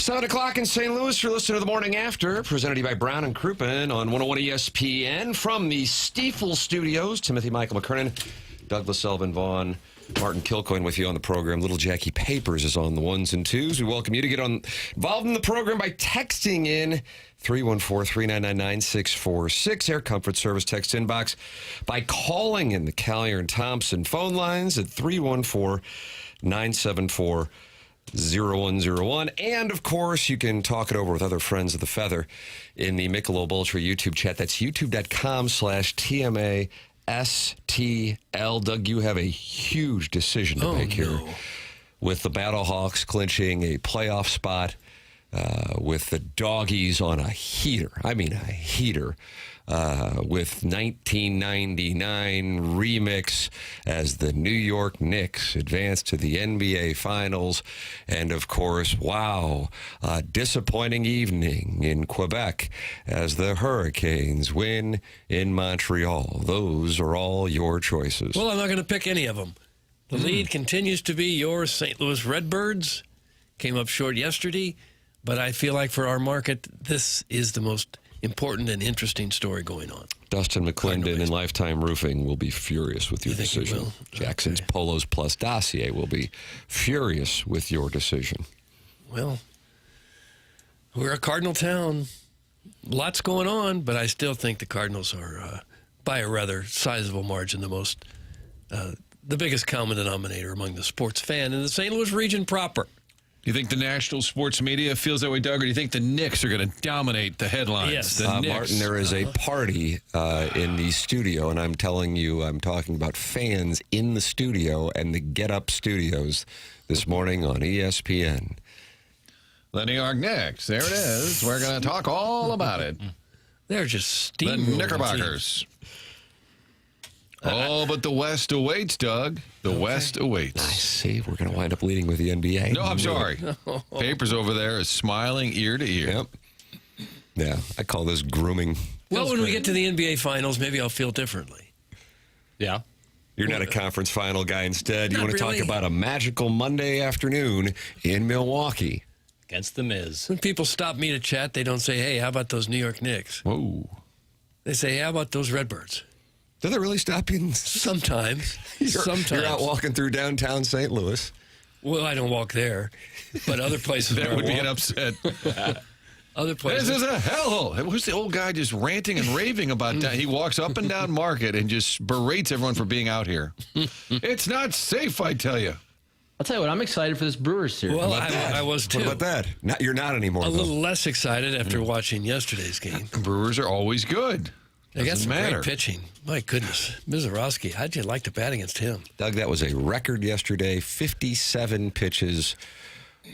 7 o'clock in St. Louis. You're listening to The Morning After, presented to you by Brown and Crouppen on 101 ESPN. From the Stiefel Studios, Timothy Michael McKernan, Douglas Sullivan, Vaughn, Martin Kilcoyne with you on the program. Little Jackie Papers is on the ones and twos. We welcome you to get involved in the program by texting in 314-399-9646. Air Comfort Service text inbox by calling in the Collier and Thompson phone lines at 314-974-0101. And, of course, you can talk it over with other friends of the Feather in the Michelob Ultra YouTube chat. That's youtube.com/TMASTL. Doug, you have a huge decision to make here with the Battlehawks clinching a playoff spot with the Doggies on a heater. I mean, a heater. With 1999 remix as the New York Knicks advance to the NBA Finals. And, of course, a disappointing evening in Quebec as the Hurricanes win in Montreal. Those are all your choices. Well, I'm not going to pick any of them. The lead continues to be your St. Louis Redbirds. Came up short yesterday, but I feel like for our market, this is the most important and interesting story going on. Dustin McClendon and Lifetime Roofing will be furious with your decision. Jackson's Polos Plus dossier will be furious with your decision. Well, we're a Cardinal town. Lots going on, but I still think the Cardinals are, by a rather sizable margin, the biggest common denominator among the sports fan in the St. Louis region proper. Do you think the national sports media feels that way, Doug, or do you think the Knicks are going to dominate the headlines? Yes. Martin, there is a party in the studio, and I'm telling you, I'm talking about fans in the studio and the Get Up Studios this morning on ESPN. The New York Knicks, there it is. We're going to talk all about it. They're just The steamrolling Knickerbockers. But the West awaits, Doug. The West awaits. I see. We're going to wind up leading with the NBA. No, I'm sorry. Papers over there is smiling ear to ear. Yep. Yeah, I call this grooming. Well, when we get to the NBA Finals, maybe I'll feel differently. Yeah. You're not a conference final guy. Instead, you Not want to really. talk about a magical Monday afternoon in Milwaukee. Against the Miz. When people stop me to chat, they don't say, hey, how about those New York Knicks? Whoa. They say, how about those Redbirds? Do they really stop you? Sometimes. Sometimes. You're out walking through downtown St. Louis. Well, I don't walk there, but other places That where would I be walk, an upset. other places. This is a hellhole. Who's the old guy just ranting and raving about that? He walks up and down Market and just berates everyone for being out here. It's not safe, I tell you. I'll tell you what, I'm excited for this Brewers series. Well, I was too. What about that? You're not anymore, A though. little less excited after watching yesterday's game. Brewers are always good. They got Doesn't some matter. great pitching. My goodness. Mizorowski, how'd you like to bat against him? Doug, that was a record yesterday. 57 pitches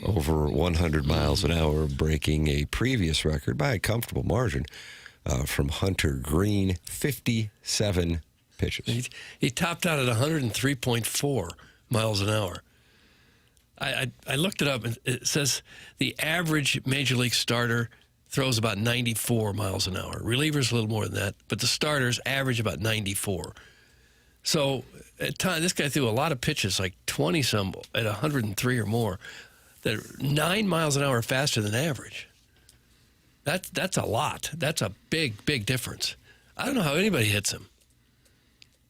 over 100 miles an hour, breaking a previous record by a comfortable margin from Hunter Green. 57 pitches. He topped out at 103.4 miles an hour. I looked it up, and it says the average Major League starter throws about 94 miles an hour. Relievers a little more than that, but the starters average about 94. So at time, this guy threw a lot of pitches, like 20-some at 103 or more, that are 9 miles an hour faster than average. That's a lot. That's a big, big difference. I don't know how anybody hits him.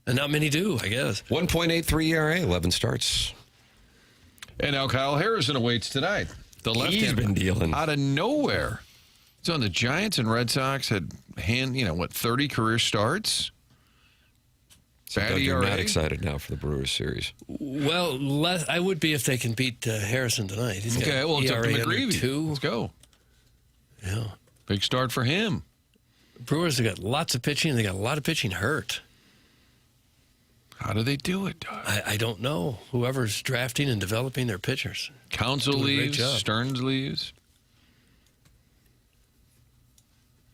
And not many do, I guess. 1.83 ERA, 11 starts. And now Kyle Harrison awaits tonight. The He's been dealing. out of nowhere. So the Giants and Red Sox had 30 career starts. So Bad Doug, you're ERA. not excited now for the Brewers series. Well, I would be if they can beat Harrison tonight. He's got Okay, well, it's up to ERA under McGreevy. 2. Let's go. Yeah. Big start for him. Brewers have got lots of pitching, and they got a lot of pitching hurt. How do they do it, Doug? I don't know. Whoever's drafting and developing their pitchers. Council Doing a great leaves, job. Stearns leaves.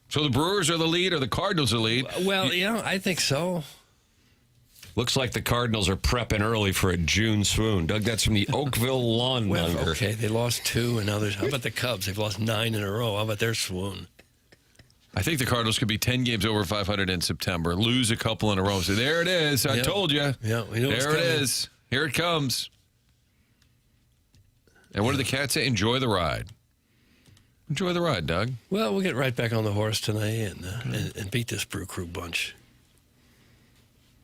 So the Brewers are the lead or the Cardinals are the lead? Well, I think so. Looks like the Cardinals are prepping early for a June swoon. Doug, that's from the Oakville Lawn Well, Monger. okay, they lost 2, and now there's. How about the Cubs? They've lost 9 in a row. How about their swoon? I think the Cardinals could be 10 games over 500 in September, lose a couple in a row. So there it is. I Yep. told you. Yeah, we know it's There it coming. is. Here it comes. And what did the Cats say? Enjoy the ride. Enjoy the ride, Doug. Well, we'll get right back on the horse tonight and beat this Brew Crew bunch.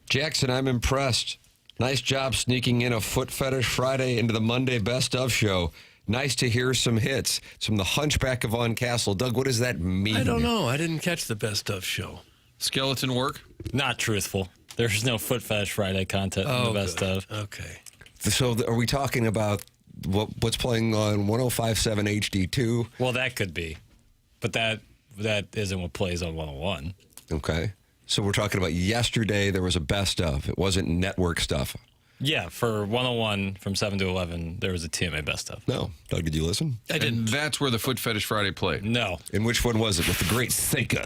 Jackson, I'm impressed. Nice job sneaking in a Foot Fetish Friday into the Monday Best Of show. Nice to hear some hits. It's from the Hunchback of Von Castle. Doug, what does that mean? I don't know. I didn't catch the Best Of show. Skeleton work? Not truthful. There's no Foot Fetish Friday content in the Best good. Of. Okay. So are we talking about what's playing on 105.7 HD2? Well, that could be. But that isn't what plays on 101. Okay. So we're talking about yesterday there was a Best Of. It wasn't network stuff. Yeah, for 101 from 7 to 11, there was a TMA Best Of. No. Doug, did you listen? I didn't. And that's where the Foot Fetish Friday played. No, And which one was it? With the great Thinker.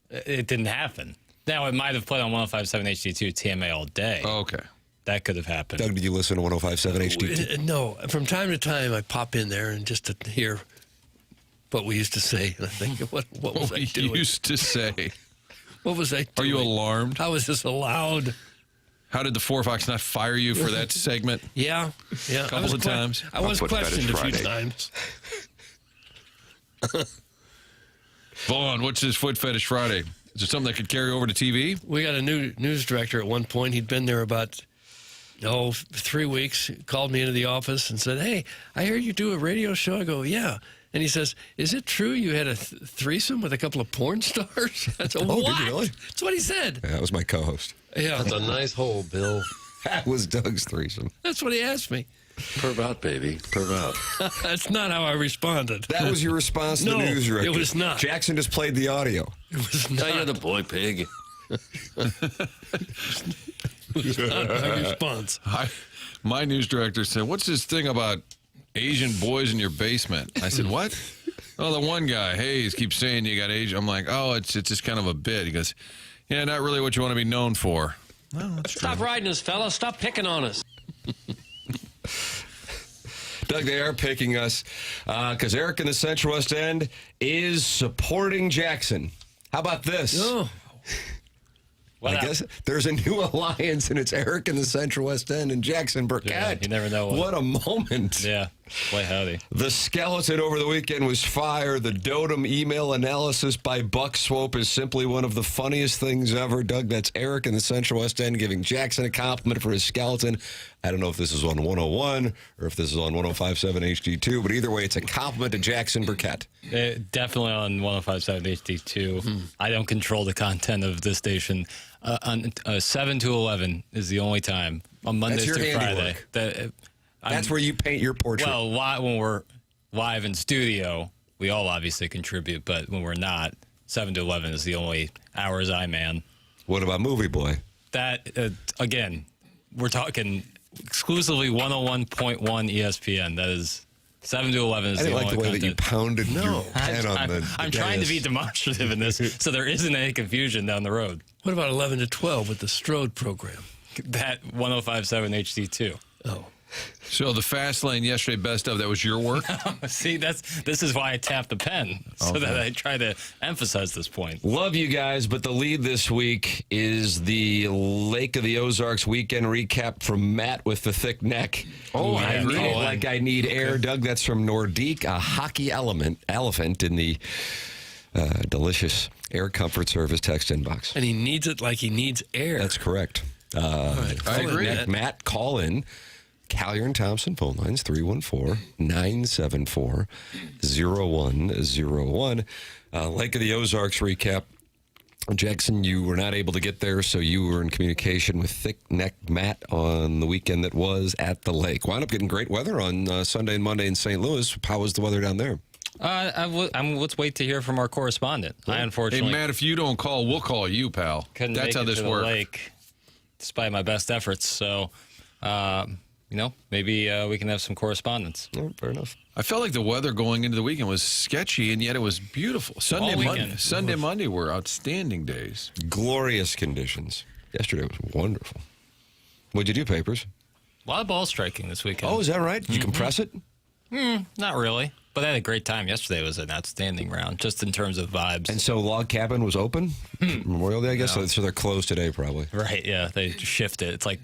it didn't happen. Now, it might have played on 105.7 HD2 TMA all day. Oh, okay. That could have happened. Doug, did you listen to 105.7 HD2? No. From time to time, I pop in there and just to hear what we used to say. And I think, what was I doing? We used to say. What was I doing? Are you alarmed? How was this allowed? How did the Four Fox not fire you for that segment? Yeah. A couple of times. I was Foot questioned a Fetish few Friday. times. Vaughn, what's this Foot Fetish Friday? Is it something that could carry over to TV? We got a new news director at one point. He'd been there about 3 weeks. He called me into the office and said, "Hey, I hear you do a radio show." I go, "Yeah." And he says, "Is it true you had a threesome with a couple of porn stars?" I said, Oh, "What?" did you really? That's what he said. Yeah, that was my co-host. Yeah, That's a nice hole, Bill. That was Doug's threesome. that's what he asked me. Perv out, baby. Perv out. That's not how I responded. That was your response to No, the news director. it was not. Jackson just played the audio. It was Now not, you're the boy pig. not my response. My news director said, "What's this thing about Asian boys in your basement?" I said, "What?" "Oh, the one guy, Hayes, keeps saying you got Asian." I'm like, "Oh, it's just kind of a bit." He goes, "Yeah, not really what you want to be known for." Stop riding us, fella. Stop picking on us. Doug, they are picking us because Eric in the Central West End is supporting Jackson. How about this? Oh, I guess there's a new alliance, and it's Eric in the Central West End and Jackson Burkett. Yeah, you never know What a moment. Yeah, boy, howdy. The skeleton over the weekend was fire. The Dotem email analysis by Buck Swope is simply one of the funniest things ever. Doug, that's Eric in the Central West End giving Jackson a compliment for his skeleton. I don't know if this is on 101 or if this is on 105.7 HD2, but either way, it's a compliment to Jackson Burkett. Definitely on 105.7 HD2. I don't control the content of this station. On 7 to 11 is the only time on Mondays your through Friday. handiwork. That's where you paint your portrait. Well, when we're live in studio, we all obviously contribute, but when we're not, 7 to 11 is the only hours I man. What about Movie Boy? That, again, we're talking exclusively 101.1 ESPN. That is 7 to 11 is I the didn't only like the way that you content. pounded your pen on the I'm trying to be dais. demonstrative in this, so there isn't any confusion down the road. what about 11 to 12 with the Strode program? That 105.7 HD2. Oh, So the fast lane yesterday, best of, that was your work? See, this is why I tap the pen, so that I try to emphasize this point. Love you guys, but the lead this week is the Lake of the Ozarks weekend recap from Matt with the thick neck. Oh, I I agree. need it like I need air. Doug, that's from Nordique, a hockey elephant in the delicious Air Comfort Service text inbox. and he needs it like he needs air. That's correct. right. I agree. Matt, call in. Callier and Thompson phone lines 314-974-0101. Lake of the Ozarks recap. Jackson, you were not able to get there, so you were in communication with Thick Neck Matt on the weekend that was at the lake. Wound up getting great weather on Sunday and Monday in St. Louis. How was the weather down there? Let's wait to hear from our correspondent. I Hey, unfortunately Matt, if you don't call, we'll call you, pal. couldn't That's make how it this to the works. lake, despite my best efforts. So, maybe we can have some correspondence. Oh, fair enough. I felt like the weather going into the weekend was sketchy, and yet it was beautiful. Sunday, Monday were outstanding days. Glorious conditions. Yesterday was wonderful. What'd you do, Papers? A lot of ball striking this weekend. Oh, is that right? Did you compress it? Not really. But I had a great time. Yesterday was an outstanding round, just in terms of vibes. And so Log Cabin was open Memorial Day, I guess. So they're closed today, probably. Right, yeah, they shift it. It's like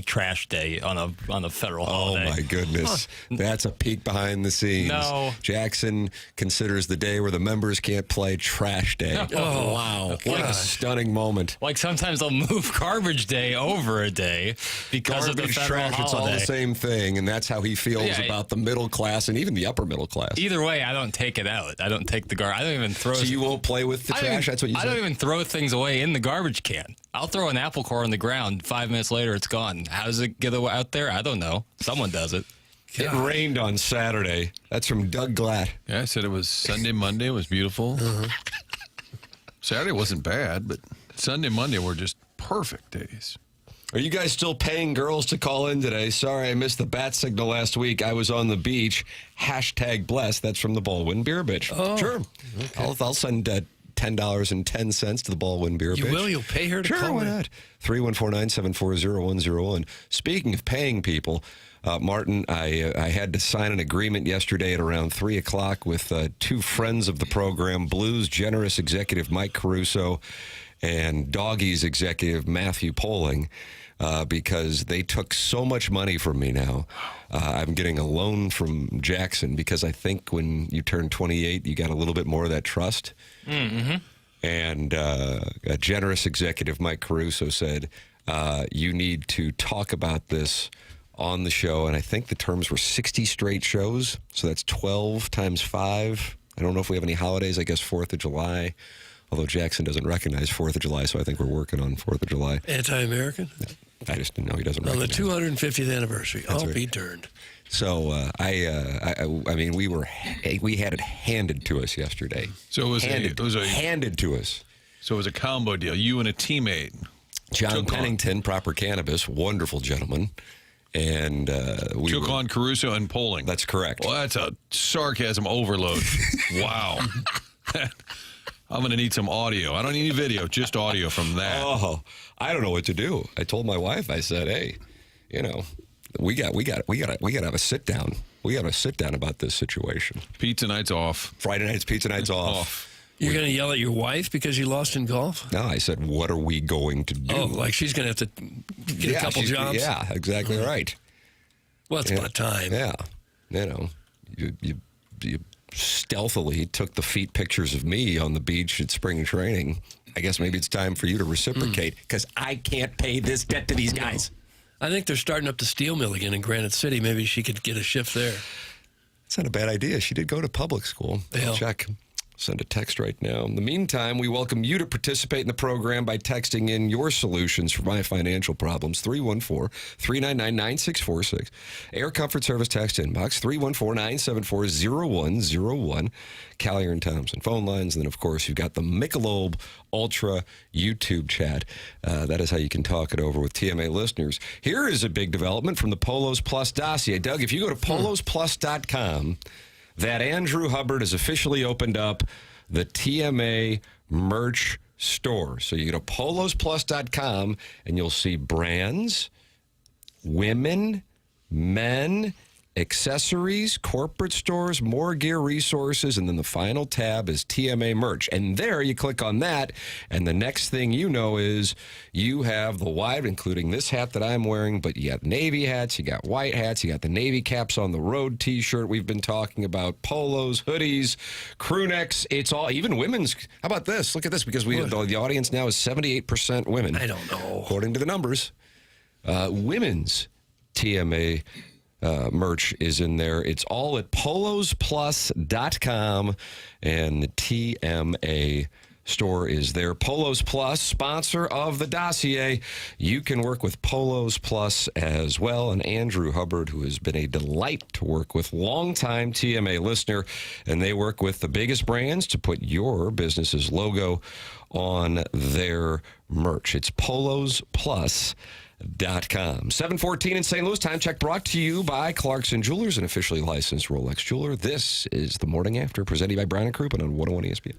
trash day on a federal holiday. Oh my goodness, that's a peek behind the scenes. No. Jackson considers the day where the members can't play trash day. Oh, wow, what a stunning moment! Like sometimes they'll move garbage day over a day because of the Garbage, federal trash, holiday. it's all the same thing, and that's how he feels Yeah, about the middle class and even the upper middle class. Either way, I don't take it out. I don't take the garbage. I don't even throw. So you won't play with the trash? That's what you I said? don't even throw things away in the garbage can. I'll throw an apple core on the ground. 5 minutes later, it's gone. How does it get out there? I don't know. Someone does it. It rained on Saturday. That's from Doug Glatt. Yeah, I said it was Sunday, Monday. It was beautiful. Saturday wasn't bad, but Sunday, Monday were just perfect days. Are you guys still paying girls to call in today? Sorry, I missed the bat signal last week. I was on the beach. #blessed. That's from the Baldwin Beer Bitch. Oh, Sure. okay. I'll send $10.10 to the Baldwin Beer Bitch. You will? You'll pay her to Sure, call why in? not? 314-974-0101. Speaking of paying people, Martin, I had to sign an agreement yesterday at around 3 o'clock with two friends of the program, Blues Generous Executive Mike Caruso and Doggies Executive Matthew Poling, because they took so much money from me now. I'm getting a loan from Jackson because I think when you turn 28, you got a little bit more of that trust. Mm-hmm. And a generous executive, Mike Caruso, said, you need to talk about this on the show. And I think the terms were 60 straight shows. So that's 12 times 5. I don't know if we have any holidays. I guess 4th of July. Although Jackson doesn't recognize 4th of July, so I think we're working on 4th of July. Anti-American? I just didn't know he doesn't On the recognize 250th anniversary. I'll right. be turned. So I mean, we had it handed to us yesterday. So it was handed to us. So it was a combo deal. You and a teammate. John took Pennington, Proper Cannabis, wonderful gentleman, and we took on Caruso and Poling. That's correct. Well, that's a sarcasm overload. Wow. I'm going to need some audio. I don't need any video, just audio from that. Oh, I don't know what to do. I told my wife. I said, "Hey, you know, we got to have a sit down. We got to sit down about this situation. Pizza night's off. Friday night's pizza night's off. You're going to yell at your wife because you lost in golf? No, I said, what are we going to do? Oh, like she's going to have to get a couple jobs? Yeah, exactly right. Well, it's about time. Yeah, you know, you stealthily took the feet pictures of me on the beach at spring training. I guess maybe it's time for you to reciprocate because I can't pay this debt to these guys. I think they're starting up the steel mill again in Granite City. Maybe she could get a shift there. It's not a bad idea. She did go to public school. Yeah. I'll check. Send a text right now. In the meantime, we welcome you to participate in the program by texting in your solutions for my financial problems. 314-399-9646. Air Comfort Service text inbox. 314-974-0101. Callier and Thompson phone lines. And then, of course, you've got the Michelob Ultra YouTube chat. That is how you can talk it over with TMA listeners. Here is a big development from the Polos Plus dossier. Doug, if you go to polosplus.com, that Andrew Hubbard has officially opened up the TMA merch store. So you go to polosplus.com and you'll see brands, women, men, accessories, corporate stores, more gear resources, and then the final tab is TMA merch. And there you click on that, and the next thing you know is you have the wide, including this hat that I'm wearing, but you got Navy hats, you got white hats, you got the Navy caps on the road t-shirt we've been talking about, polos, hoodies, crew necks. It's all, even women's. How about this? Look at this, because the audience now is 78% women. I don't know. According to the numbers. Women's TMA merch is in there. It's all at polosplus.com, and the TMA store is there. Polos Plus, sponsor of the dossier. You can work with Polos Plus as well. And Andrew Hubbard, who has been a delight to work with, longtime TMA listener, and they work with the biggest brands to put your business's logo on their merch. It's polosplus.com. 7:14 in St. Louis. Time check brought to you by Clarkson Jewelers, an officially licensed Rolex jeweler. This is the Morning After, presented by Brown and Crouppen on 101 ESPN.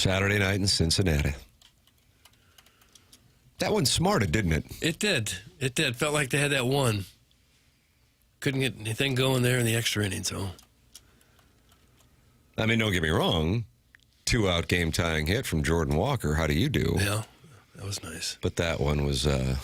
Saturday night in Cincinnati. That one smarted, didn't it? It did. It did. Felt like they had that one. Couldn't get anything going there in the extra innings, though. I mean, don't get me wrong. 2-out game-tying hit from Jordan Walker. How do you do? Yeah, that was nice. But that one was there.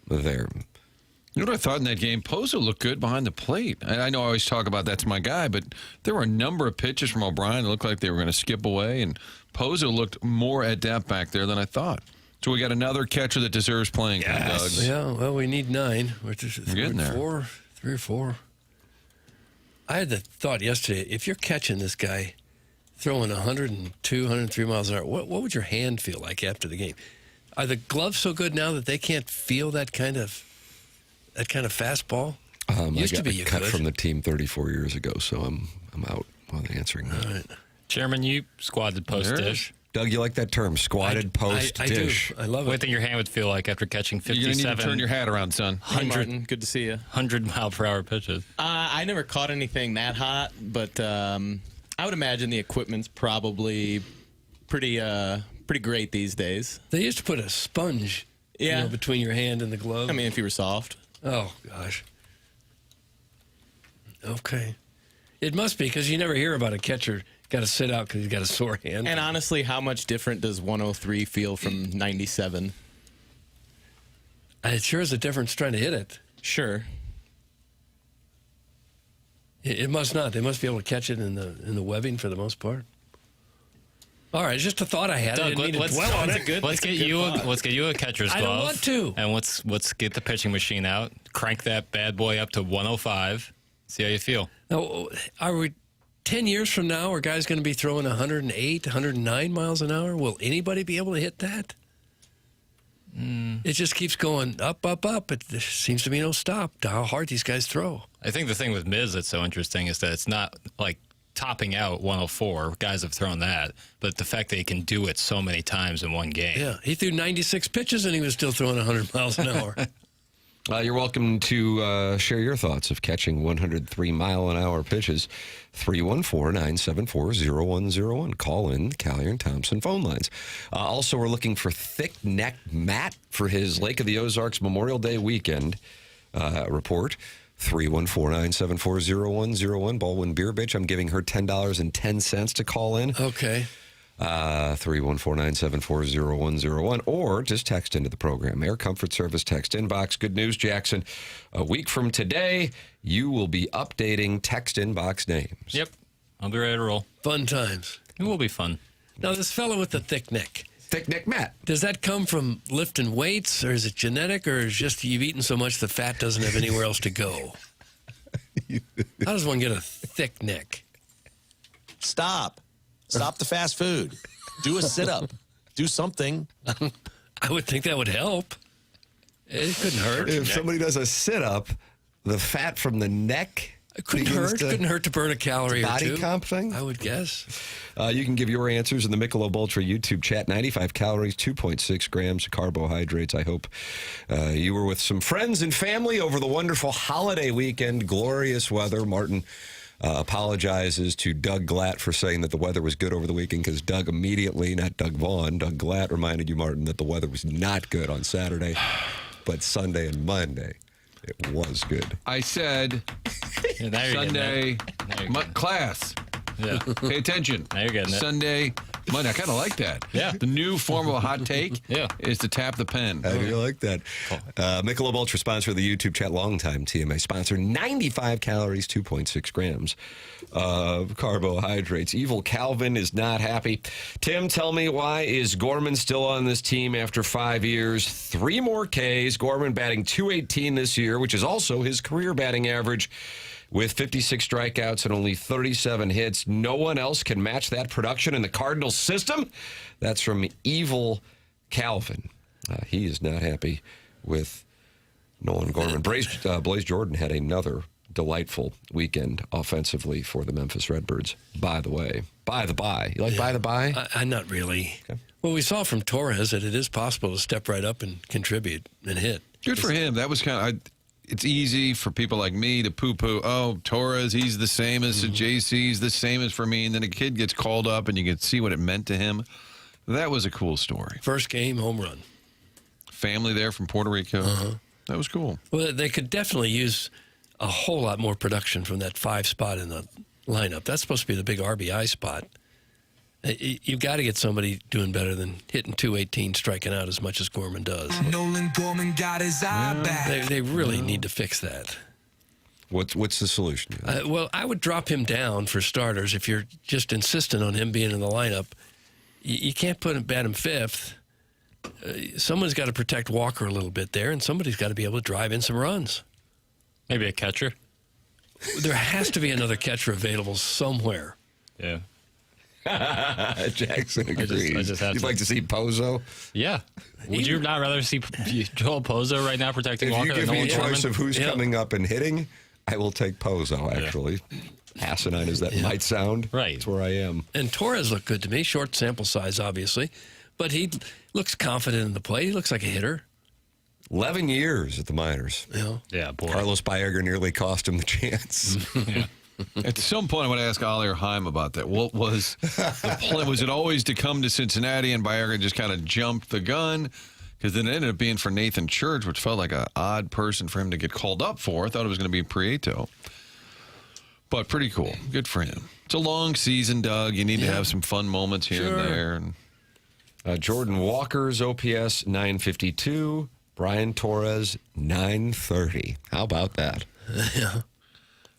You know what I thought in that game? Pozo looked good behind the plate. I know I always talk about that's my guy, but there were a number of pitches from O'Brien that looked like they were going to skip away, and Pozo looked more adept back there than I thought. So we got another catcher that deserves playing. Yes. Doug. Yeah, well, we need 9. We're getting there. 3 or 4. I had the thought yesterday, if you're catching this guy throwing 102, 103 miles an hour, what would your hand feel like after the game? Are the gloves so good now that they can't feel that kind of fastball? Used I to be got you cut could. from the team 34 years ago, so I'm out on answering that. All right. Chairman, you squatted post There it dish. Doug, you like that term, squatted post I dish. do. I love What do you it. think your hand would feel like after catching You're going to need to 57, turn your hat around, son. Hey, Martin, good to see you. 100-mile-per-hour pitches? I never caught anything that hot, but I would imagine the equipment's probably pretty great these days. They used to put a sponge Yeah. between your hand and the glove. I mean, if you were soft. Oh, gosh. Okay. It must be because you never hear about a catcher got to sit out because he's got a sore hand. And honestly, how much different does 103 feel from 97? It sure is a difference trying to hit it. Sure. It must not. They must be able to catch it in the webbing for the most part. All right, it's just a thought I had. I Doug, didn't mean to let's, dwell on it. let's get you a catcher's I glove. don't want to. And let's get the pitching machine out. Crank that bad boy up to 105. See how you feel. Now, are we 10 years from now? Are guys going to be throwing 108, 109 miles an hour? Will anybody be able to hit that? It just keeps going up, up, up. There seems to be no stop to how hard these guys throw. I think the thing with Miz that's so interesting is that it's not like topping out 104. Guys have thrown that. But the fact that he can do it so many times in one game. Yeah, he threw 96 pitches and he was still throwing 100 miles an hour. You're welcome to share your thoughts of catching 103-mile-an-hour pitches. 314-974-0101. Call in the Callier and Thompson phone lines. Also, we're looking for Thick Neck Matt for his Lake of the Ozarks Memorial Day weekend report. 314-974-0101. Baldwin Beer Bitch. I'm giving her $10.10 to call in. Okay. 314-974-0101, or just text into the program. Air Comfort Service text inbox. Good news, Jackson. A week from today, you will be updating text inbox names. Yep. I'll be ready to roll. Fun times. It will be fun. Now, this fellow with the thick neck, Thick Neck Matt. does that come from lifting weights, or is it genetic, or is just you've eaten so much the fat doesn't have anywhere else to go? How does one get a thick neck? Stop the fast food. Do a sit-up. Do something. I would think that would help. It couldn't hurt. If somebody does a sit-up, the fat from the neck It couldn't begins hurt. to- Couldn't hurt to burn a calorie or body two. comp thing? I would guess. You can give your answers in the Michelob Ultra YouTube chat. 95 calories, 2.6 grams of carbohydrates. I hope you were with some friends and family over the wonderful holiday weekend. Glorious weather. Martin apologizes to Doug Glatt for saying that the weather was good over the weekend because Doug immediately, not Doug Vaughn, Doug Glatt reminded you, Martin, that the weather was not good on Saturday, but Sunday and Monday it was good. I said Yeah, now you're Sunday getting it. class. Yeah. Pay attention. Now you're getting it. Sunday, Monday. I kind of like that. Yeah. The new form of a hot take Yeah. is to tap the pen. How do you like that? Michelob Ultra sponsor of the YouTube chat, longtime TMA sponsor. 95 calories, 2.6 grams of carbohydrates. Evil Calvin is not happy. Tim, tell me, why is Gorman still on this team after 5 years? 3 more Ks. Gorman batting .218 this year, which is also his career batting average. With 56 strikeouts and only 37 hits, no one else can match that production in the Cardinals system. That's from Evil Calvin. He is not happy with Nolan Gorman. Blaze Jordan had another delightful weekend offensively for the Memphis Redbirds, by the way. By the by. You like by the by? I'm not really. Okay. Well, we saw from Torres that it is possible to step right up and contribute and hit. Good for him. That was kind of... It's easy for people like me to poo-poo, oh, Torres, he's the same as JC, he's the same as for me, and then a kid gets called up and you can see what it meant to him. That was a cool story. First game, home run. Family there from Puerto Rico. That was cool. Well, they could definitely use a whole lot more production from that 5 spot in the lineup. That's supposed to be the big RBI spot. You've got to get somebody doing better than hitting 218, striking out as much as Gorman does. Nolan Gorman got his eye back. They really need to fix that. What's the solution? Well, I would drop him down for starters if you're just insistent on him being in the lineup. You can't bat him 5th. Someone's got to protect Walker a little bit there, and somebody's got to be able to drive in some runs. Maybe a catcher. There has to be another catcher available somewhere. Yeah. Jackson agrees. I just had You'd to. like to see Pozo? Yeah. Would you not rather see Joel Pozo right now protecting If Walker you give than me a Nolan choice Gorman? of who's coming up and hitting, I will take Pozo, actually. Asinine as that might sound. Right. That's where I am. And Torres looked good to me. Short sample size, obviously. But he looks confident in the plate. He looks like a hitter. 11 years at the minors. Yeah, boy. Carlos Baerga nearly cost him the chance. At some point, I want to ask Ollie or Heim about that. What was the plan? Was it always to come to Cincinnati and Baerga just kind of jumped the gun? Because then it ended up being for Nathan Church, which felt like an odd person for him to get called up for. I thought it was going to be Prieto. But pretty cool. Good for him. It's a long season, Doug. You need to have some fun moments here and there. And Jordan Walker's OPS 952. Brian Torres 930. How about that? Yeah.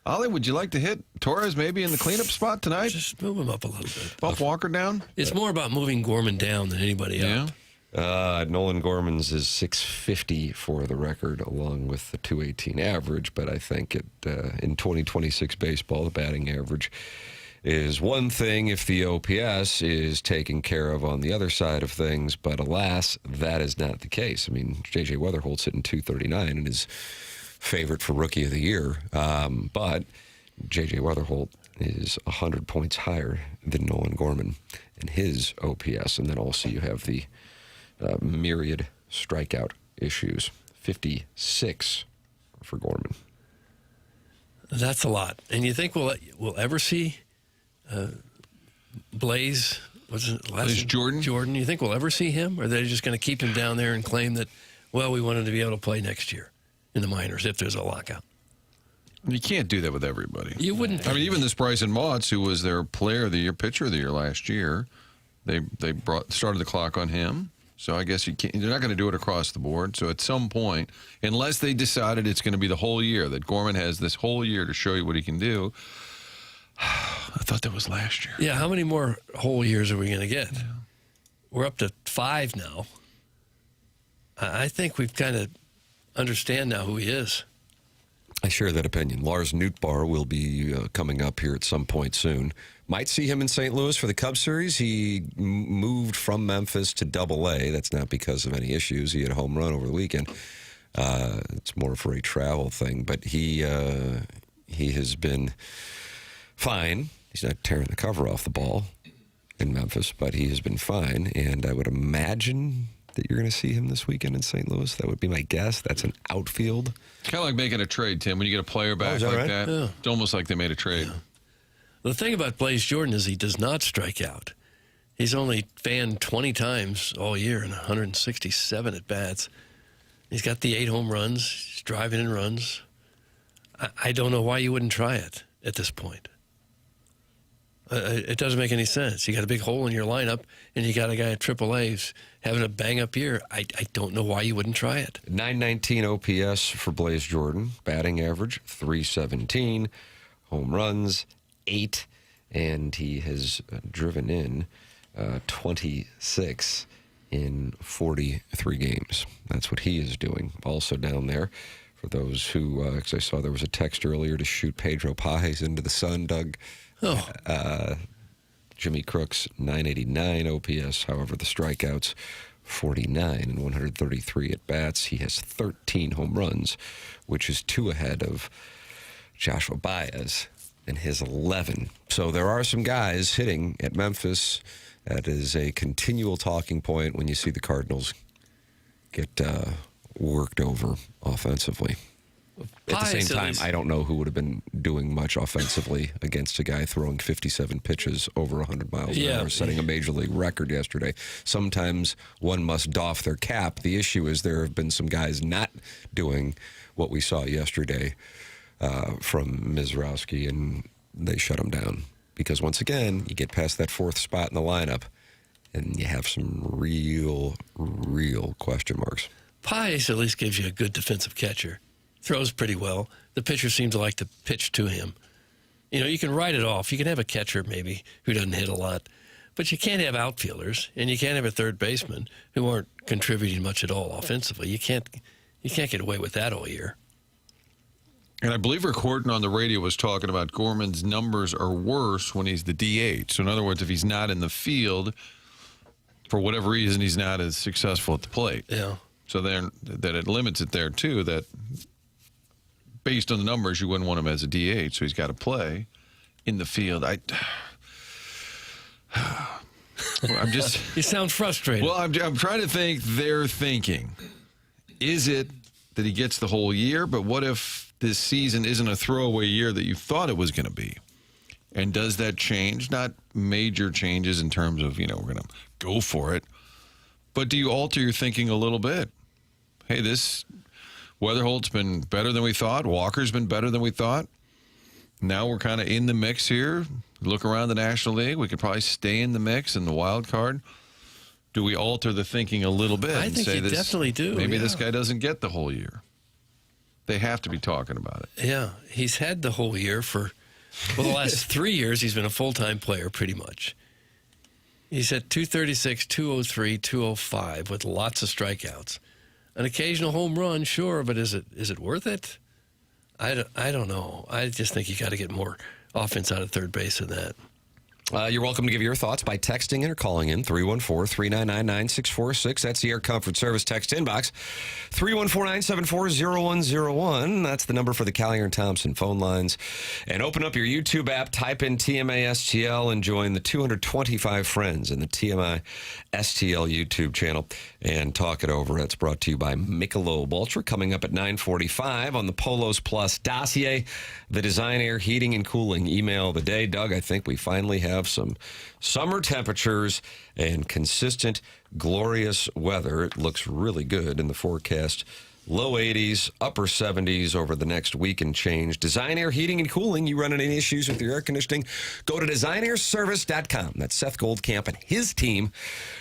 Ollie, would you like to hit Torres maybe in the cleanup spot tonight? Just move him up a little bit. Bump Walker down? It's more about moving Gorman down than anybody else. Nolan Gorman's is 650 for the record, along with the 218 average. But I think in 2026 baseball, the batting average is one thing if the OPS is taken care of on the other side of things. But alas, that is not the case. I mean, J.J. Weatherholt's hitting 239 and is favorite for Rookie of the Year. But J.J. Weatherholt is 100 points higher than Nolan Gorman in his OPS. And then also you have the myriad strikeout issues. 56 for Gorman. That's a lot. And you think we'll ever see Blaze? What's it? Blaze Jordan? Jordan. You think we'll ever see him? Or are they just going to keep him down there and claim that, well, we want him to be able to play next year in the minors if there's a lockout? You can't do that with everybody. You wouldn't. I mean, even this Bryson Motts, who was their player of the year, pitcher of the year last year, they started the clock on him. So I guess you're not going to do it across the board. So at some point, unless they decided it's going to be the whole year, that Gorman has this whole year to show you what he can do. I thought that was last year. Yeah, how many more whole years are we going to get? Yeah. We're up to 5 now. I think we've kind of understand now who he is. I share that opinion. Lars Nootbaar will be coming up here at some point soon. Might see him in St. Louis for the Cubs series. He moved from Memphis to Double-A. That's not because of any issues. He had a home run over the weekend. It's more for a travel thing. But he has been fine. He's not tearing the cover off the ball in Memphis, but he has been fine. And I would imagine that you're going to see him this weekend in St. Louis. That would be my guess. That's an outfield. It's kind of like making a trade, Tim. When you get a player back that like right? that, Yeah. it's almost like they made a trade. Yeah. The thing about Blaze Jordan is he does not strike out. He's only fanned 20 times all year and 167 at bats. He's got the 8 home runs. He's driving in runs. I don't know why you wouldn't try it at this point. It doesn't make any sense. You got a big hole in your lineup, and you got a guy at AAA who's having a bang-up year. I don't know why you wouldn't try it. 919 OPS for Blaze Jordan. Batting average, 317. Home runs, 8. And he has driven in 26 in 43 games. That's what he is doing. Also down there, for those who, because I saw there was a text earlier to shoot Pedro Pajes into the sun, Doug. Jimmy Crooks, 989 OPS. However, the strikeouts, 49 and 133 at bats. He has 13 home runs, which is 2 ahead of Joshua Baez and his 11. So there are some guys hitting at Memphis. That is a continual talking point when you see the Cardinals get worked over offensively. At the same Pies, at time, least. I don't know who would have been doing much offensively against a guy throwing 57 pitches over 100 miles an hour, setting a major league record yesterday. Sometimes one must doff their cap. The issue is there have been some guys not doing what we saw yesterday from Mizrowski, and they shut him down. Because once again, you get past that fourth spot in the lineup, and you have some real question marks. Pies at least gives you a good defensive catcher. Throws pretty well. The pitcher seems to like to pitch to him. You know, you can write it off. You can have a catcher maybe who doesn't hit a lot, but you can't have outfielders, and you can't have a third baseman who aren't contributing much at all offensively. You can't get away with that all year. And I believe Rick Horton on the radio was talking about Gorman's numbers are worse when he's the DH. So in other words, if he's not in the field, for whatever reason, he's not as successful at the plate. Yeah. So then that it limits it there too, that based on the numbers, you wouldn't want him as a DH, so he's got to play in the field. I'm just... You sound frustrated. Well, I'm trying to think their thinking. Is it that he gets the whole year, but what if this season isn't a throwaway year that you thought it was going to be? And does that change? Not major changes in terms of, we're going to go for it, but do you alter your thinking a little bit? Hey, this Weatherholt's been better than we thought. Walker's been better than we thought. Now we're kind of in the mix here. Look around the National League. We could probably stay in the mix in the wild card. Do we alter the thinking a little bit? I and think say you this, definitely do. Maybe this guy doesn't get the whole year. They have to be talking about it. Yeah, he's had the whole year for, the last 3 years he's been a full-time player pretty much. He's at 236, 203, 205 with lots of strikeouts. An occasional home run, sure, but is it worth it? I don't know. I just think you got to get more offense out of third base than that. You're welcome to give your thoughts by texting in or calling in 314-399-9646. That's the Air Comfort Service text inbox. 314-974-0101. That's the number for the Callier and Thompson phone lines. And open up your YouTube app, type in TMA-STL, and join the 225 friends in the TMA STL YouTube channel and talk it over. That's brought to you by Michelob Ultra. Coming up at 9:45 on the Polos Plus dossier, the Design Air Heating and Cooling email of the day. Doug, I think we finally have some summer temperatures and consistent, glorious weather. It looks really good in the forecast. Low 80s, upper 70s over the next week and change. Design Air Heating and Cooling. You run into any issues with your air conditioning, go to designairservice.com. That's Seth Goldcamp and his team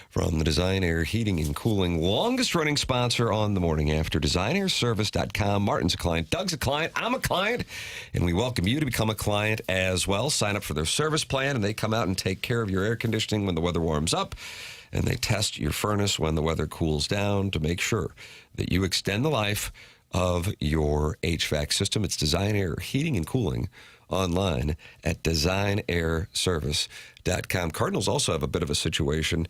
from the Design Air Heating and Cooling, longest running sponsor on the morning after. designairservice.com. Martin's a client, Doug's a client, I'm a client, and we welcome you to become a client as well. Sign up for their service plan, and they come out and take care of your air conditioning when the weather warms up, and they test your furnace when the weather cools down to make sure that you extend the life of your HVAC system. It's Design Air Heating and Cooling online at designairservice.com. Cardinals also have a bit of a situation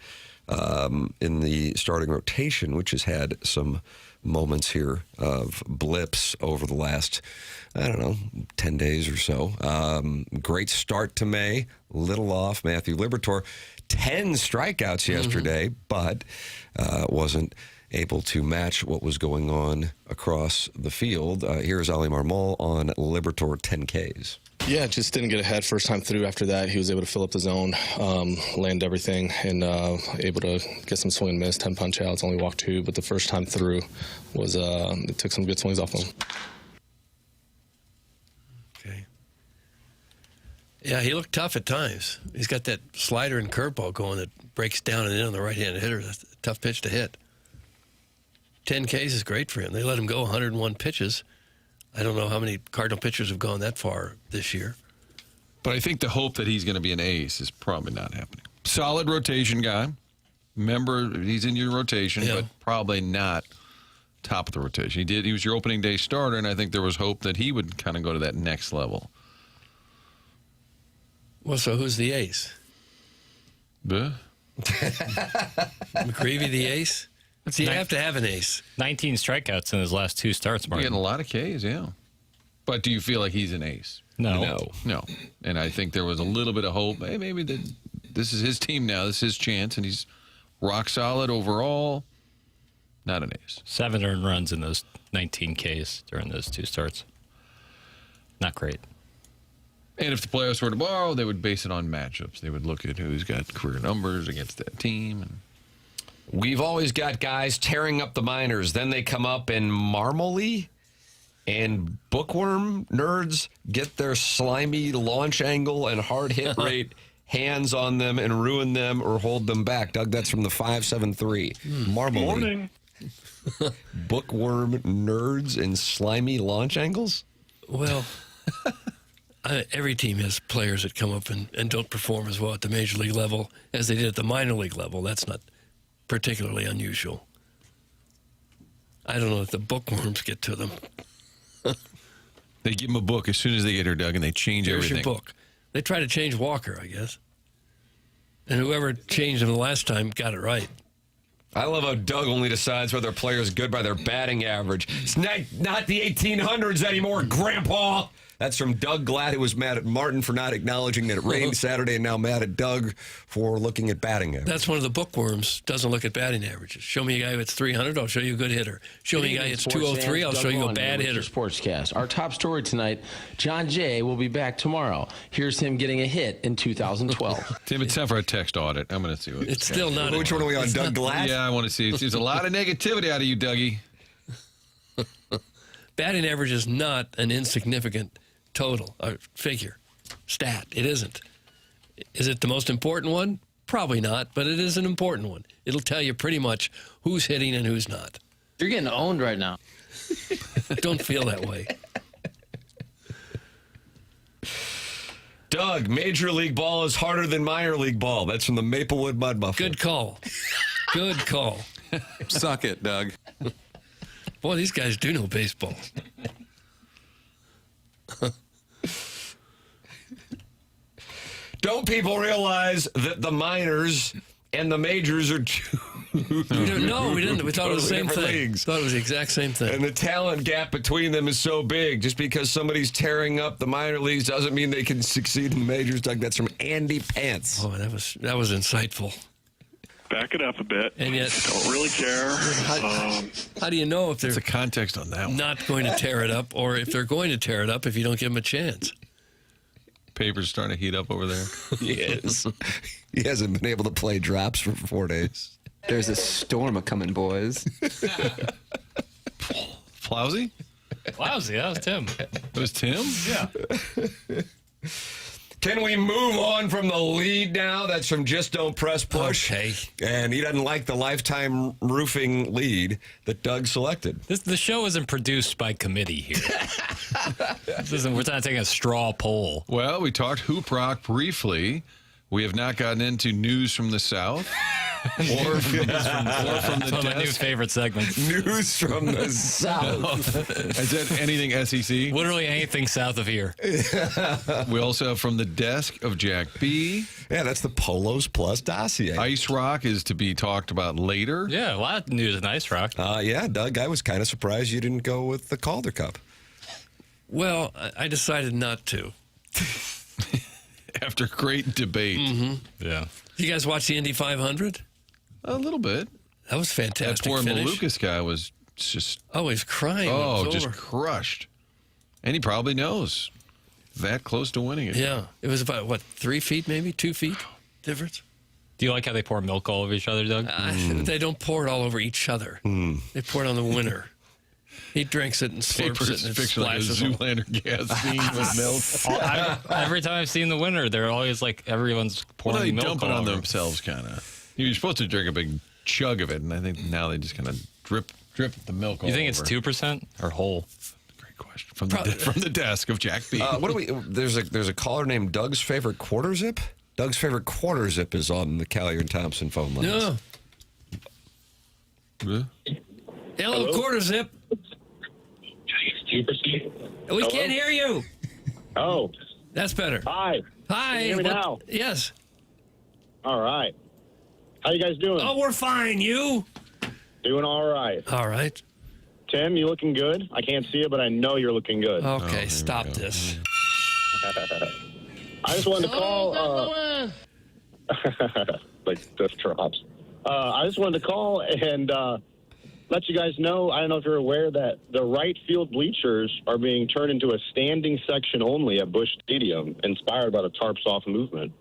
in the starting rotation, which has had some moments here of blips over the last, 10 days or so. Great start to May, little off. Matthew Liberatore, 10 strikeouts yesterday, but wasn't able to match what was going on across the field. Here's Ali Marmol on Liberatore 10 Ks. Yeah, just didn't get ahead first time through. After that, he was able to fill up the zone, land everything, and able to get some swing and miss, 10 punch outs, only walked 2, but the first time through was, it took some good swings off him. Okay. Yeah, he looked tough at times. He's got that slider and curveball going that breaks down and in on the right-handed hitter. That's a tough pitch to hit. 10 Ks is great for him. They let him go 101 pitches. I don't know how many Cardinal pitchers have gone that far this year. But I think the hope that he's going to be an ace is probably not happening. Solid rotation guy. Remember, he's in your rotation, but probably not top of the rotation. He was your opening day starter, and I think there was hope that he would kind of go to that next level. Well, so who's the ace? McGreevy the ace? So you have to have an ace. 19 strikeouts in his last 2 starts, Martin. Getting a lot of Ks, yeah. But do you feel like he's an ace? No. And I think there was a little bit of hope. Hey, maybe this is his team now. This is his chance, and he's rock solid overall. Not an ace. 7 earned runs in those 19 Ks during those 2 starts. Not great. And if the playoffs were tomorrow, they would base it on matchups. They would look at who's got career numbers against that team. And We've always got guys tearing up the minors. Then they come up and Marmoley and bookworm nerds get their slimy launch angle and hard hit rate hands on them and ruin them or hold them back. Doug, that's from the 573. Marmoley. Morning. Bookworm nerds and slimy launch angles? Well, every team has players that come up and don't perform as well at the major league level as they did at the minor league level. That's not particularly unusual. I don't know if the bookworms get to them. they give them a book as soon as they get here, Doug, and they change There's everything. your book. They try to change Walker, I guess. And whoever changed him the last time got it right. I love how Doug only decides whether a player is good by their batting average. It's not the 1800s anymore, Grandpa. That's from Doug Glatt, who was mad at Martin for not acknowledging that it rained Saturday, and now mad at Doug for looking at batting average. That's one of the bookworms, doesn't look at batting averages. Show me a guy that's 300, I'll show you a good hitter. Show me a guy that's 203, I'll show you a bad hitter. Sportscast. Our top story tonight, John Jay will be back tomorrow. Here's him getting a hit in 2012. Tim, it's time for a text audit. I'm going to see what It's still not. Which one are we on, Doug Glatt? Yeah, I want to see. There's a lot of negativity out of you, Dougie. Batting average is not an insignificant total or figure, stat. It isn't. Is it the most important one? Probably not, but it is an important one. It'll tell you pretty much who's hitting and who's not. You're getting owned right now. Don't feel that way. Doug, Major League Ball is harder than minor league ball. That's from the Maplewood Mud Buffalo. Good call. Good call. Suck it, Doug. Boy, these guys do know baseball. Don't people realize that the minors and the majors are two? We didn't. We thought it was the same different thing. leagues. Thought it was the exact same thing. And the talent gap between them is so big. Just because somebody's tearing up the minor leagues doesn't mean they can succeed in the majors. Doug, that's from Andy Pants. Oh, that was insightful. Back it up a bit. And yet, Don't really care. how do you know if they're What's the context on that one? not going to tear it up, or if they're going to tear it up if you don't give them a chance? Paper's starting to heat up over there. He is. He hasn't been able to play drops for 4 days. There's a storm a-coming, boys. Flowsy? Lousy, that was Tim. It was Tim? Yeah. Can we move on from the lead now? That's from Just Don't Press Push. Okay. And he doesn't like the lifetime roofing lead that Doug selected. The show isn't produced by committee here. We're not taking a straw poll. Well, we talked Hoop Rock briefly. We have not gotten into news from the South or from the One of my new desk. favorite segments. News from the South. Is that anything SEC? Literally anything south of here. We also have from the desk of Jack B. Yeah, that's the Polos Plus dossier. Ice Rock is to be talked about later. Yeah, a lot of news in Ice Rock. Yeah, Doug, I was kind of surprised you didn't go with the Calder Cup. Well, I decided not to. After great debate. Yeah. You guys watch the Indy 500? A little bit. That was fantastic. That poor finish. Malukas guy was just, Oh, he's crying. when it was just over. crushed. And he probably knows. That close to winning it. Yeah. It was about, what, 3 feet maybe? 2 feet difference? Do you like how they pour milk all over each other, Doug? They don't pour it all over each other. They pour it on the winner. He drinks it and slurps Paper's it and it fiction like a splashes all- Zoolander gas scene with milk. Every time I've seen the winner, they're always like everyone's pouring Well, they milk dump it all on over. themselves, kind of. You're supposed to drink a big chug of it, and I think now they just kind of drip the milk all You think over. it's 2% or whole? Great question. From the desk of Jack B. What do we? There's a caller named Doug's Favorite Quarter Zip. Doug's Favorite Quarter Zip is on the Callier and Thompson phone lines. Yeah. Hello, quarter zip. We can't hear you. Oh, That's better. hi. Hi. Can you hear me now? Yes. All right. How you guys doing? Oh, we're fine. You? Doing all right. All right. Tim, you looking good? I can't see it, but I know you're looking good. Okay, stop this. I just wanted to call. Like this drops. I just wanted to call and let you guys know, I don't know if you're aware that the right field bleachers are being turned into a standing section only at Busch Stadium, inspired by the Tarps Off movement.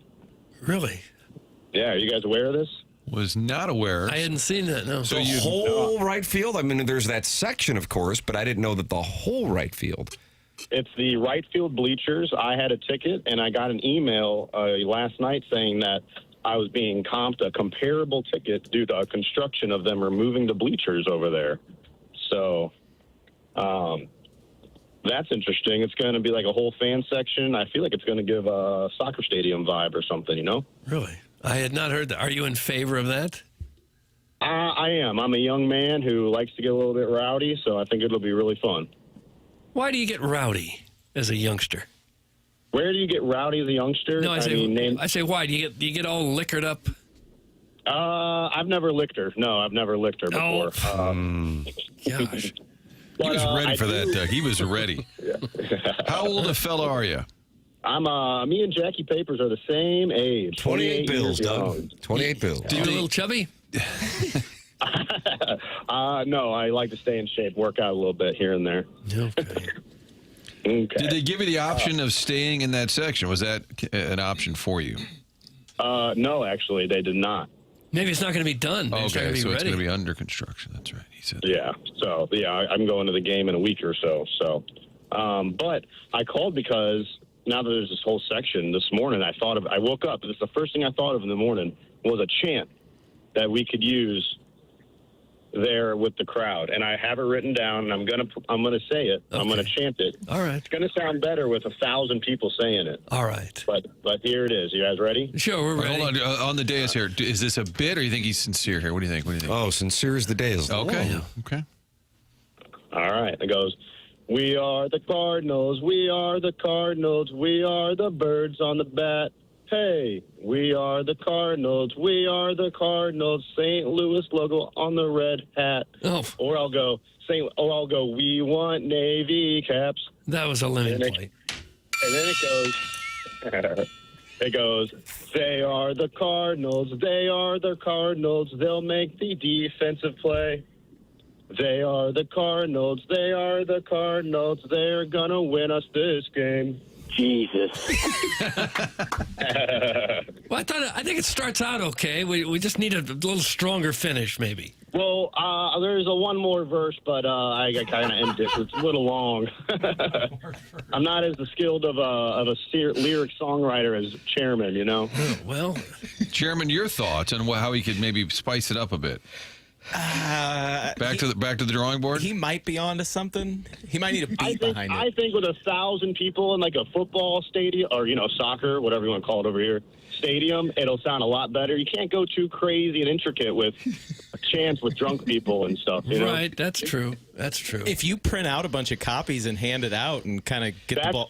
Really? Yeah, are you guys aware of this? Was not aware. I hadn't seen that, no. So the whole right field? I mean, there's that section, of course, but I didn't know that the whole right field. It's the right field bleachers. I had a ticket, and I got an email last night saying that I was being comped a comparable ticket due to a construction of them removing the bleachers over there. So that's interesting. It's going to be like a whole fan section. I feel like it's going to give a soccer stadium vibe or something, you know? Really? I had not heard that. Are you in favor of that? I am. I'm a young man who likes to get a little bit rowdy, so I think it'll be really fun. Why do you get rowdy as a youngster? Where do you get rowdy as a youngster? No, I say why? Do you get all liquored up? I've never licked her. No, I've never licked her before. Gosh. He was ready for that, Doug. He was ready. How old a fella are you? Me and Jackie Papers are the same age. 28 bills, Doug. 28 bills. Do you a little chubby? No, I like to stay in shape, work out a little bit here and there. Okay. Okay. Did they give you the option of staying in that section? Was that an option for you? No, actually, they did not. Maybe it's not going to be done. Maybe Okay, it's so not it's going going to be under construction. That's right. He said. Yeah. So, I'm going to the game in a week or so. But I called because now that there's this whole section this morning, I woke up. This is the first thing I thought of in the morning was a chant that we could use there with the crowd, and I have it written down, and I'm gonna say it. Okay. I'm gonna chant it. All right. It's gonna sound better with 1,000 people saying it. All right. But here it is. You guys ready? Sure, we're ready. Hold on the dais here. Is this a bit, or you think he's sincere here? What do you think? Oh, sincere as the day is long. Okay. Okay. All right. It goes. We are the Cardinals. We are the Cardinals. We are the birds on the bat. Hey, we are the Cardinals. We are the Cardinals. St. Louis logo on the red hat. Oh. Or I'll go. We want Navy caps. That was a lemon plate. And then it goes. They are the Cardinals. They are the Cardinals. They'll make the defensive play. They are the Cardinals. They are the Cardinals. They're gonna win us this game. Jesus. Well, I think it starts out okay. We just need a little stronger finish, maybe. Well, there's one more verse, but I kind of end it. It's a little long. I'm not as skilled of a lyric songwriter as Chairman, you know. Well, Chairman, your thoughts on how he could maybe spice it up a bit? Back to the drawing board. He might be onto something. He might need a beat behind it. I think with 1,000 people in like a football stadium, or soccer, whatever you want to call it over here, stadium, it'll sound a lot better. You can't go too crazy and intricate with chants with drunk people and stuff. You know? Right, that's true. That's true. If you print out a bunch of copies and hand it out and kind of get the ball.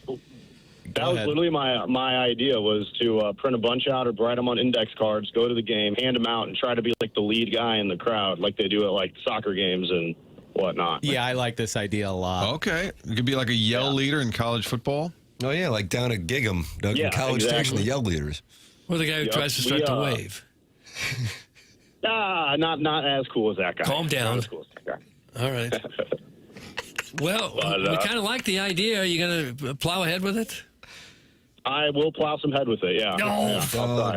That was literally my idea, was to print a bunch out or write them on index cards, go to the game, hand them out, and try to be like the lead guy in the crowd, like they do at like soccer games and whatnot. Yeah, I like this idea a lot. Okay. It could be like a yell leader in college football. Oh, yeah, like down at Gig'em, Doug, in College Station, the yell leaders. Or the guy who tries to start to wave. Not as cool as that guy. Calm down. Not as cool as that guy. All right. Well, we kind of like the idea. Are you going to plow ahead with it? I will plow some head with it, yeah. No.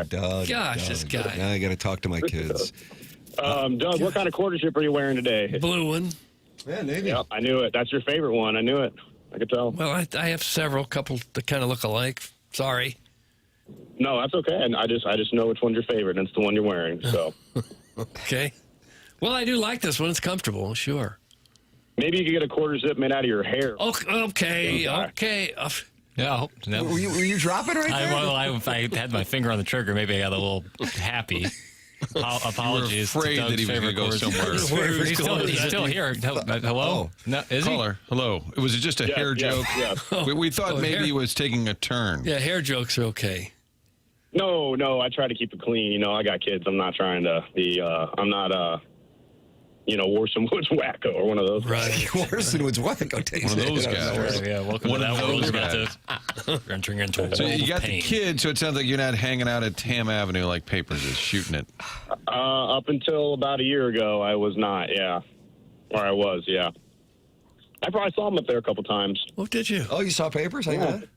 Doug. Gosh, this guy. Now I got to talk to my kids. Doug, what kind of quartership are you wearing today? Blue one. Yeah, Navy. Yep, I knew it. That's your favorite one. I knew it. I could tell. Well, I have several, couple that kind of look alike. Sorry. No, that's okay. And I just know which one's your favorite, and it's the one you're wearing. So. Okay. Well, I do like this one. It's comfortable, sure. Maybe you could get a quarter zip made out of your hair. Okay. No. Were you dropping right there? If I had my finger on the trigger, maybe I got a little happy. Apologies. You were afraid that he was going to go somewhere. He's still here. Hello? No, is Caller, hello. Was it just a hair joke? Yes. We thought maybe hair. he was taking a turn. Yeah, hair jokes are okay. No, I try to keep it clean. I got kids. I'm not trying to be, I'm not, Warson Woods wacko or one of those guys. Right. Warson Woods wacko takes one of those guys. Yeah, welcome to that world. We're entering into a world So you got of pain. the kids, so it sounds like you're not hanging out at Tam Avenue like Papers is, shooting it. Up until about a year ago, I was not, yeah. Or I was, yeah. I probably saw him up there a couple times. Oh, did you? Oh, you saw papers? Hang on.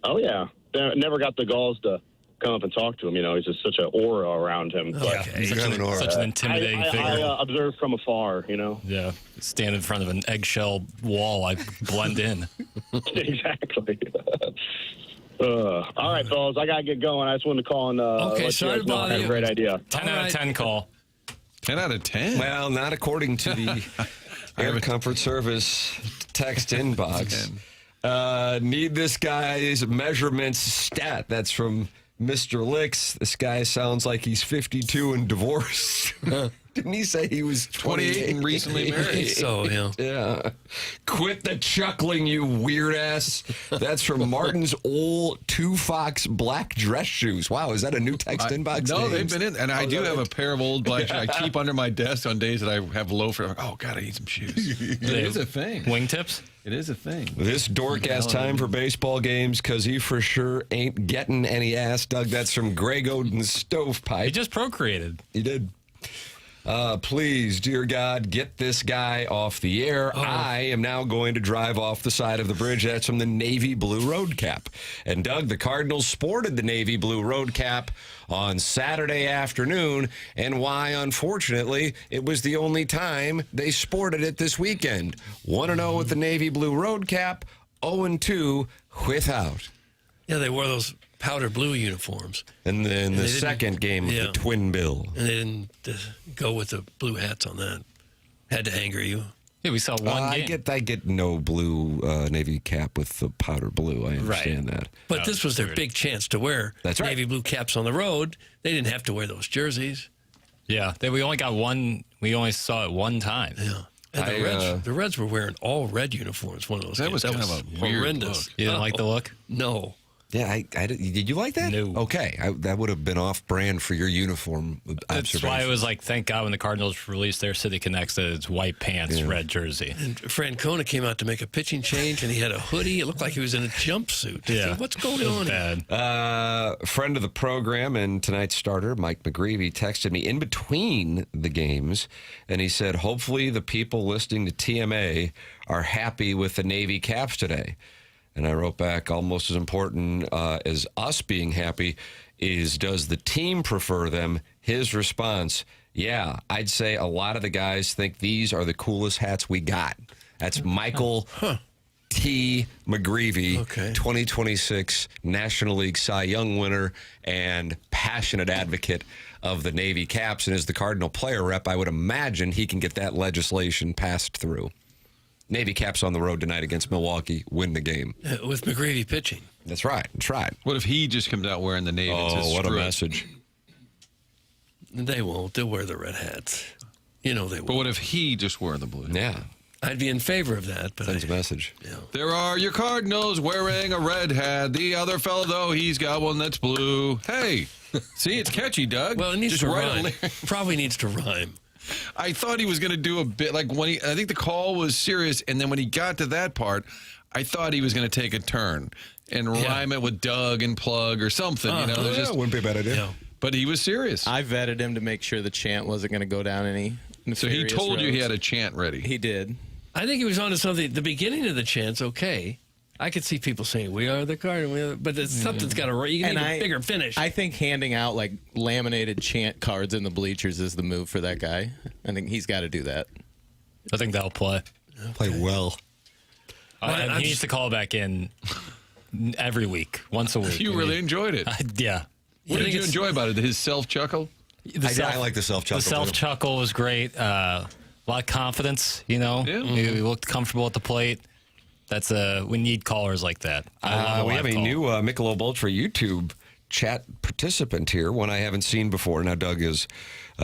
Oh, yeah. Never got the galls to come up and talk to him. You know, he's just such an aura around him. But Okay. Such an intimidating figure. I observed from afar, you know. Yeah. Stand in front of an eggshell wall. I blend in. Exactly. All right, fellas, I got to get going. I just wanted to call and Okay, let sorry you guys know I about had you. a great idea. 10 out of 10 call. 10 out of 10? Well, not according to the Air Comfort Service text inbox. Need this guy's measurements stat. That's from Mr. Licks. This guy sounds like he's 52 and divorced. Didn't he say he was 28 and recently married? So, yeah. Yeah. Quit the chuckling, you weird ass. That's from Martin's old 2-Fox black dress shoes. Wow, is that a new text inbox? No, they've names? been in. And I do have a pair of old black shoes I keep under my desk on days that I have loafer. I'm like, oh, God, I need some shoes. It is a thing. Wingtips? It is a thing. This dork has time for baseball games because he for sure ain't getting any ass, Doug. That's from Greg Oden's Stovepipe. He just procreated. He did. Please, dear God, get this guy off the air. I am now going to drive off the side of the bridge. That's from the navy blue road cap. And Doug, the Cardinals sported the navy blue road cap on Saturday afternoon. And why, unfortunately, it was the only time they sported it this weekend. 1-0 with the navy blue road cap, 0-2 without. Yeah, they wore those powder blue uniforms. And then the second game of the twin bill. And they didn't go with the blue hats on that. Had to anger you. Yeah, we saw one game. I get no blue navy cap with the powder blue. I understand that. But this was their big chance to wear navy blue caps on the road. They didn't have to wear those jerseys. Yeah, we only got one. We only saw it one time. Yeah. And the Reds were wearing all red uniforms one of those games. Was kind of a weird horrendous. look. You didn't like the look? No. Yeah, did you like that? No. Okay, that would have been off-brand for your uniform That's why it was like, thank God when the Cardinals released their City Connects that it's white pants, red jersey. And Francona came out to make a pitching change, and he had a hoodie. It looked like he was in a jumpsuit. Yeah. So what's going on? Bad. Friend of the program and tonight's starter, Mike McGreevy, texted me in between the games, and he said, hopefully the people listening to TMA are happy with the Navy caps today. And I wrote back, almost as important as us being happy is, does the team prefer them? His response, yeah, I'd say a lot of the guys think these are the coolest hats we got. That's Michael T. McGreevy, 2026 National League Cy Young winner and passionate advocate of the Navy caps. And as the Cardinal player rep, I would imagine he can get that legislation passed through. Navy caps on the road tonight against Milwaukee, win the game. With McGreevy pitching. That's right. That's right. What if he just comes out wearing the Navy? Oh, what a message. They won't. They'll wear the red hats. You know they will. But what if he just wore the blue? Yeah. I'd be in favor of that. But sends a message. Yeah. There are your Cardinals wearing a red hat. The other fellow, though, he's got one that's blue. Hey, see, it's catchy, Doug. Well, it needs just to write rhyme. Probably needs to rhyme. I thought he was going to do a bit like when I think the call was serious, and then when he got to that part, I thought he was going to take a turn and rhyme it with Doug and plug or something. Wouldn't be a bad idea. Yeah. But he was serious. I vetted him to make sure the chant wasn't going to go down any. So he told you he roads. had a chant ready. He did. I think he was onto something. The beginning of the chant's okay. I could see people saying, "We are the Cardinals," but something's got to. You need a bigger finish. I think handing out like laminated chant cards in the bleachers is the move for that guy. I think he's got to do that. I think that'll play. Play well. He needs to call back in every week, once a week. You really enjoyed it. Yeah. What did you enjoy about it? His self-chuckle? I like the self-chuckle. The self-chuckle was great. A lot of confidence, you know. Yeah. He looked comfortable at the plate. We need callers like that. We have a new Michelob Ultra YouTube chat participant here, one I haven't seen before. Now, Doug, as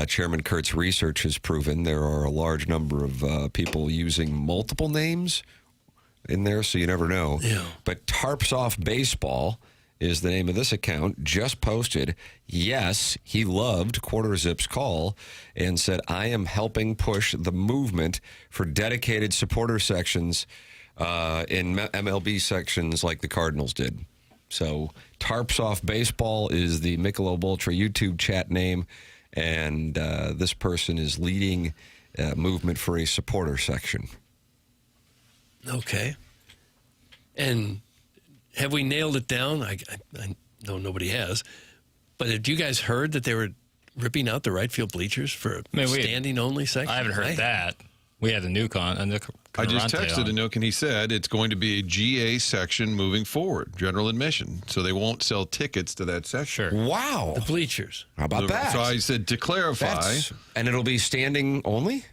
Chairman Kurt's research has proven, there are a large number of people using multiple names in there, so you never know. Yeah. But Tarps Off Baseball is the name of this account, just posted, yes, he loved Quarter Zip's call and said, I am helping push the movement for dedicated supporter sections in MLB sections like the Cardinals did. So Tarps Off Baseball is the Michelob Ultra YouTube chat name, and this person is leading movement for a supporter section. Okay. And have we nailed it down? I know nobody has. But have you guys heard that they were ripping out the right field bleachers for a standing-only section? I haven't heard that. We had a nuke on. I just texted Anook, and he said it's going to be a GA section moving forward, general admission. So they won't sell tickets to that section. Sure. Wow. The bleachers. How about that? So I said to clarify. And it'll be standing only?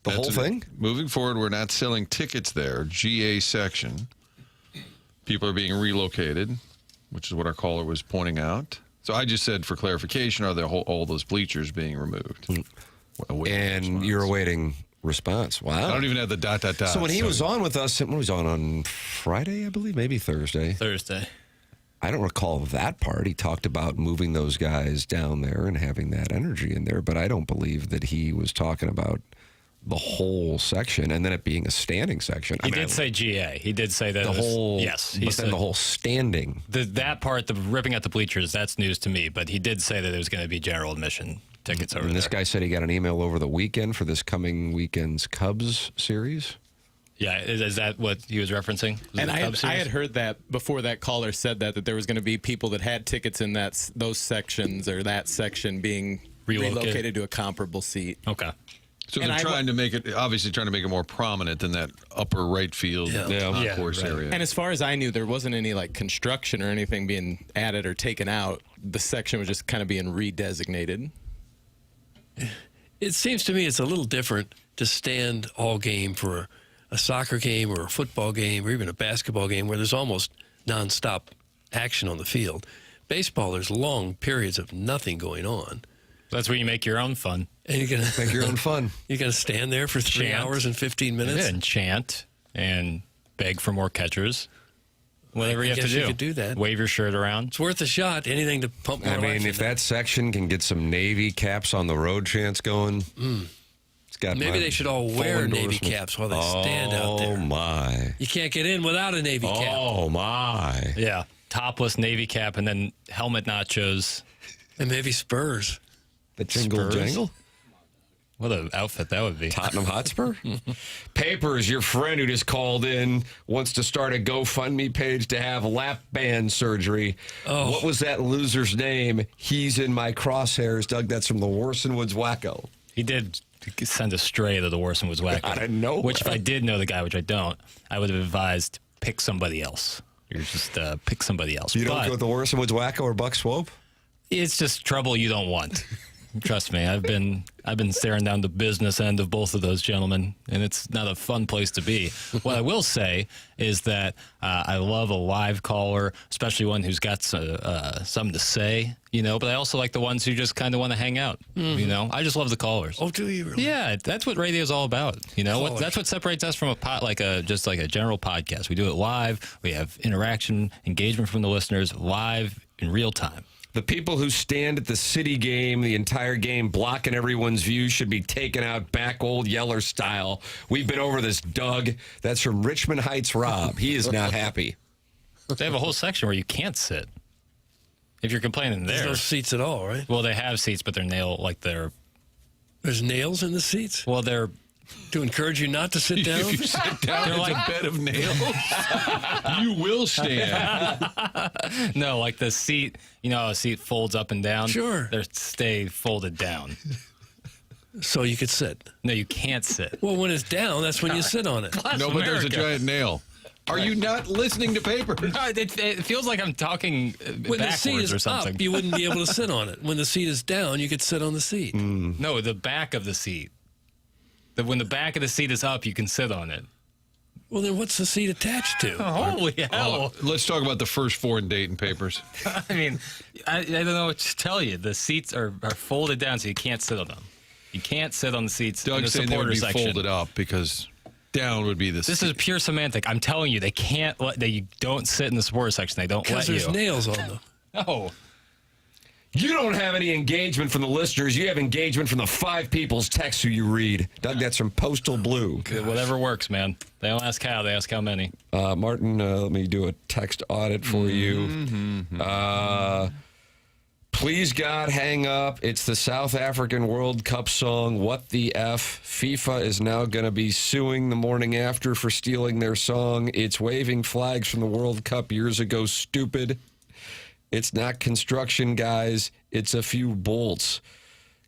The whole thing? Moving forward, we're not selling tickets there. GA section. People are being relocated, which is what our caller was pointing out. So I just said for clarification, are all those bleachers being removed? And you're awaiting response. Wow. I don't even have the ... So when he was on with us, when was on Friday, I believe, maybe Thursday. I don't recall that part. He talked about moving those guys down there and having that energy in there, but I don't believe that he was talking about the whole section and then it being a standing section. He did say GA. He did say that the whole. Yes, but then the whole standing. That part, the ripping out the bleachers, that's news to me. But he did say that it was going to be general admission tickets over there. And this guy said he got an email over the weekend for this coming weekend's Cubs series. Yeah, is that what he was referencing? And I had heard that before that caller said that there was going to be people that had tickets in those sections or that section being relocated to a comparable seat. Okay. So they're trying to make it more prominent than that upper right field concourse area. And as far as I knew, there wasn't any construction or anything being added or taken out. The section was just kind of being redesignated. It seems to me it's a little different to stand all game for a soccer game or a football game or even a basketball game where there's almost nonstop action on the field. Baseball, there's long periods of nothing going on. That's where you make your own fun. And you're going to make your own fun. You're going to stand there for 3 hours and 15 minutes? And chant and beg for more catchers. Whatever you have to do. You could do that. Wave your shirt around. It's worth a shot. Anything to pump more life if that section can get some Navy caps on the road chants going, it's got maybe they should all wear Navy caps while they stand out there. Oh, my. You can't get in without a Navy cap. Oh, my. Yeah. Topless Navy cap and then helmet nachos. And maybe Spurs. The jingle jangle? What an outfit that would be. Tottenham Hotspur? Papers, your friend who just called in, wants to start a GoFundMe page to have lap band surgery. Oh. What was that loser's name? He's in my crosshairs. Doug, that's from the Warson Woods Wacko. He did send a stray to the Warson Woods Wacko. I didn't know. Which, if I did know the guy, which I don't, I would have advised pick somebody else. You're just pick somebody else. You don't go with the Warson Woods Wacko or Buck Swope? It's just trouble you don't want. Trust me, I've been staring down the business end of both of those gentlemen, and it's not a fun place to be. What I will say is that I love a live caller, especially one who's got something to say, but I also like the ones who just kind of want to hang out, I just love the callers. Oh, do you really? Yeah, that's what radio is all about, That's what separates us from a general podcast. We do it live. We have interaction, engagement from the listeners live in real time. The people who stand at the City game, the entire game, blocking everyone's view should be taken out back old Yeller style. We've been over this, Doug. That's from Richmond Heights Rob. He is not happy. They have a whole section where you can't sit. If you're complaining there. There's no seats at all, right? Well, they have seats, but they're There's nails in the seats? Well, they're... To encourage you not to sit down? If you sit down, it's a bed of nails. You will stand. No, like the seat, a seat folds up and down. Sure. They stay folded down. So you could sit? No, you can't sit. Well, when it's down, that's when you sit on it. No, but there's a giant nail. Are you not listening to paper? No, it feels like I'm talking when backwards the seat is or something. Up, you wouldn't be able to sit on it. When the seat is down, you could sit on the seat. No, the back of the seat. When the back of the seat is up, you can sit on it. Well, then what's the seat attached to? Holy hell. Let's talk about the first 4 in Dayton papers. I mean, I don't know what to tell you. The seats are folded down, so you can't sit on them. You can't sit on the seats in the saying they would supporter be section. Folded up because down would be the This is pure semantic. I'm telling you, they can't you don't sit in the supporter section. They don't let you. Because there's nails on them. No. You don't have any engagement from the listeners. You have engagement from the 5 people's texts who you read. Doug, that's from Postal Blue. Whatever works, man. They don't ask how, they ask how many. Martin, let me do a text audit for you. Please, God, hang up. It's the South African World Cup song, What the F. FIFA is now going to be suing the morning after for stealing their song. It's waving flags from the World Cup years ago, stupid. It's not construction, guys. It's a few bolts.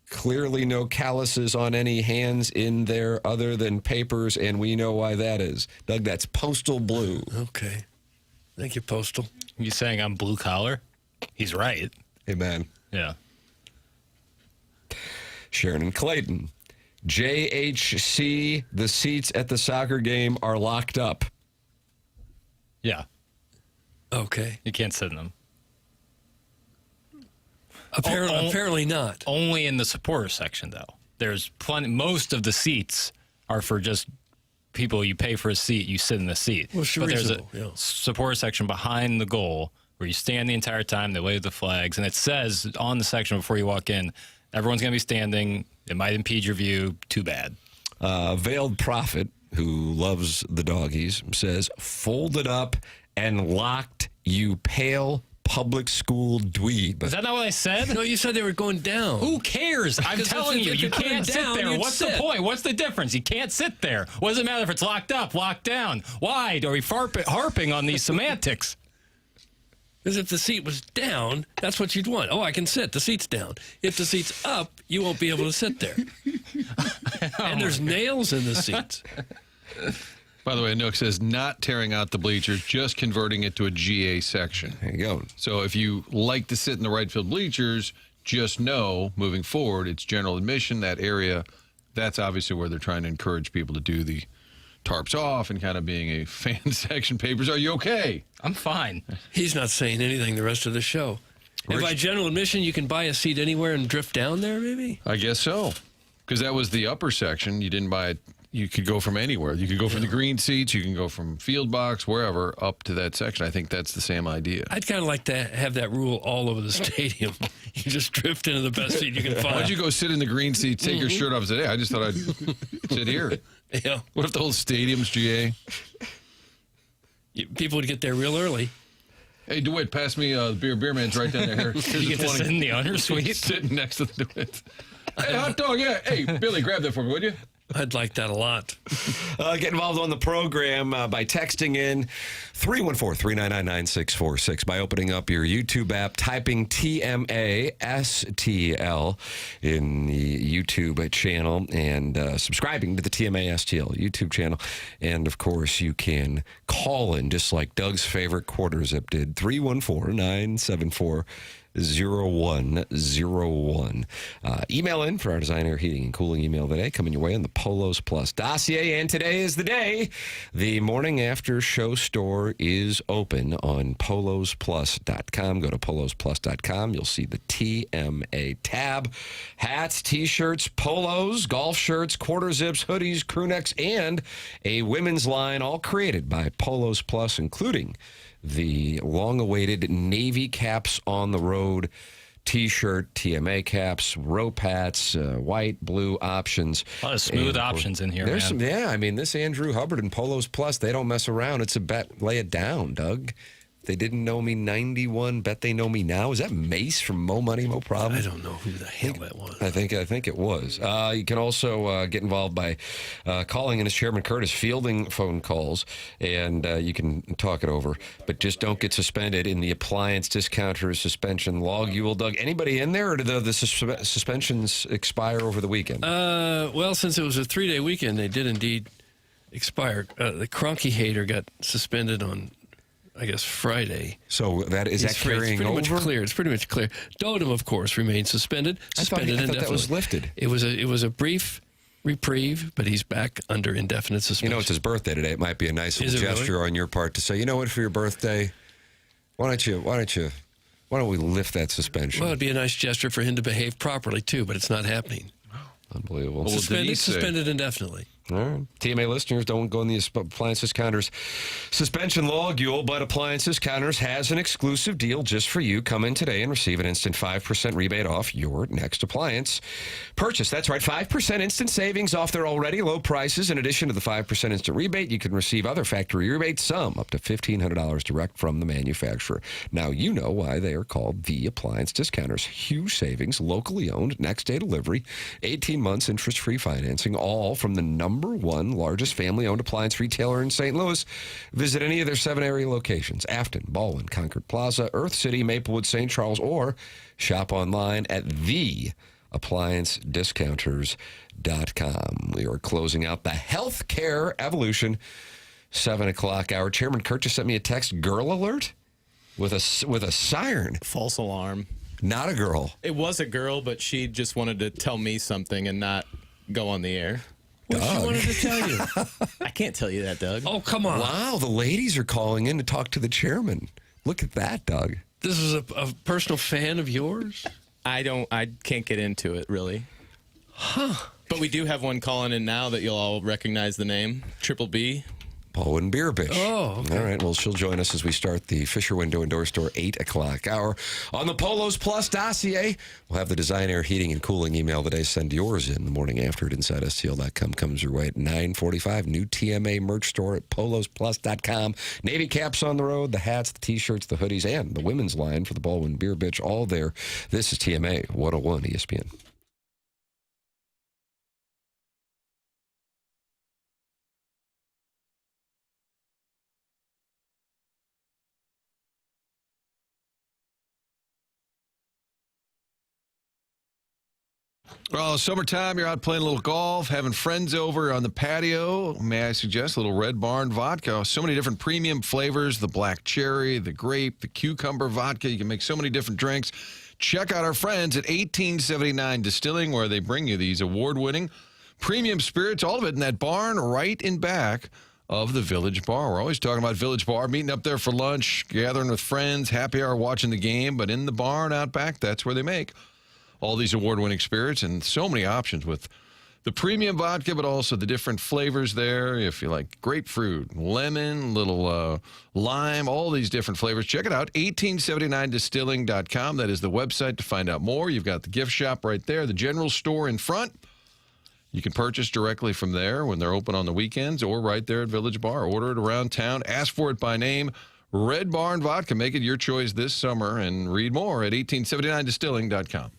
Clearly no calluses on any hands in there other than papers, and we know why that is. Doug, that's Postal Blue. Okay. Thank you, Postal. You saying I'm blue collar? He's right. Amen. Yeah. Sharon and Clayton. JHC, the seats at the soccer game are locked up. Yeah. Okay. You can't sit in them. Apparently not. Only in the supporter section, though. There's plenty. Most of the seats are for just people. You pay for a seat, you sit in the seat. Well, sure, but there's a reasonable, yeah. supporter section behind the goal where you stand the entire time. They wave the flags, and it says on the section before you walk in, everyone's going to be standing. It might impede your view. Too bad. Veiled Prophet, who loves the doggies, says, folded up and locked, you pale public school dweeb. Is that not what I said? No, you said they were going down. Who cares? I'm telling you, you can't sit there. What's the point? What's the difference? You can't sit there. What does it matter if it's locked up, locked down? Why are we harping on these semantics? Because if the seat was down, that's what you'd want. Oh, I can sit. The seat's down. If the seat's up, you won't be able to sit there. And there's nails in the seats. By the way, Nook says not tearing out the bleachers, just converting it to a GA section. There you go. So if you like to sit in the right field bleachers, just know moving forward, it's general admission, that area. That's obviously where they're trying to encourage people to do the tarps off and kind of being a fan section. Papers, are you okay? I'm fine. He's not saying anything the rest of the show. And by general admission, you can buy a seat anywhere and drift down there, maybe? I guess so. Because that was the upper section. You didn't buy it. You could go from anywhere. You could go from the green seats. You can go from field box, wherever, up to that section. I think that's the same idea. I'd kind of like to have that rule all over the stadium. You just drift into the best seat you can find. Why'd you go sit in the green seat, take your shirt off and say, hey, I just thought I'd sit here. Yeah. What if the whole stadium's GA? People would get there real early. Hey, DeWitt, pass me the beer man's right down there. Here's You get to sit in the undersuite? Sitting next to the DeWitt. Hey, hot dog, yeah. Hey, Billy, grab that for me, would you? I'd like that a lot. Get involved on the program by texting in 314-399-9646, by opening up your YouTube app, typing TMASTL in the YouTube channel, and subscribing to the TMASTL YouTube channel. And, of course, you can call in, just like Doug's favorite quarter zip did, 314-974-0101. Email in for our design, air, heating, and cooling email today, coming your way on the Polos Plus dossier. And today is the day. The morning after show store is open on polosplus.com. Go to polosplus.com. You'll see the TMA tab. Hats, t-shirts, polos, golf shirts, quarter zips, hoodies, crew necks, and a women's line, all created by Polos Plus, including the long-awaited Navy Caps on the Road T-shirt, TMA caps, rope hats, white, blue options. A lot of smooth options in here, there's man. Yeah, I mean, this Andrew Hubbard and Polos Plus, they don't mess around. It's a bet. Lay it down, Doug. If they didn't know me 91, bet they know me now. Is that Mace from Mo Money, Mo Problem? I don't know who the hell that was. I think it was. You can also get involved by calling in as Chairman Curtis, fielding phone calls, and you can talk it over. But just don't get suspended in the appliance discounter suspension log. You will, Doug. Anybody in there, or do the suspensions expire over the weekend? Well, since it was a 3-day weekend, they did indeed expire. The Cronky Hater got suspended on, I guess, Friday. So that is that carrying over? It's pretty much clear. Dotem, of course, remains suspended. I thought that was lifted. It was a brief reprieve, but he's back under indefinite suspension. You know, it's his birthday today. It might be a nice little gesture on your part to say, you know what, for your birthday, why don't we lift that suspension? Well, it'd be a nice gesture for him to behave properly too, but it's not happening. Unbelievable. Suspended indefinitely. All right. TMA listeners, don't go in the appliance discounters suspension logule, but appliance discounters has an exclusive deal just for you. Come in today and receive an instant 5% rebate off your next appliance purchase. That's right, 5% instant savings off their already low prices. In addition to the 5% instant rebate, you can receive other factory rebates, some up to $1,500 direct from the manufacturer. Now you know why they are called the appliance discounters. Huge savings, locally owned, next day delivery, 18 months interest-free financing, all from the number one largest family-owned appliance retailer in St. Louis. Visit any of their 7 area locations: Afton, Baldwin, Concord Plaza, Earth City, Maplewood, St. Charles, or shop online at theappliancediscounters.com. We are closing out the healthcare evolution 7 o'clock hour. Chairman Kurt just sent me a text, girl alert, with a siren. False alarm. Not a girl. It was a girl, but she just wanted to tell me something and not go on the air. What she wanted to tell you? I can't tell you that, Doug. Oh, come on. Wow, the ladies are calling in to talk to the chairman. Look at that, Doug. This is a personal fan of yours? I can't get into it, really. Huh. But we do have one calling in now that you'll all recognize the name. Triple B. Baldwin Beer Bitch. Oh, okay. All right. Well, she'll join us as we start the Fisher Window and Door Store 8 o'clock hour. On the Polos Plus dossier, we'll have the Design Air Heating and Cooling email of the day. Send yours in the morning after at InsideSTL.com. Comes your way at 9:45. New TMA merch store at PolosPlus.com. Navy caps on the road, the hats, the T-shirts, the hoodies, and the women's line for the Baldwin Beer Bitch, all there. This is TMA 101 ESPN. Well, summertime, you're out playing a little golf, having friends over on the patio. May I suggest a little Red Barn vodka? So many different premium flavors, the black cherry, the grape, the cucumber vodka. You can make so many different drinks. Check out our friends at 1879 Distilling, where they bring you these award-winning premium spirits, all of it in that barn right in back of the Village Bar. We're always talking about Village Bar, meeting up there for lunch, gathering with friends, happy hour, watching the game. But in the barn out back, that's where they make all these award-winning spirits, and so many options with the premium vodka, but also the different flavors there. If you like grapefruit, lemon, little lime, all these different flavors. Check it out, 1879distilling.com. That is the website to find out more. You've got the gift shop right there, the general store in front. You can purchase directly from there when they're open on the weekends, or right there at Village Bar. Order it around town. Ask for it by name. Red Barn Vodka. Make it your choice this summer, and read more at 1879distilling.com.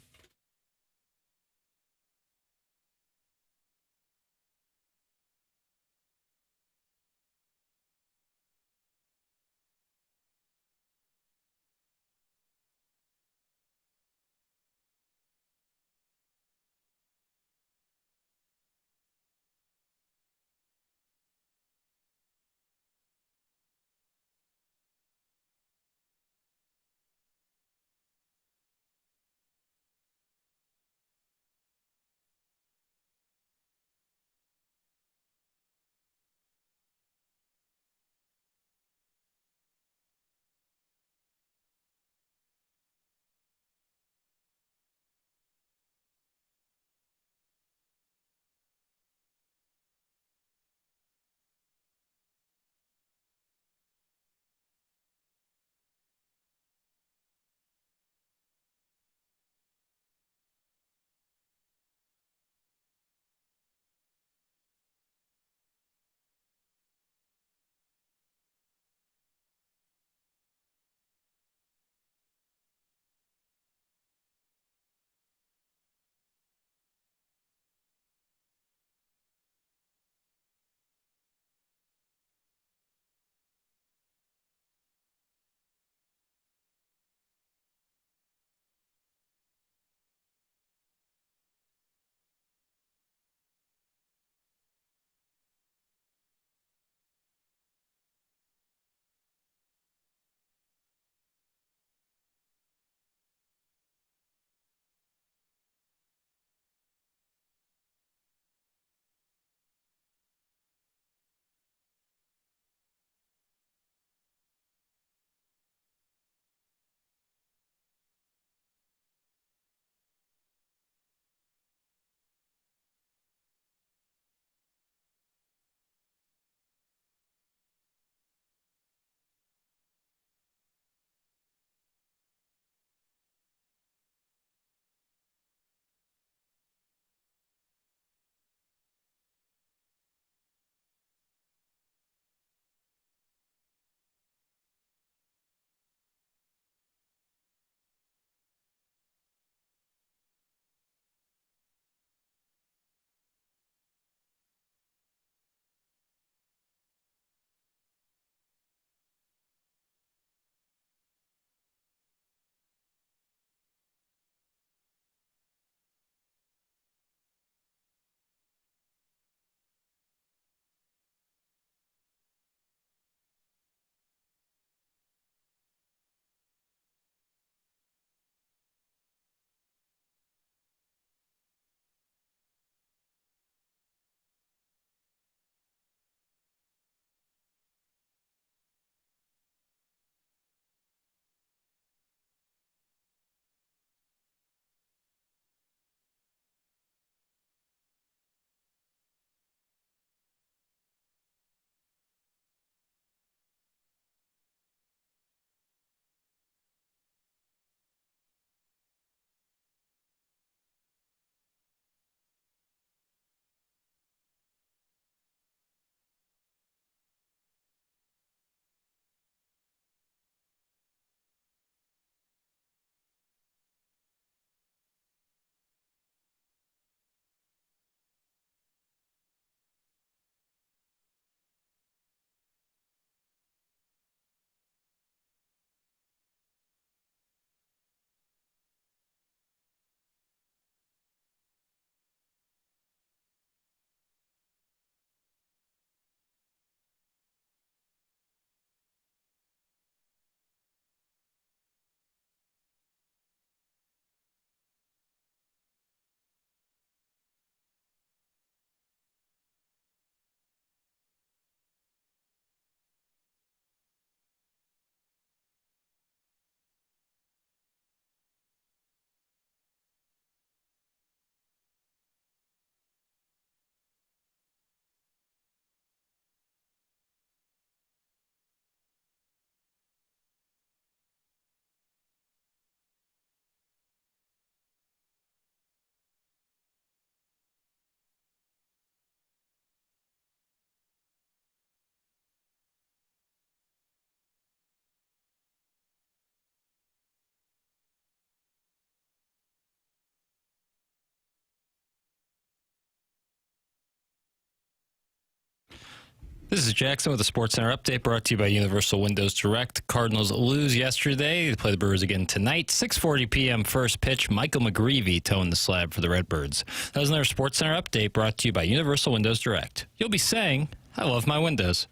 This is Jackson with the Sports Center update brought to you by Universal Windows Direct. Cardinals lose yesterday. They play the Brewers again tonight. 6:40 p.m. first pitch. Michael McGreevy toeing the slab for the Redbirds. That was another Sports Center update brought to you by Universal Windows Direct. You'll be saying, I love my windows.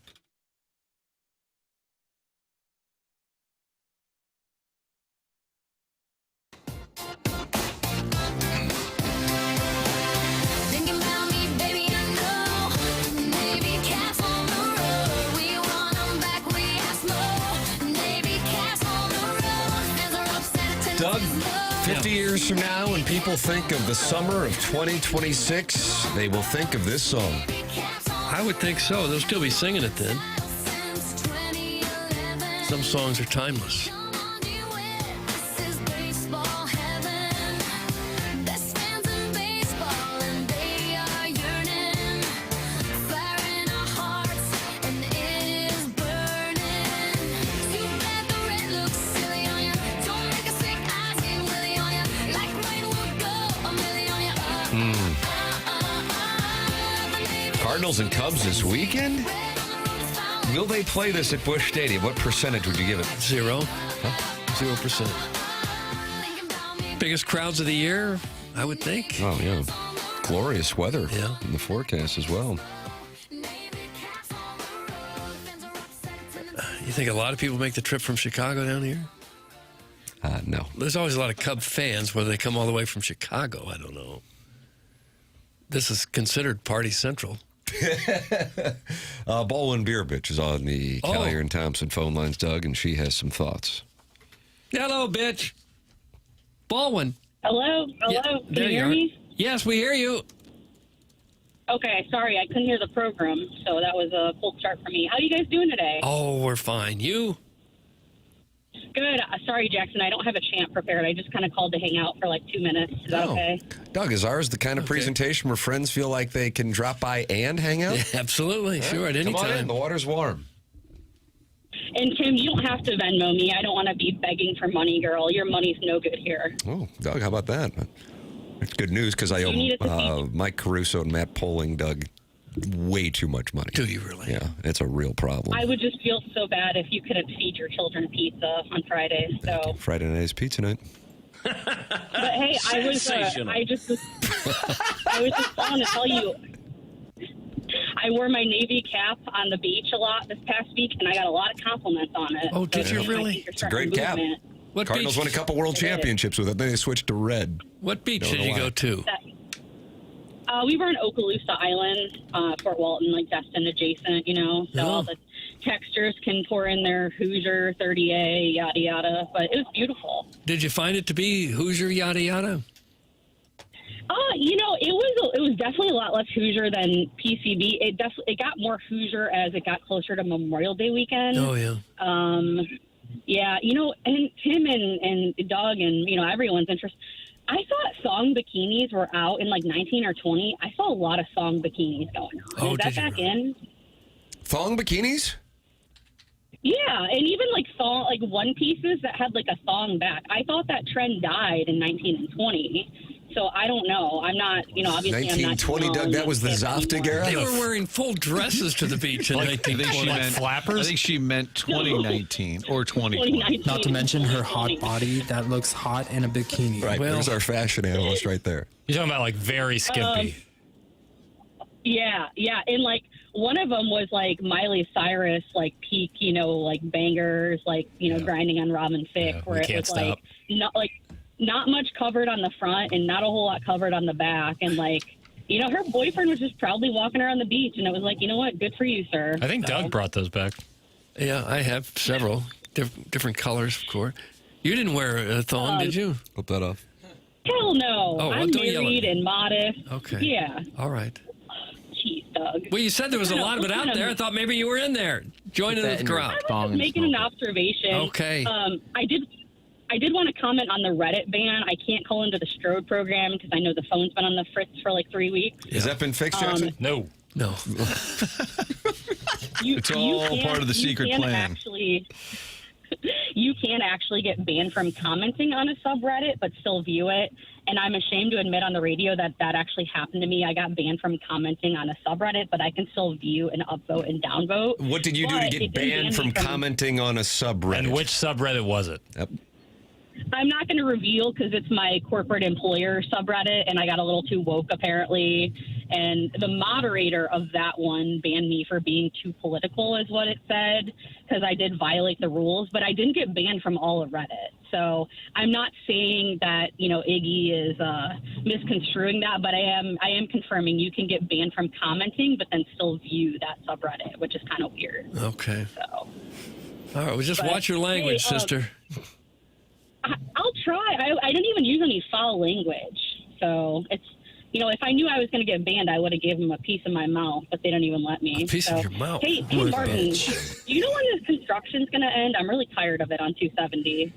Doug, 50 years from now, when people think of the summer of 2026, they will think of this song. I would think so. They'll still be singing it then. Some songs are timeless. Cardinals and Cubs this weekend? Will they play this at Busch Stadium? What percentage would you give it? 0. 0%. Biggest crowds of the year, I would think. Oh, yeah. Glorious weather in the forecast as well. You think a lot of people make the trip from Chicago down here? No. There's always a lot of Cub fans, whether they come all the way from Chicago, I don't know. This is considered party central. Baldwin Beerbitch is on the Collier and Thompson phone lines, Doug, and she has some thoughts. Hello, bitch. Baldwin. Hello? Can you hear me? Yes, we hear you. Okay, sorry, I couldn't hear the program, so that was a cold start for me. How are you guys doing today? Oh, we're fine. You? Good. Sorry, Jackson, I don't have a chant prepared. I just kind of called to hang out for like 2 minutes. Is that okay? Doug, is ours the kind of presentation where friends feel like they can drop by and hang out? Yeah, absolutely. Sure, at any Come on time. in. The water's warm. And Tim, you don't have to Venmo me. I don't want to be begging for money, girl. Your money's no good here. Oh, Doug, how about that? It's good news because I owe Mike Caruso and Matt Poling, Doug, way too much money. Do you really? Yeah, it's a real problem. I would just feel so bad if you couldn't feed your children pizza on Friday. So Friday night is pizza night. But hey, I was just calling to tell you, I wore my Navy cap on the beach a lot this past week, and I got a lot of compliments on it. Oh, did you really? It's a great cap. What Cardinals beach? won a couple world championships with it. Then they switched to red. What beach did you go to? We were on Okaloosa Island, Fort Walton, like Destin adjacent, you know, so all the texters can pour in their Hoosier 30A, yada, yada, but it was beautiful. Did you find it to be Hoosier, yada, yada? You know, it was definitely a lot less Hoosier than PCB. It got more Hoosier as it got closer to Memorial Day weekend. Oh, yeah. Yeah, you know, and Tim and Doug and, you know, everyone's interest. I thought thong bikinis were out in like 19 or 20. I saw a lot of thong bikinis going on. Oh, is that back in? Thong bikinis? Yeah, and even like thong, like one pieces that had like a thong back. I thought that trend died in 19 and 20. So I don't know. I'm not, you know, obviously 1920, I'm not. Doug, that was the Zoftig era? They were wearing full dresses to the beach in 1920. Flappers? I think she meant 2019 or 2020. Not to mention her hot body that looks hot in a bikini. Right, there's our fashion analyst right there. You're talking about like very skimpy. Yeah, and like one of them was like Miley Cyrus, like peak, you know, like bangers, like, you know, grinding on Robin Thicke, where it was like not much covered on the front and not a whole lot covered on the back, and like, you know, her boyfriend was just proudly walking around the beach, and it was like, you know what, good for you, sir. I think Doug brought those back. Yeah, I have several different colors, of course. You didn't wear a thong, did you? Flip that off. Hell no. Oh, I'm don't yell at married me. and modest. Okay. Yeah. All right. Jeez, Doug. Well, you said there was a lot of it out there. I thought maybe you were in there, joining the crowd. I was making an observation. Okay. I did want to comment on the Reddit ban. I can't call into the Strode program because I know the phone's been on the fritz for like 3 weeks. Has that been fixed, Jackson? No. It's all part of the secret plan. You can actually get banned from commenting on a subreddit, but still view it. And I'm ashamed to admit on the radio that actually happened to me. I got banned from commenting on a subreddit, but I can still view an upvote and downvote. What did you do to get banned from commenting on a subreddit? And which subreddit was it? Yep. I'm not going to reveal because it's my corporate employer subreddit, and I got a little too woke apparently. And the moderator of that one banned me for being too political, is what it said, because I did violate the rules. But I didn't get banned from all of Reddit. So I'm not saying that Iggy is misconstruing that, but I am confirming you can get banned from commenting, but then still view that subreddit, which is kind of weird. Okay. So. All right. Well, just watch your language, sister. I'll try. I didn't even use any foul language. So it's, if I knew I was going to get banned, I would have given them a piece of my mouth, but they don't even let me. A piece of your mouth? Hey Martin, do you know when this construction's going to end? I'm really tired of it on 270.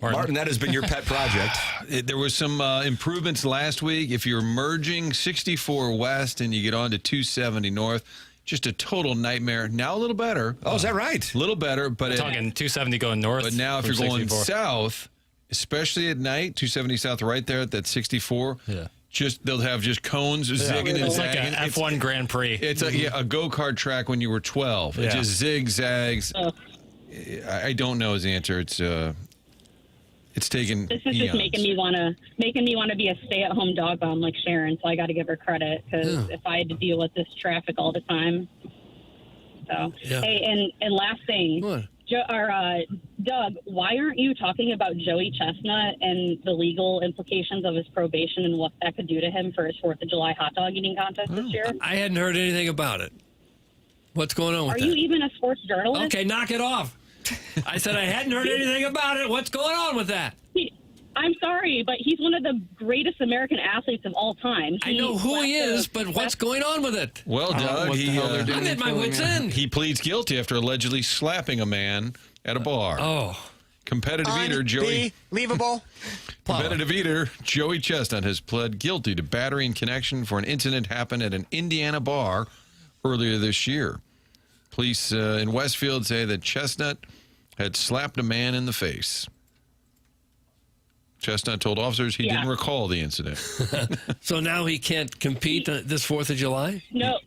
Martin, that has been your pet project. There was some improvements last week. If you're merging 64 West and you get on to 270 North, just a total nightmare. Now a little better. Oh, is that right? A little better. But We're talking 270 going north. But now if you're going south, especially at night, 270 south right there at that 64, they'll have just cones zigging and it's zagging. Like an F1 Grand Prix. It's a go-kart track when you were 12. It just zigzags. I don't know is the answer. It's taken. This is just making me want to be a stay-at-home dog mom like Sharon. So I got to give her credit because if I had to deal with this traffic all the time. So hey, and last thing, what? Doug, why aren't you talking about Joey Chestnut and the legal implications of his probation and what that could do to him for his 4th of July hot dog eating contest this year? I hadn't heard anything about it. What's going on with that? Are you even a sports journalist? Okay, knock it off. I said I hadn't heard anything about it. What's going on with that? I'm sorry, but he's one of the greatest American athletes of all time. I know who he is, but what's going on with it? Well, Doug, I'm at my wit's end. He pleads guilty after allegedly slapping a man at a bar. Competitive eater Joey. Unbelievable. Competitive eater Joey Chestnut has pled guilty to battery in connection for an incident happened at an Indiana bar earlier this year. Police in Westfield say that Chestnut had slapped a man in the face. Chestnut told officers he didn't recall the incident. So now he can't compete this 4th of July? No,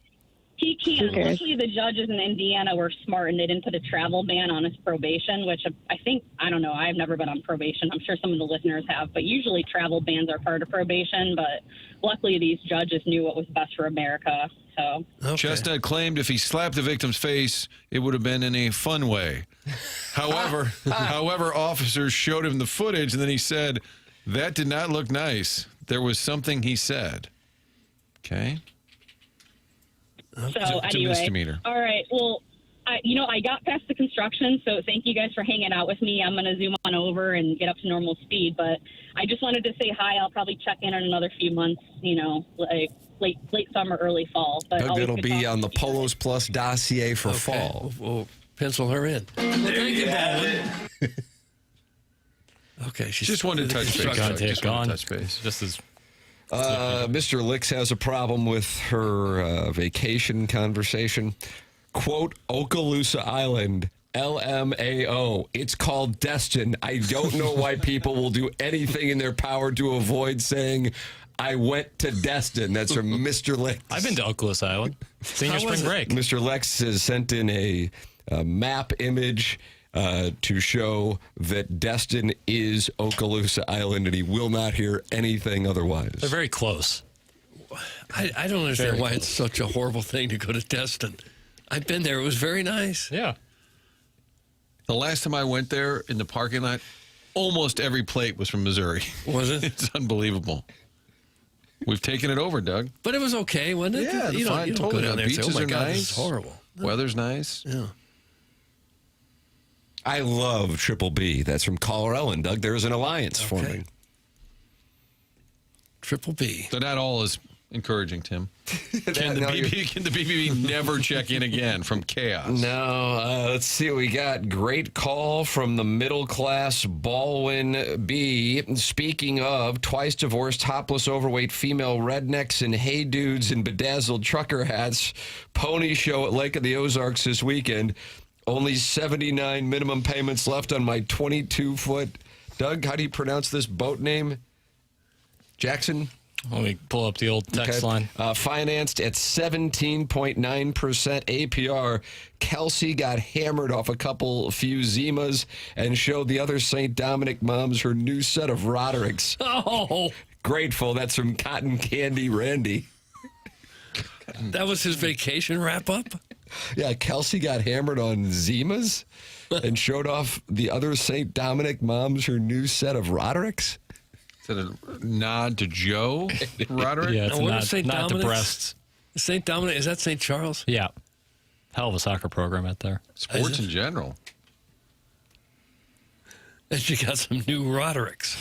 he can't. Luckily, the judges in Indiana were smart and they didn't put a travel ban on his probation, which I don't know. I've never been on probation. I'm sure some of the listeners have, but usually travel bans are part of probation. But luckily, these judges knew what was best for America. So Chestnut claimed if he slapped the victim's face, it would have been in a fun way. However, officers showed him the footage, and then he said, that did not look nice. There was something he said. Okay. So it's a misdemeanor. All right. Well, I got past the construction, so thank you guys for hanging out with me. I'm going to zoom on over and get up to normal speed, but I just wanted to say hi. I'll probably check in another few months, like late summer, early fall. But it'll be on the Polos Plus dossier for fall. We'll pencil her in. Thank you, Baldwin. Okay, she's just wanted to touch base. Just as Mr. Licks has a problem with her vacation conversation. Quote, Okaloosa Island, LMAO. It's called Destin. I don't know why people will do anything in their power to avoid saying, I went to Destin. That's from Mr. Licks. I've been to Okaloosa Island. Senior spring break. Mr. Licks has sent in a map image to show that Destin is Okaloosa Island, and he will not hear anything otherwise. They're very close. I don't understand why it's such a horrible thing to go to Destin. I've been there. It was very nice. Yeah. The last time I went there in the parking lot, almost every plate was from Missouri. Was it? It's unbelievable. We've taken it over, Doug. But it was okay, wasn't it? Yeah, you don't go down there and say, oh, my God, nice. this is horrible. Weather's nice. Yeah. I love Triple B. That's from Caller Ellen, Doug. There's an alliance forming. Triple B. So not all is encouraging, Tim. Can the BBB never check in again from Chaos? No. Let's see what we got. Great call from the middle-class Baldwin B. Speaking of, twice divorced, topless, overweight female rednecks and hey dudes in bedazzled trucker hats. Pony show at Lake of the Ozarks this weekend. Only 79 minimum payments left on my 22-foot. Doug, how do you pronounce this boat name? Jackson? Let me pull up the old text line. Financed at 17.9% APR. Kelsey got hammered off a few Zimas and showed the other St. Dominic moms her new set of Rodericks. Oh. Grateful. That's from Cotton Candy Randy. That was his vacation wrap-up? Yeah, Kelsey got hammered on Zimas and showed off the other St. Dominic moms her new set of Rodericks. Is that a nod to Joe Roderick? Yeah, it's not to breasts. St. Dominic, is that St. Charles? Yeah. Hell of a soccer program out there. Sports in general. And she got some new Rodericks.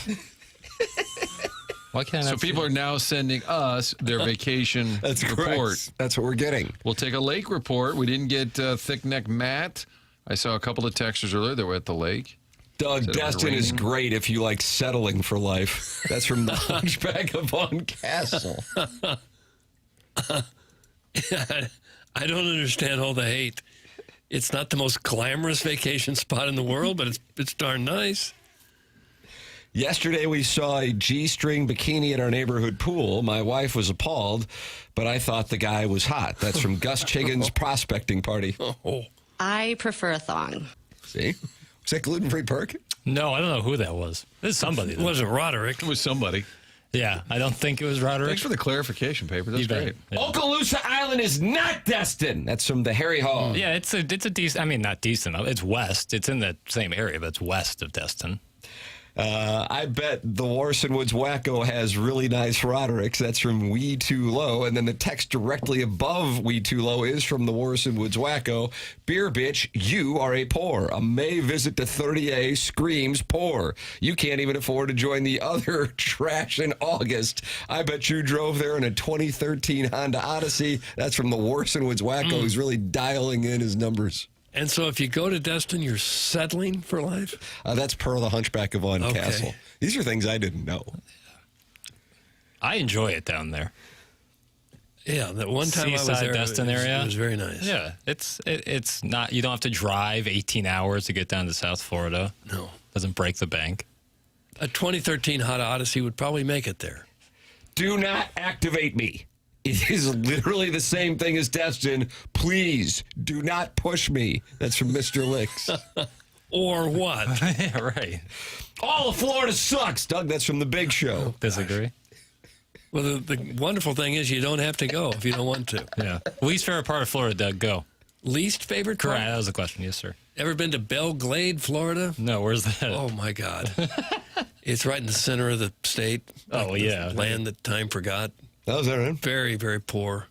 Why can't So people are now sending us their vacation report. Correct. That's what we're getting. We'll take a lake report. We didn't get Thick Neck Matt. I saw a couple of texters earlier that were at the lake. Doug, Destin is great if you like settling for life. That's from the Hunchback of Vaughn Castle. I don't understand all the hate. It's not the most glamorous vacation spot in the world, but it's darn nice. Yesterday, we saw a G-string bikini at our neighborhood pool. My wife was appalled, but I thought the guy was hot. That's from Gus Chiggins' prospecting party. I prefer a thong. See? Was that gluten-free perk? No, I don't know who that was. It's somebody. It wasn't Roderick. It was somebody. Yeah, I don't think it was Roderick. Thanks for the clarification, Paper. That's great. Yeah. Okaloosa Island is not Destin. That's from the Harry Hog. Yeah, it's a decent. I mean, not decent. It's west. It's in the same area, but it's west of Destin. I bet the Warson Woods Wacko has really nice Rodericks. That's from We Too Low. And then the text directly above We Too Low is from the Warson Woods Wacko. Beer bitch, you are a poor. A May visit to 30A screams poor. You can't even afford to join the other trash in August. I bet you drove there in a 2013 Honda Odyssey. That's from the Warson Woods Wacko who's really dialing in his numbers. And so if you go to Destin, you're settling for life? That's per the Hunchback of Vaughn Castle. These are things I didn't know. I enjoy it down there. Yeah, that one time I was there, Destin area. It was very nice. Yeah, it's not. You don't have to drive 18 hours to get down to South Florida. No, doesn't break the bank. A 2013 Honda Odyssey would probably make it there. Do not activate me. It is literally the same thing as Destin. Please do not push me. That's from Mr. Licks. Or what? Yeah, right. All of Florida sucks. Doug, that's from The Big Show. Disagree. Well, the wonderful thing is you don't have to go if you don't want to. Yeah. Least favorite part of Florida, Doug, go. Least favorite part? Correct. That was the question. Yes, sir. Ever been to Belle Glade, Florida? No, where's that? Oh, my God. It's right in the center of the state. Oh, yeah. Land that time forgot. That was that, right? Very, very poor.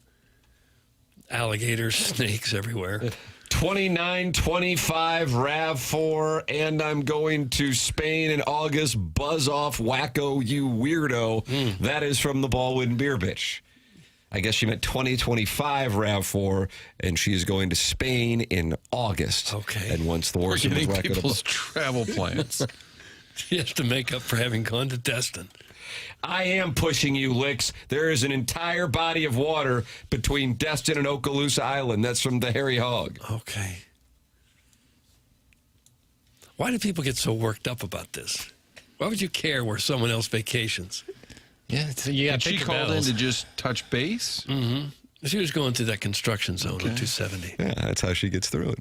Alligators, snakes everywhere. 29-25 RAV4, and I'm going to Spain in August. Buzz off, wacko, you weirdo. That is from the Baldwin Beer Bitch. I guess she meant 2025 RAV4, and she is going to Spain in August. Okay. And once the war We're getting people's travel plans. She has to make up for having gone to Destin. I am pushing you, Licks. There is an entire body of water between Destin and Okaloosa Island. That's from the Harry Hog. Okay. Why do people get so worked up about this? Why would you care where someone else vacations? Yeah, you got. She called in to just touch base. Mm-hmm. She was going through that construction zone on 270. Yeah, that's how she gets through it.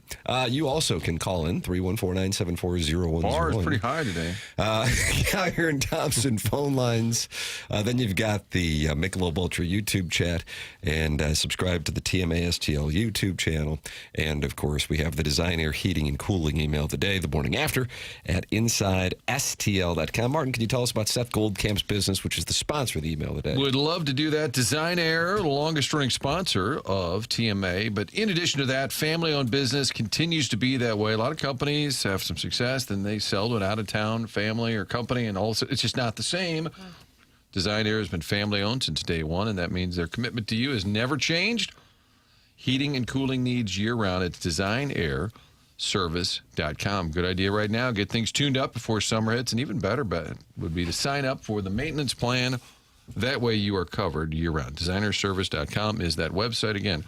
You also can call in 314-974-0101. Bar is pretty high today. Out here in Thompson phone lines. Then you've got the Michelob Ultra YouTube chat, and subscribe to the TMA STL YouTube channel. And, of course, we have the Design Air Heating and Cooling email today, the morning after, at InsideSTL.com. Martin, can you tell us about Seth Goldcamp's business, which is the sponsor of the email today? Would love to do that. Design Air, the longest running sponsor of TMA. But in addition to that, family-owned business continues to be that way. A lot of companies have some success, then they sell to an out-of-town family or company, and also it's just not the same. Design Air has been family-owned since day one, and that means their commitment to you has never changed. Heating and cooling needs year-round. It's designairservice.com. Good idea right now. Get things tuned up before summer hits, and even better bet would be to sign up for the maintenance plan. That way you are covered year-round. Designerservice.com is that website. Again,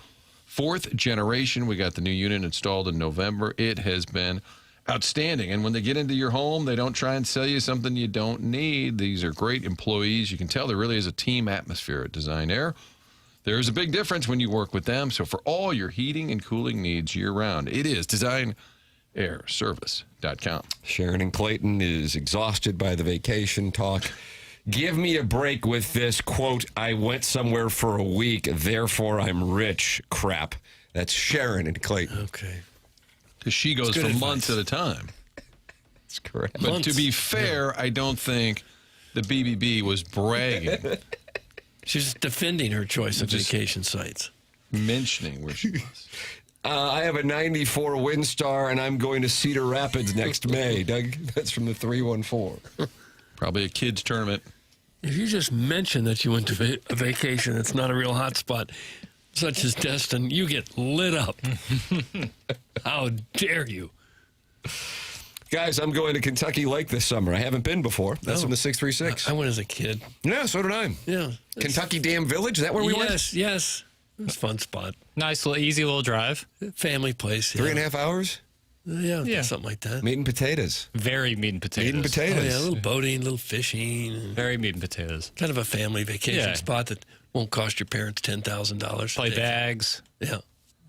4th generation. We got the new unit installed in November. It has been outstanding. And when they get into your home, they don't try and sell you something you don't need. These are great employees. You can tell there really is a team atmosphere at Design Air. There's a big difference when you work with them. So for all your heating and cooling needs year-round, it is designairservice.com. Sharon in Clayton is exhausted by the vacation talk. Give me a break with this, quote, I went somewhere for a week, therefore I'm rich crap. That's Sharon in Clayton. Okay. Because she goes for months at a time. That's correct. But to be fair, I don't think the BBB was bragging. She's defending her choice of vacation sites. Mentioning where she was. I have a 94 WinStar, and I'm going to Cedar Rapids next May. Doug, that's from the 314. Probably a kids' tournament. If you just mention that you went to a vacation, it's not a real hot spot, such as Destin, you get lit up. How dare you? Guys, I'm going to Kentucky Lake this summer. I haven't been before. That's from the 636. I went as a kid. Yeah, so did I. Yeah. Kentucky Dam Village, is that where we went? Yes. It was a fun spot. Nice, easy little drive. Family place. 3.5 hours? Yeah, something like that. Meat and potatoes. Very meat and potatoes. Meat and potatoes. Oh, yeah, a little boating, a little fishing. Very meat and potatoes. Kind of a family vacation spot that won't cost your parents $10,000. Play bags. Yeah.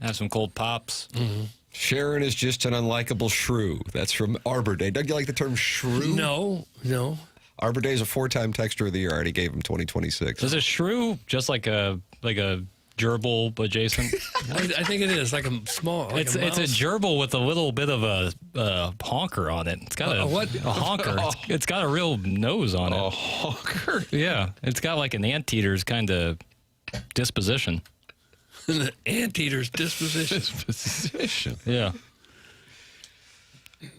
Have some cold pops. Mm-hmm. Sharon is just an unlikable shrew. That's from Arbor Day. Doug, you like the term shrew? No. Arbor Day is a 4-time Texter of the Year. I already gave him 2026. Is a shrew just like a gerbil adjacent? I think it is like a small. Like it's a gerbil with a little bit of a honker on it. It's got a what? A honker. It's got a real nose on it. A honker? Yeah, it's got like an anteater's kind of disposition. The anteater's disposition. Disposition. Yeah.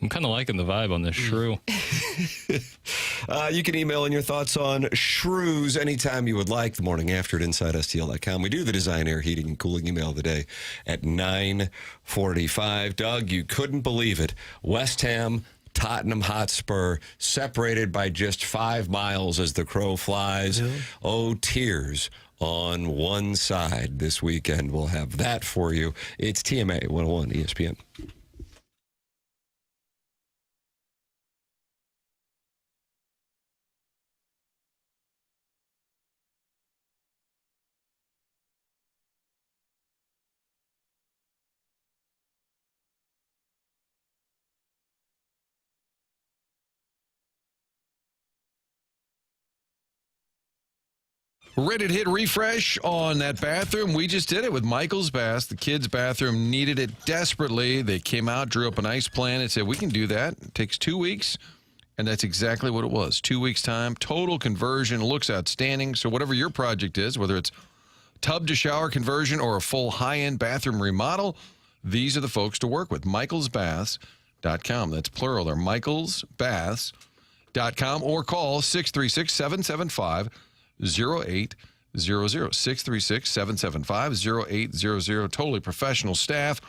I'm kind of liking the vibe on this shrew. You can email in your thoughts on shrews anytime you would like. The morning after at InsideSTL.com. We do the Design Air Heating and Cooling email of the day at 9:45. Doug, you couldn't believe it. West Ham, Tottenham Hotspur, separated by just 5 miles as the crow flies. Yeah. Oh, tears on one side this weekend. We'll have that for you. It's TMA 101 ESPN. Ready to hit refresh on that bathroom? We just did it with Michael's Bath. The kids' bathroom needed it desperately. They came out, drew up a nice plan, and said, we can do that. It takes 2 weeks, and that's exactly what it was. 2 weeks' time, total conversion, looks outstanding. So whatever your project is, whether it's tub-to-shower conversion or a full high-end bathroom remodel, these are the folks to work with. michaelsbaths.com. That's plural there, michaelsbaths.com, or call 636-775-0800. 636-775-0800. Totally professional staff.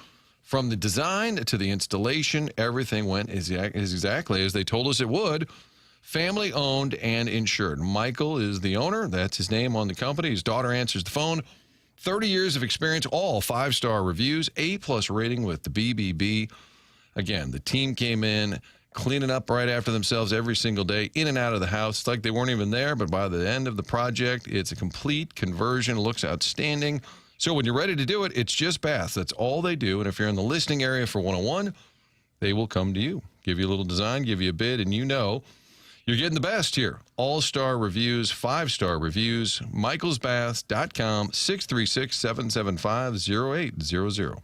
From the design to the installation, everything went exactly as they told us it would. Family owned and insured. Michael is the owner. That's his name on the company. His daughter answers the phone. 30 years of experience, all 5-star reviews, A+ rating with the BBB. Again, the team came in, cleaning up right after themselves every single day, in and out of the house. It's like they weren't even there, but by the end of the project, it's a complete conversion. Looks outstanding. So when you're ready to do it, it's just baths. That's all they do. And if you're in the listening area for 101, they will come to you, give you a little design, give you a bid, and you know you're getting the best here. All-star reviews, 5-star reviews, michaelsbaths.com, 636-775-0800.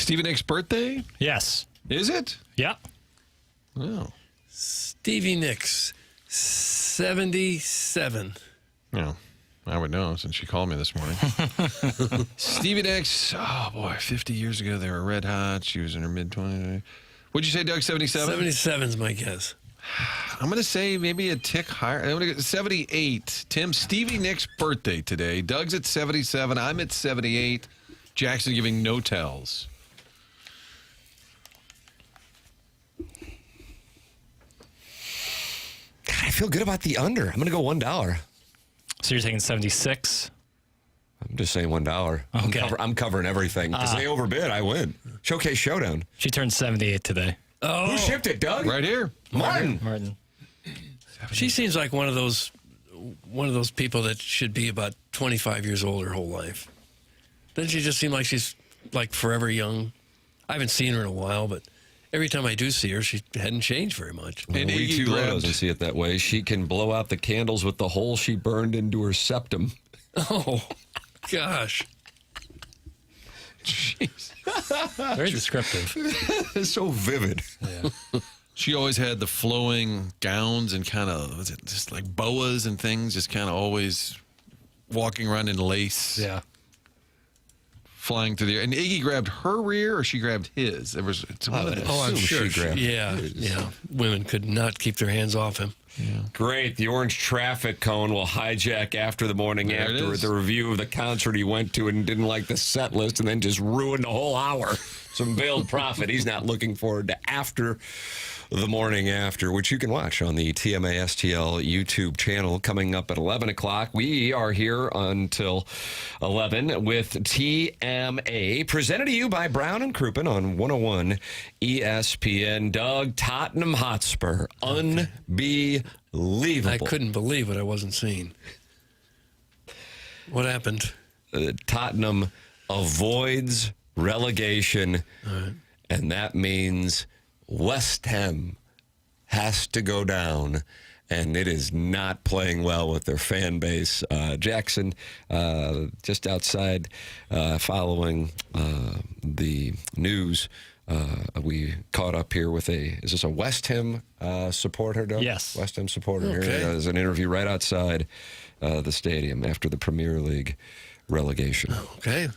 Stevie Nicks' birthday? Yes. Is it? Yeah. Oh. Stevie Nicks, 77. No, I would know since she called me this morning. Stevie Nicks, oh boy, 50 years ago they were red hot. She was in her mid-20s. What'd you say, Doug, 77? 77's my guess. I'm going to say maybe a tick higher. I'm going to get 78. Tim, Stevie Nicks' birthday today. Doug's at 77. I'm at 78. Jackson giving no tells. God, I feel good about the under. I'm going to go $1. So you're taking 76? I'm just saying $1. Okay. I'm covering everything. Because they overbid, I win. Showcase Showdown. She turned 78 today. Oh. Who shipped it, Doug? Right here. Martin. She seems like one of those people that should be about 25 years old her whole life. Doesn't she just seem like she's like forever young? I haven't seen her in a while, but every time I do see her, she hadn't changed very much. And we doesn't see it that way. She can blow out the candles with the hole she burned into her septum. Oh, gosh. Jeez. Very descriptive. It's so vivid. Yeah. She always had the flowing gowns and kind of, was it just like boas and things, just kind of always walking around in lace. Yeah. Flying through the air. And Iggy grabbed her rear or she grabbed his? I'm sure. Yeah. Women could not keep their hands off him. Yeah. Great. The orange traffic cone will hijack after the morning after the review of the concert he went to and didn't like the set list and then just ruined the whole hour. Some veiled prophet. He's not looking forward to after the morning after, which you can watch on the TMA STL YouTube channel coming up at 11 o'clock. We are here until 11 with TMA, presented to you by Brown and Crouppen on 101 ESPN. Doug, Tottenham Hotspur. Unbelievable. I couldn't believe what I wasn't seeing. What happened? Tottenham avoids relegation, and that means West Ham has to go down, and it is not playing well with their fan base. Jackson, just outside, following the news, we caught up here with is this a West Ham supporter, Doug? Yes. West Ham supporter. Okay. Here there's an interview right outside the stadium after the Premier League relegation. Okay.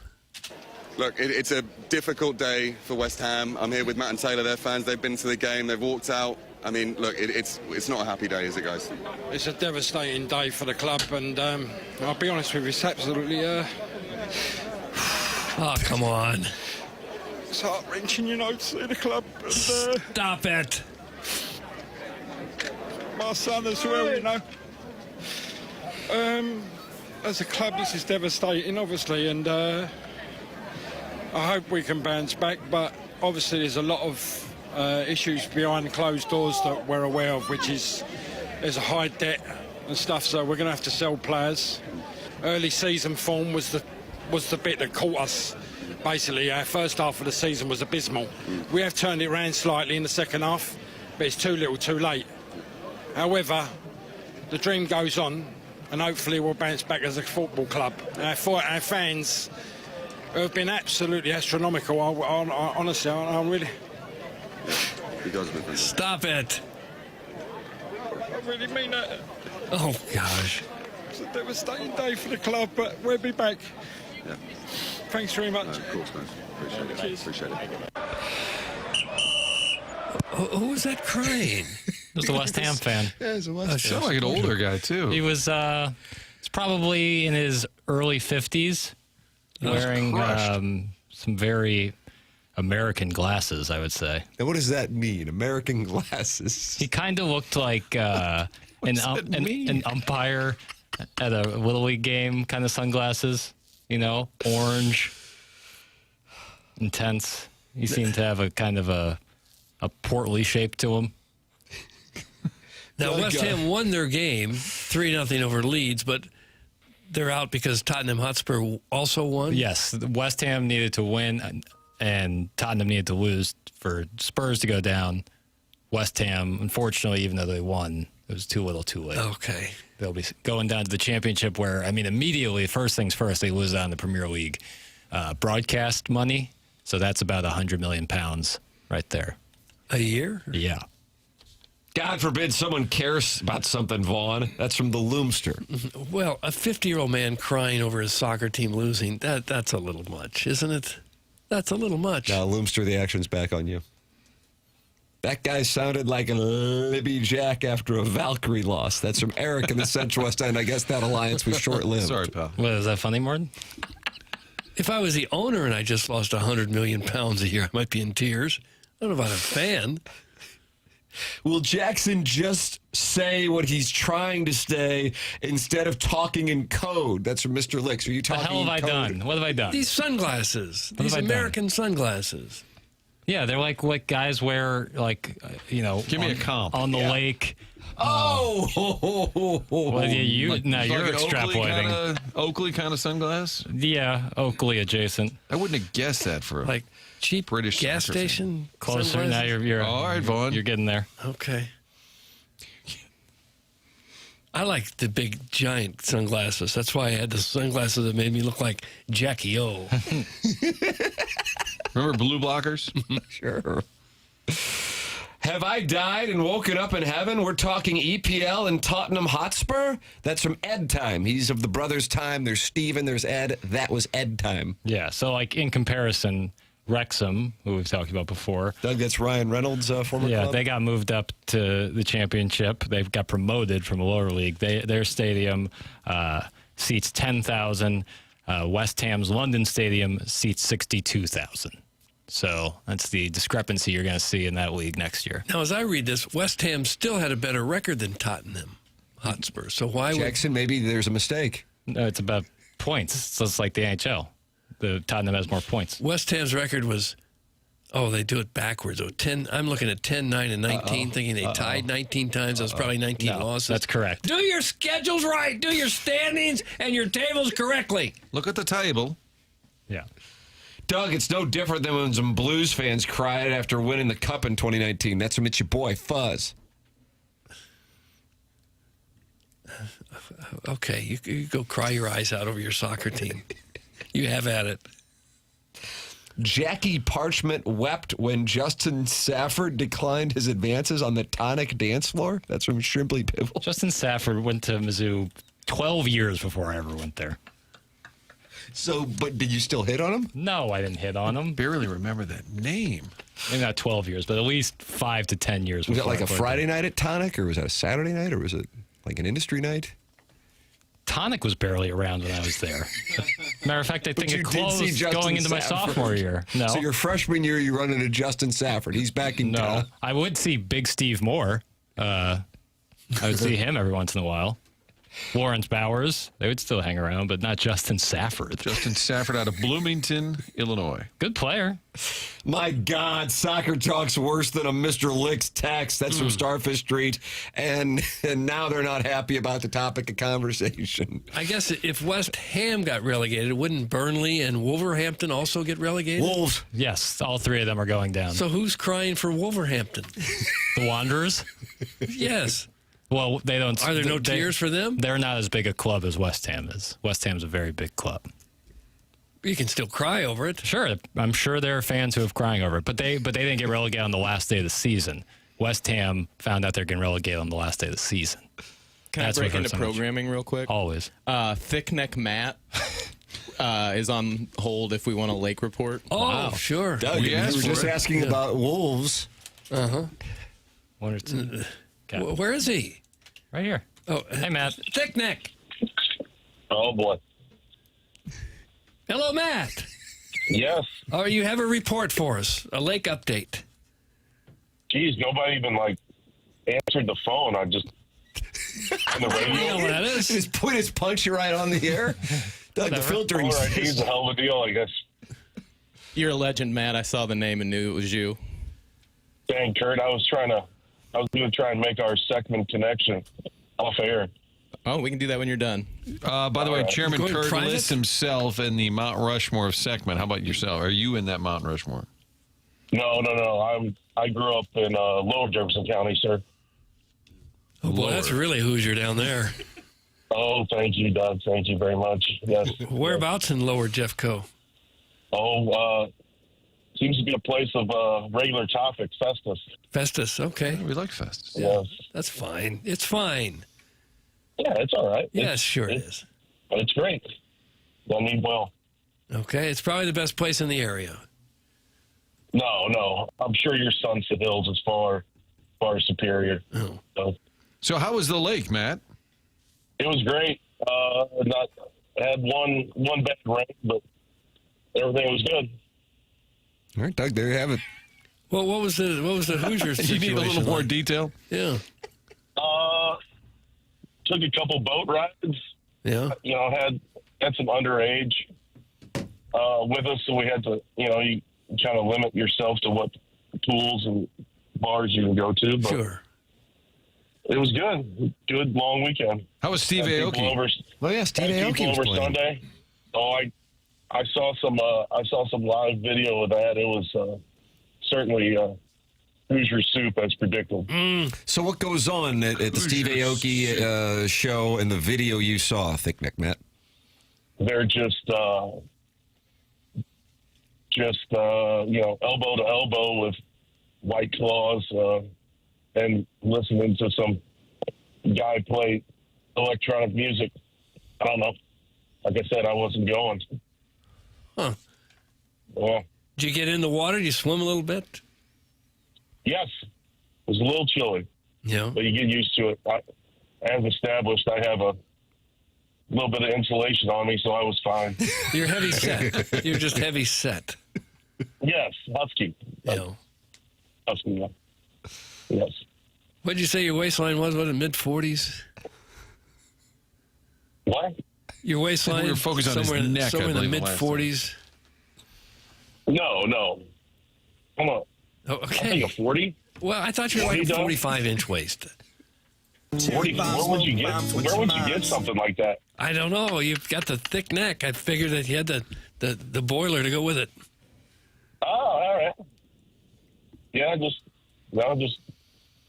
Look, it's a difficult day for West Ham. I'm here with Matt and Taylor, their fans. They've been to the game. They've walked out. I mean, look, it's not a happy day, is it, guys? It's a devastating day for the club, and I'll be honest with you, it's absolutely... Oh, come on. It's heart-wrenching, you know, to see the club. And, Stop it. My son as well, you know. As a club, this is devastating, obviously, and I hope we can bounce back, but obviously there's a lot of issues behind closed doors that we're aware of, which is there's a high debt and stuff, so we're going to have to sell players. Early season form was the bit that caught us. Basically, our first half of the season was abysmal. We have turned it around slightly in the second half, but it's too little, too late. However, the dream goes on, and hopefully we'll bounce back as a football club. Our fans have been absolutely astronomical. Honestly, I really... Stop it. I really mean that. Oh, gosh. It's a devastating day for the club, but we'll be back. Yeah. Thanks very much. Of course, man. Appreciate it. Who was that crying? It was a West Ham fan. Yeah, it's a West Ham. Sounds like an older guy, too. He was it's probably in his early 50s, wearing some very American glasses, I would say. And what does that mean, American glasses? He kind of looked like an umpire at a Little League game, kind of sunglasses, you know, orange, intense. He seemed to have a kind of a portly shape to him. Now, West Ham won their game 3-0 over Leeds, but they're out because Tottenham Hotspur also won? Yes, West Ham needed to win, and Tottenham needed to lose for Spurs to go down. West Ham, unfortunately, even though they won, it was too little too late. Okay. They'll be going down to the championship where, I mean, immediately, first things first, they lose out in the Premier League broadcast money. So that's about 100 million pounds right there. A year? Yeah. God forbid someone cares about something, Vaughn. That's from the Loomster. Well, a 50-year-old man crying over his soccer team losing, that's a little much, isn't it? That's a little much. Now, Loomster, the action's back on you. That guy sounded like a Libby Jack after a Valkyrie loss. That's from Eric in the Central West End. I guess that alliance was short-lived. Sorry, pal. What, is that funny, Morton? If I was the owner and I just lost 100 million pounds a year, I might be in tears. I don't know about a fan. Will Jackson just say what he's trying to say instead of talking in code? That's from Mr. Licks. Are you talking in code? What the hell have I done? What have I done? These sunglasses. These American sunglasses. Yeah, they're like what guys wear, like, Give me a comp. on the lake. Oh! Well, you're like extrapolating. Oakley kind of sunglass? Yeah, Oakley adjacent. I wouldn't have guessed that for like cheap British gas soccer fan. station. Closer. Sunglasses? Now you're all right, Vaughn. You're getting there. Okay. I like the big giant sunglasses. That's why I had the sunglasses that made me look like Jackie O. Remember blue blockers? Sure. Have I died and woken up in heaven? We're talking EPL and Tottenham Hotspur. That's from Ed Time. He's of the brothers' time. There's Steven, there's Ed. That was Ed Time. Yeah, so like in comparison, Wrexham, who we've talked about before. Doug, that's Ryan Reynolds' former club? They got moved up to the championship. They've got promoted from a lower league. Their stadium seats 10,000. West Ham's London Stadium seats 62,000. So that's the discrepancy you're going to see in that league next year. Now, as I read this, West Ham still had a better record than Tottenham Hotspur. So why Jackson, maybe there's a mistake. No, it's about points. It's just like the NHL. The Tottenham has more points. West Ham's record was, they do it backwards. I'm looking at 10, 9, and 19, thinking they tied 19 times. That was probably 19 losses. That's correct. Do your schedules right. Do your standings and your tables correctly. Look at the table. Yeah. Doug, it's no different than when some Blues fans cried after winning the Cup in 2019. That's from it's your boy, Fuzz. Okay, you go cry your eyes out over your soccer team. You have at it. Jackie Parchment wept when Justin Safford declined his advances on the tonic dance floor. That's from Shrimply Pibble. Justin Safford went to Mizzou 12 years before I ever went there. So, but did you still hit on him? No, I didn't hit on him. Barely remember that name. Maybe not 12 years, but at least 5 to 10 years. Was that like a Friday night at Tonic, or was that a Saturday night, or was it like an industry night? Tonic was barely around when I was there. Matter of fact, I think it closed Justin going into my Safford. sophomore year. No. So your freshman year, you run into Justin Safford. He's back in town. I would see Big Steve Moore. I would see him every once in a while. Lawrence Bowers, they would still hang around, but not Justin Safford. Justin Safford out of Bloomington, Illinois. Good player. My God, soccer talk's worse than a Mr. Licks text. That's from Starfish Street. And now they're not happy about the topic of conversation. I guess if West Ham got relegated, wouldn't Burnley and Wolverhampton also get relegated? Wolves. Yes, all three of them are going down. So who's crying for Wolverhampton? The Wanderers? Yes. Well, they don't. Are there no tears for them? They're not as big a club as West Ham is. West Ham's a very big club. You can still cry over it. Sure, I'm sure there are fans who have crying over it, but they didn't get relegated on the last day of the season. West Ham found out they're getting relegated on the last day of the season. Can I break into programming real quick? Always. Thick Neck Matt is on hold if we want a lake report. Oh, wow. Sure. Doug, you were just asking about Wolves. Uh-huh. One or two. Where is he? Right here. Oh, hey, Matt. Thick Neck. Oh, boy. Hello, Matt. Yes. Oh, you have a report for us, a lake update. Geez, nobody even, answered the phone. I just... on the radio. You know that is. Just put his punch right on the air. Doug, the filtering. All right, he's a hell of a deal, I guess. You're a legend, Matt. I saw the name and knew it was you. Dang, Kurt, I was going to try and make our segment connection off air. Oh, we can do that when you're done. By the way, Chairman Kurt private? lists himself in the Mount Rushmore of segment. How about yourself? Are you in that Mount Rushmore? No. I grew up in Lower Jefferson County, sir. Oh, boy, that's really Hoosier down there. Oh, thank you, Doug. Thank you very much. Yes. Whereabouts in Lower Jeffco? Oh, seems to be a place of regular topic, Festus. Festus, okay. We like Festus. Yes. That's fine. It's fine. Yeah, it's all right. Yeah, sure it is. But it's great. Don't need well. Okay, it's probably the best place in the area. No. I'm sure your Sunset Hills is far superior. Oh. So how was the lake, Matt? It was great. Had one bad rain, but everything was good. All right, Doug, there you have it. Well, what was the Hoosiers You situation need a little more like? detail? Yeah. Took a couple boat rides. Yeah. Had some underage with us, so we had to, you kind of limit yourself to what pools and bars you can go to. But sure. It was good. Good long weekend. How was Steve Aoki? Steve Aoki was over playing. Sunday. Oh, I saw some live video of that. It was certainly Hoosier soup as predicted. So what goes on at the Steve Aoki show and the video you saw, Thick Neck Matt? They're just elbow to elbow with White Claws and listening to some guy play electronic music. I don't know. Like I said, I wasn't going. Huh. Yeah. Did you get in the water? Did you swim a little bit? Yes. It was a little chilly. Yeah. But you get used to it. As established, I have a little bit of insulation on me, so I was fine. You're heavy set. You're just heavy set. Yes, husky. Yeah. Husky, yeah. Yes. What did you say your waistline was? Was it mid-40s? What? Your waistline? We were focused on his neck, somewhere I in the believe, last time. mid-40s? No. Come on. Oh, I okay. think a 40. Well, I thought you were like a 45-inch waist. 40. Where would you get something like that? I don't know. You've got the thick neck. I figured that you had the boiler to go with it. Oh, all right. Yeah, just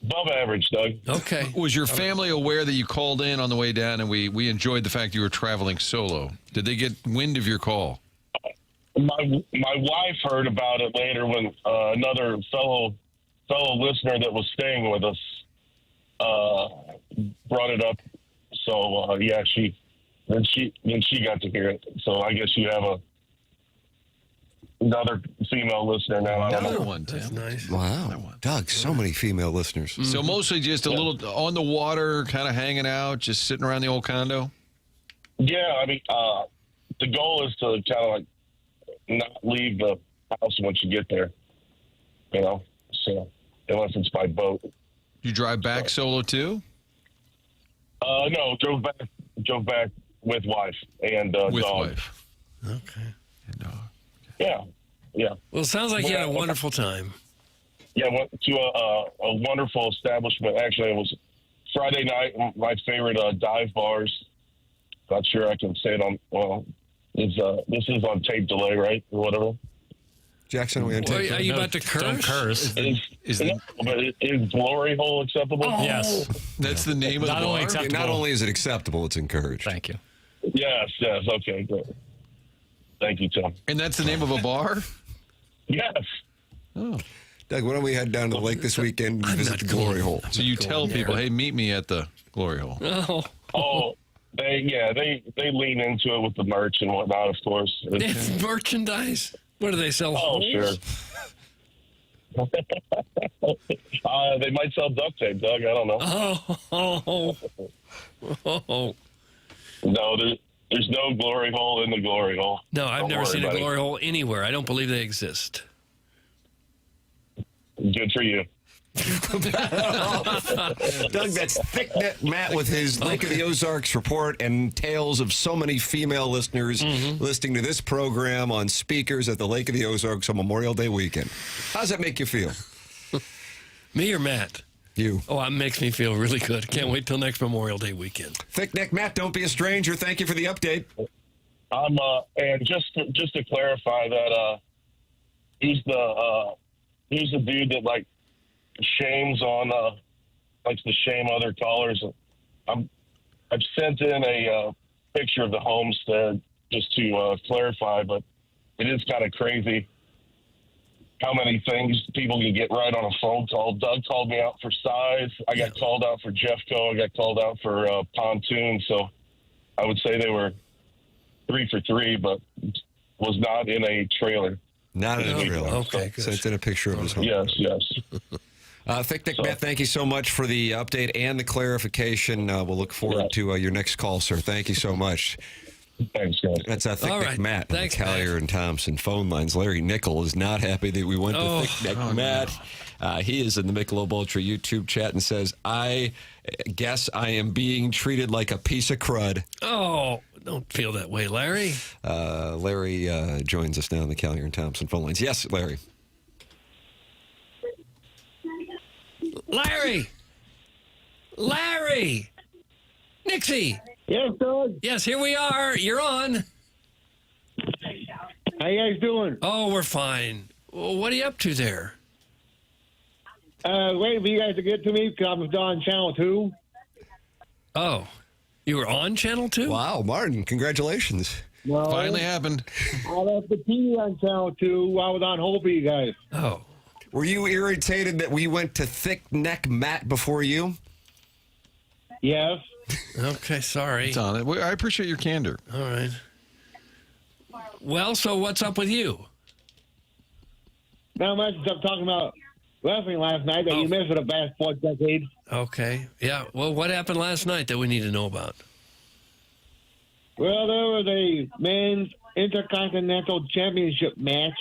above average, Doug. Okay. Was your family aware that you called in on the way down, and we enjoyed the fact you were traveling solo? Did they get wind of your call? My wife heard about it later when another fellow listener that was staying with us brought it up. So yeah, she got to hear it. So I guess you have another female listener now. I don't know. Another one, Tim. That's nice. Wow. Doug, so many female listeners. So mostly just a little on the water, kind of hanging out, just sitting around the old condo? Yeah, I mean, the goal is to kind of like not leave the house once you get there, so unless it's by boat. You drive back solo too? No, drove back with wife and with dog. wife. Okay. And dog. Yeah. Well, it sounds like you had a wonderful time. Yeah, went to a wonderful establishment. Actually, it was Friday night. My favorite dive bars. Not sure I can say it on. Well, this is on tape delay, right, or whatever. Jackson, we on tape. Are you about to curse? Don't curse. Is Glory Hole acceptable? Oh. Yes. That's the name of the Not only bar? acceptable. Not only is it acceptable, it's encouraged. Thank you. Yes. Okay, great. Thank you, Tim. And that's the name of a bar? Yes. Oh. Doug, why don't we head down to the lake this weekend and visit the Glory Hole? So you tell people, hey, meet me at the Glory Hole. Oh, they lean into it with the merch and whatnot, of course. It's merchandise. What do they sell? Oh, holes? sure. They might sell duct tape, Doug. I don't know. Oh. No, there's no glory hole in the glory hole. No, I've Don't never worry seen a about it. glory hole anywhere. I don't believe they exist. Good for you. Doug, that's Thick Neck Matt with his Lake of the Ozarks report and tales of so many female listeners listening to this program on speakers at the Lake of the Ozarks on Memorial Day weekend. How does that make you feel? Me or Matt? You. Oh, it makes me feel really good. Can't wait till next Memorial Day weekend. Thick Neck Matt, don't be a stranger. Thank you for the update. And just to clarify that he's the dude that like shames on likes to shame other callers. I've sent in a picture of the homestead just to clarify, but it is kind of crazy how many things people can get right on a phone call. Doug called me out for size. I got called out for Jeffco. I got called out for pontoon. So I would say they were 3 for 3, but was not in a trailer. Not in a trailer. Okay, good. So it's in a picture of his home. Yes. Thick Nick Matt, thank you so much for the update and the clarification. We'll look forward to your next call, sir. Thank you so much. Thanks, guys. That's Thick All Nick right. Matt on the Thanks, Collier and Thompson phone lines. Larry Nickel is not happy that we went to Thick Nick Matt. He is in the Michelob Ultra YouTube chat and says, I guess I am being treated like a piece of crud. Oh, don't feel that way, Larry. Larry joins us now on the Collier and Thompson phone lines. Yes, Larry. Larry! Nixie! Yes, Doug? Yes, here we are. You're on. How you guys doing? Oh, we're fine. Well, what are you up to there? Waiting for you guys to get to me because I'm on Channel 2. Oh, you were on Channel 2? Wow, Martin, congratulations. Well, Finally happened. I left the TV on Channel 2. I was on hold for you guys. Oh. Were you irritated that we went to Thick Neck Matt before you? Yes. Okay, sorry. It's on it. I appreciate your candor. All right. Well, so what's up with you? Not much. I'm talking about wrestling last night that you missed for the past 4 decades. Okay. Yeah. Well, what happened last night that we need to know about? Well, there was a men's intercontinental championship match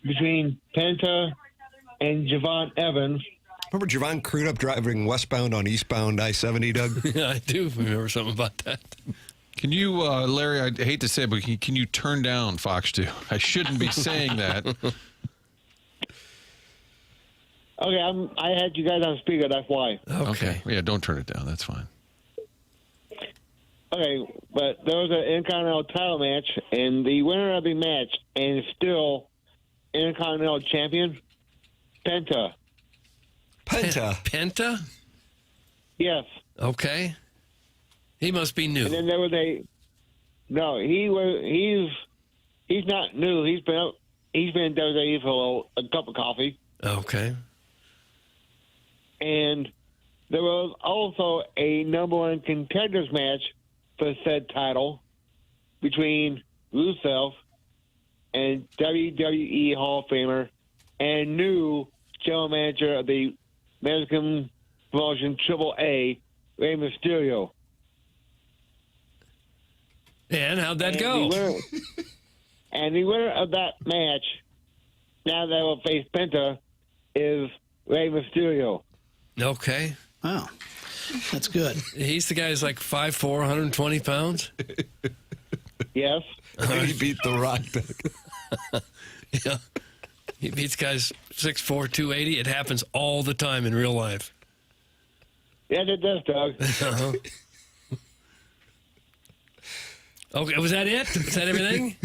between Penta and Javon Evans. Remember Javon Crudup driving westbound on eastbound I-70, Doug? Yeah, I do remember something about that. Can you, Larry, I hate to say it, but can you turn down Fox 2? I shouldn't be saying that. Okay, I had you guys on speaker, that's why. Okay. Yeah, don't turn it down. That's fine. Okay, but there was an Intercontinental title match, and the winner of the match, and still Intercontinental champion, Penta. Penta? Yes. Okay. He must be new. And then there was no, he's not new. He's been in WWE for a cup of coffee. Okay. And there was also a number 1 contenders match for said title between Rusev and WWE Hall of Famer and new general manager of the Mexican promotion AAA, Rey Mysterio. And how'd that go? The winner of that match, now that will face Penta, is Rey Mysterio. Okay. Wow. That's good. He's the guy who's like 5'4", 120 pounds? Yes. He beat The Rock. Yeah. He beats guys 6'4", 280. It happens all the time in real life. Yeah, it does, Doug. Uh-huh. Okay, was that it? Was that everything?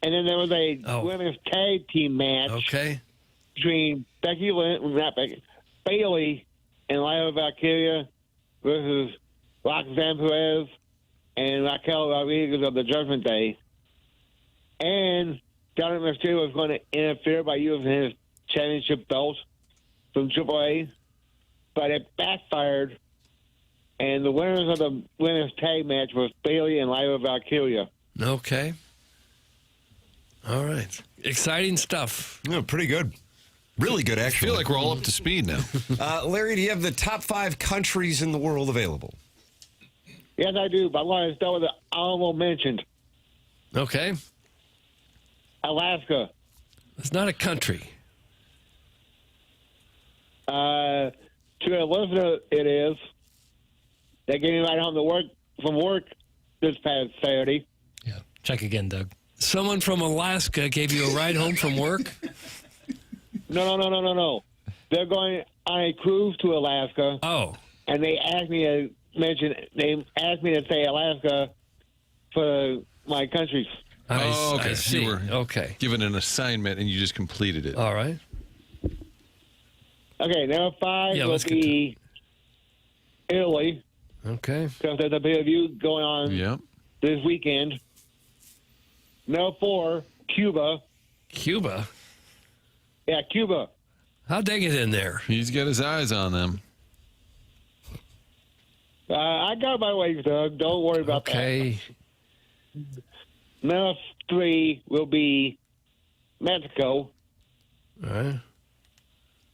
And then there was a women's tag team match. Okay. Between Bailey and Lyra Valkyria versus Roxanne Perez and Raquel Rodriguez of the Judgment Day. And Dominic Mysterio was going to interfere by using his championship belt from AAA, but it backfired. And the winners of the women's tag match was Bailey and Lyra Valkyria. Okay. All right. Exciting stuff. Yeah, pretty good. Really good, actually. I feel like we're all up to speed now. Larry, do you have the top 5 countries in the world available? Yes, I do, but I want to start with the honorable mention. Okay. Alaska. It's not a country. To a listener, it is. They gave me right home from work this past Saturday. Yeah. Check again, Doug. Someone from Alaska gave you a ride home from work? No. They're going on a cruise to Alaska. Oh. And they asked me to say Alaska for my countries. Okay. I see. You were given an assignment and you just completed it. All right. Okay, number 5 will be Italy. Okay. Because there's a pay-per-view going on this weekend. Number 4, Cuba. Cuba? Yeah, Cuba. How'd they get in there? He's got his eyes on them. I got my ways, Doug. Don't worry about Okay. that. Number 3 will be Mexico. All right.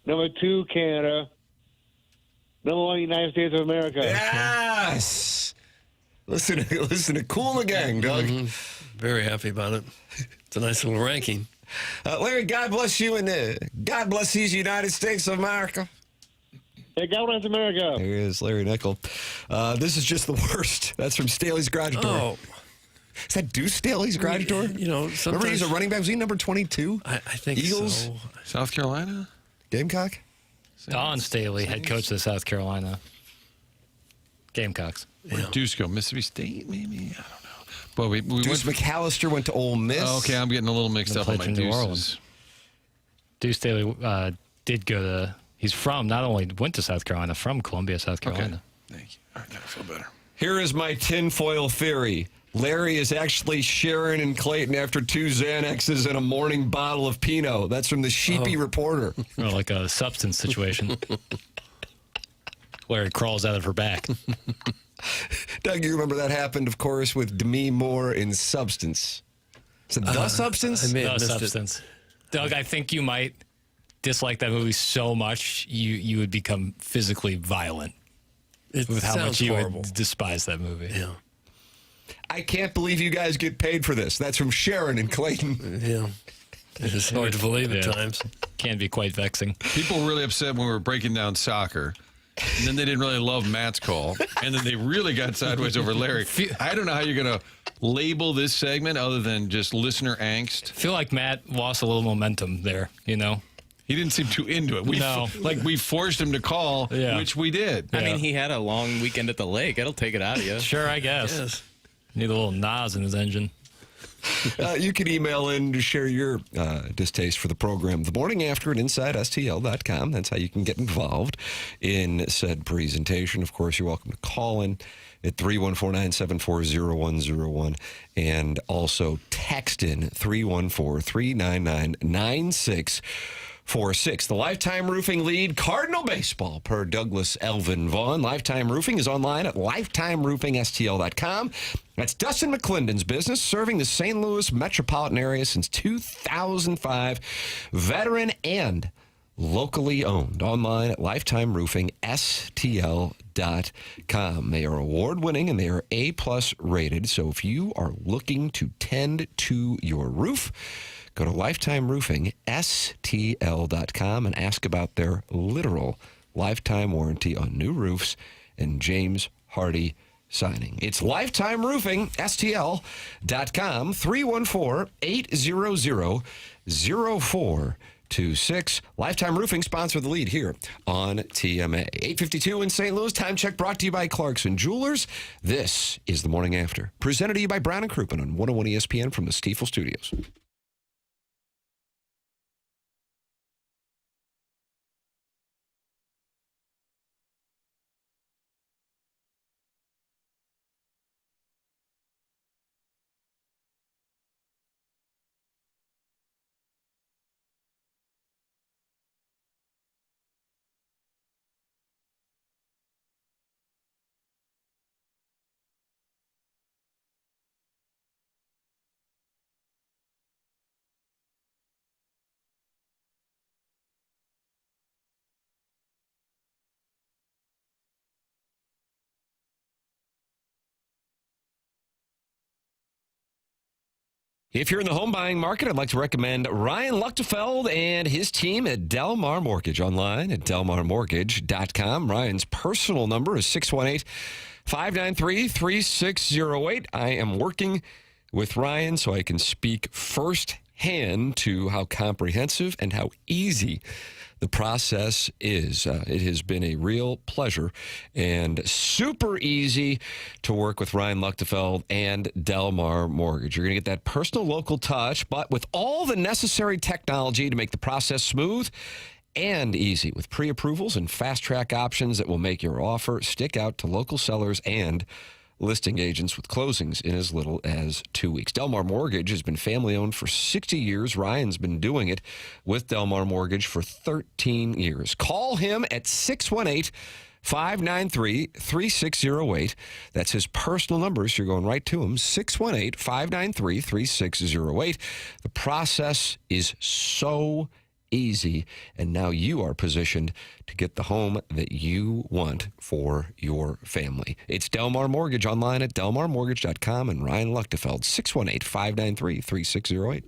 Number 2, Canada. Number 1, United States of America. Yes. Listen to Cool and the Gang, Doug. Very happy about it. It's a nice little ranking. Larry, God bless you, and God bless these United States of America. Hey, God bless America. There is Larry Nickel. This is just the worst. That's from Staley's Garage Door. Oh. Is that Deuce Staley's Garage Door? You know, remember he's a running back. Was he number 22? I think Eagles? so. South Carolina? Gamecock? Don Staley, head coach of South Carolina Gamecocks. Where did Deuce go? Mississippi State, maybe? I don't know. But we Deuce McAllister went to Ole Miss. Oh, okay, I'm getting a little mixed up on my New Deuces. Orleans. Deuce Staley did go to. He's from, not only went to South Carolina, from Columbia, South Carolina. Okay. Thank you. All right, I feel better. Here is my tinfoil theory. Larry is actually Sharon and Clayton after 2 Xanaxes and a morning bottle of Pinot. That's from the Sheepy Reporter. Or like a substance situation. Larry crawls out of her back. Doug, you remember that happened, of course, with Demi Moore in Substance. Is it The Substance? I may have The missed Substance. Doug, I think you might dislike that movie so much you would become physically violent with how much you would despise that movie. Yeah. I can't believe you guys get paid for this. That's from Sharon and Clayton. Yeah. It is hard to believe at times. Can be quite vexing. People were really upset when we were breaking down soccer. And then they didn't really love Matt's call. And then they really got sideways over Larry. I don't know how you're going to label this segment other than just listener angst. I feel like Matt lost a little momentum there, you know? He didn't seem too into it. We forced him to call, which we did. I mean, he had a long weekend at the lake. It'll take it out of you. Sure, I guess. Yes. Need a little Nas in his engine. You can email in to share your distaste for the program the morning after at InsideSTL.com. That's how you can get involved in said presentation. Of course, you're welcome to call in at 314-974-0101 and also text in 314-399-9646. The Lifetime Roofing lead, Cardinal Baseball, per Douglas Elvin Vaughn. Lifetime Roofing is online at lifetimeroofingstl.com. That's Dustin McClendon's business, serving the St. Louis metropolitan area since 2005. Veteran and locally owned. Online at lifetimeroofingstl.com. They are award-winning and they are A-plus rated. So if you are looking to tend to your roof, go to lifetimeroofingstl.com and ask about their literal lifetime warranty on new roofs and James Hardy signing. It's lifetimeroofingstl.com, 314-800-0426. Lifetime Roofing sponsor the lead here on TMA. 8:52 in St. Louis. Time check brought to you by Clarkson Jewelers. This is The Morning After. Presented to you by Brown & Crouppen on 101 ESPN from the Stiefel Studios. If you're in the home buying market, I'd like to recommend Ryan Luchtefeld and his team at Delmar Mortgage. Online at delmarmortgage.com. Ryan's personal number is 618-593-3608. I am working with Ryan so I can speak firsthand to how comprehensive and how easy the process is. It has been a real pleasure and super easy to work with Ryan Luchtefeld and Delmar Mortgage. You're going to get that personal local touch, but with all the necessary technology to make the process smooth and easy, with pre-approvals and fast-track options that will make your offer stick out to local sellers and listing agents with closings in as little as 2 weeks. Delmar Mortgage has been family-owned for 60 years. Ryan's been doing it with Delmar Mortgage for 13 years. Call him at 618-593-3608. That's his personal number, so you're going right to him, 618-593-3608. The process is so easy, and now you are positioned to get the home that you want for your family. It's Delmar Mortgage, online at delmarmortgage.com, and Ryan Luchtefeld, 618-593-3608.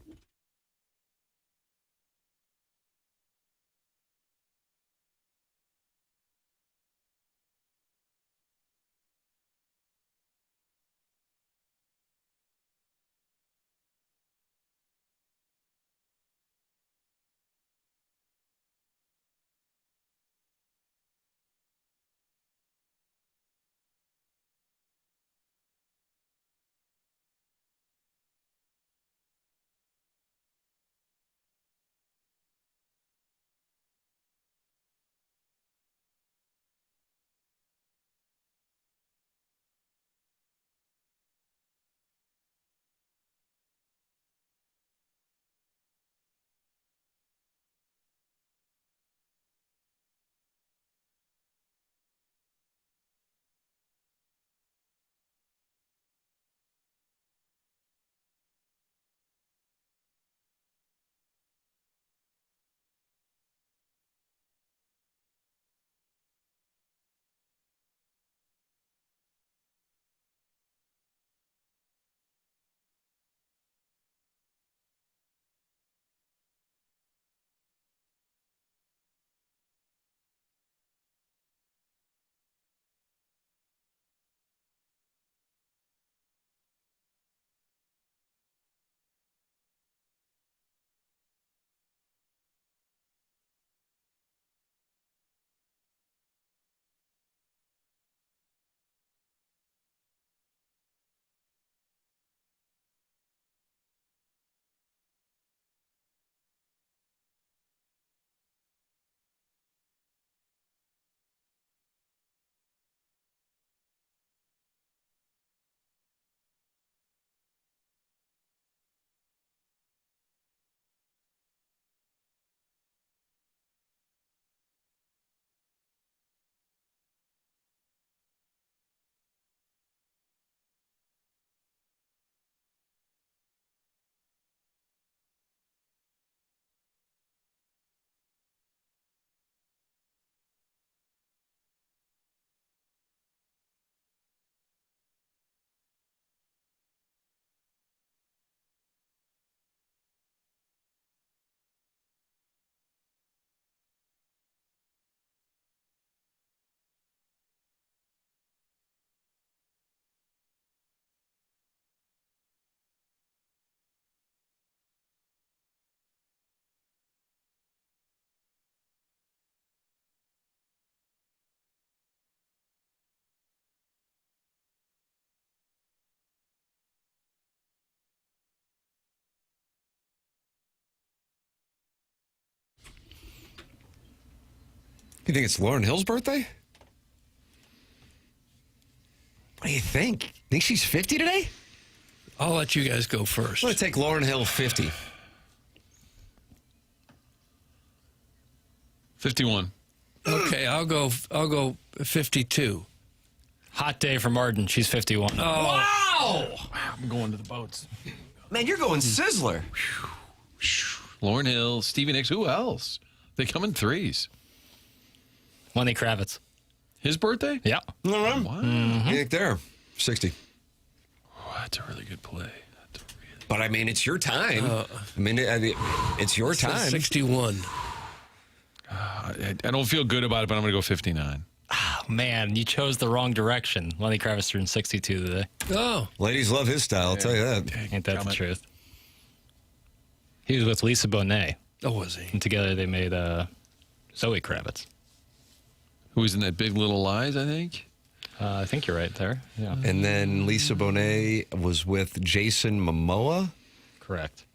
You think it's Lauryn Hill's birthday? What do you think? Think she's 50 today? I'll let you guys go first. I'm going to take Lauryn Hill 50. 51. Okay, I'll go 52. Hot day for Martin. She's 51. Oh. Wow! I'm going to the boats. Man, you're going Sizzler. Lauryn Hill, Stevie Nicks, who else? They come in threes. Lenny Kravitz. His birthday? Yeah. All right. Wow. You think there? 60. Oh, that's a really good play. But, I mean, it's your time. It's your time. 61. I don't feel good about it, but I'm going to go 59. Oh, man, you chose the wrong direction. Lenny Kravitz turned 62 today. Oh. Ladies love his style, I'll tell you that. Ain't that the truth? He was with Lisa Bonet. Oh, was he? And together they made Zoe Kravitz. Who was in that Big Little Lies, I think? I think you're right there. Yeah. And then Lisa Bonet was with Jason Momoa. Correct.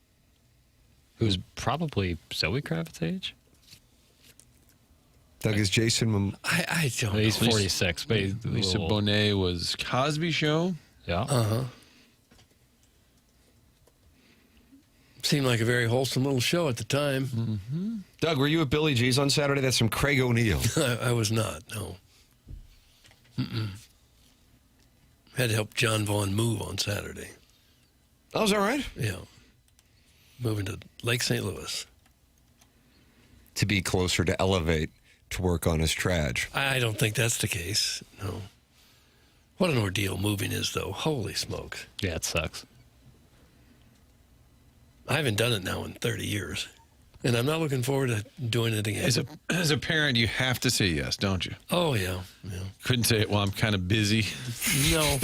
Who's probably Zoe Kravitz's age? Doug, is Jason? I don't know. He's 46. But Lisa Bonet was Cosby Show. Yeah. Uh-huh. Seemed like a very wholesome little show at the time. Mm-hmm. Doug, were you at Billy G's on Saturday? That's from Craig O'Neill. I was not, no. Mm-mm. Had to help John Vaughn move on Saturday. Oh, is that right? Yeah. Moving to Lake St. Louis. To be closer to Elevate to work on his trage. I don't think that's the case, no. What an ordeal moving is, though. Holy smokes. Yeah, it sucks. I haven't done it now in 30 years, and I'm not looking forward to doing it again. As a parent, you have to say yes, don't you? Oh, yeah. Couldn't say it, well, I'm kind of busy. No.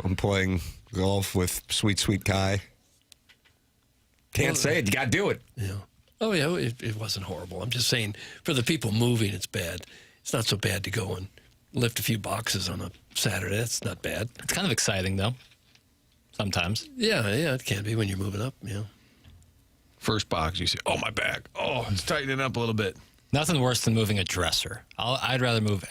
I'm playing golf with Sweet Sweet Kai. Can't say it. You got to do it. Yeah. Oh, yeah, it wasn't horrible. I'm just saying, for the people moving, it's bad. It's not so bad to go and lift a few boxes on a Saturday. That's not bad. It's kind of exciting, though. Sometimes. Yeah, it can be when you're moving up, yeah. First box, you say, oh, my back. Oh, it's tightening up a little bit. Nothing worse than moving a dresser. I'd rather move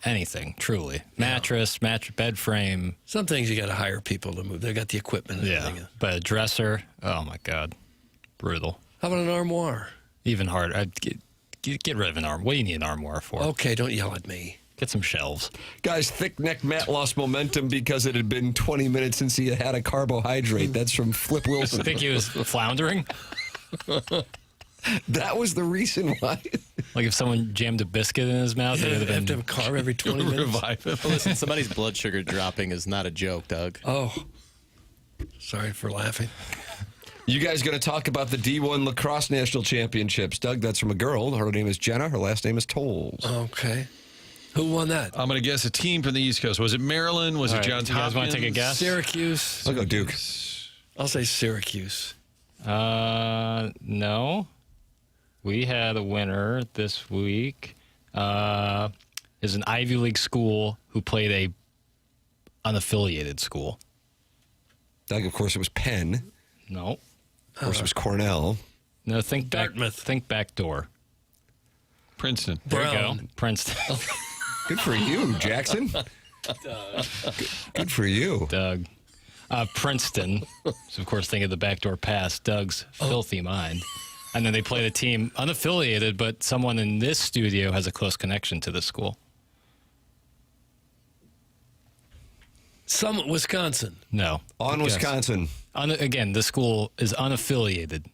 anything, truly. Mattress, bed frame. Some things you got to hire people to move. They got the equipment and everything. But a dresser, oh, my God. Brutal. How about an armoire? Even harder. I'd get rid of an armoire. What do you need an armoire for? Okay, don't yell at me. Get some shelves. Guys, thick-necked Matt lost momentum because it had been 20 minutes since he had a carbohydrate. That's from Flip Wilson. I think he was floundering. That was the reason why. Like if someone jammed a biscuit in his mouth, They have to have a carb every 20 minutes. Revive him. Listen, somebody's blood sugar dropping is not a joke, Doug. Oh, sorry for laughing. You guys going to talk about the D1 Lacrosse National Championships. Doug, that's from a girl. Her name is Jenna. Her last name is Tolles. Okay. Who won that? I'm going to guess a team from the East Coast. Was it Maryland? Was it Johns Hopkins? You guys want to take a guess? Syracuse. I'll go Duke. I'll say Syracuse. No. We had a winner this week. Is an Ivy League school who played a unaffiliated school. Doug, of course, it was Penn. No. Of course, it was Cornell. No, think Dartmouth. Think back door. Princeton. There you Brown. go. Princeton. Good for you, Jackson. Good for you. Doug. Princeton. So, of course, think of the backdoor pass. Doug's filthy mind. And then they played a team unaffiliated, but someone in this studio has a close connection to this school. Summit, Wisconsin. No. On Yes. Wisconsin. Again, the school is unaffiliated.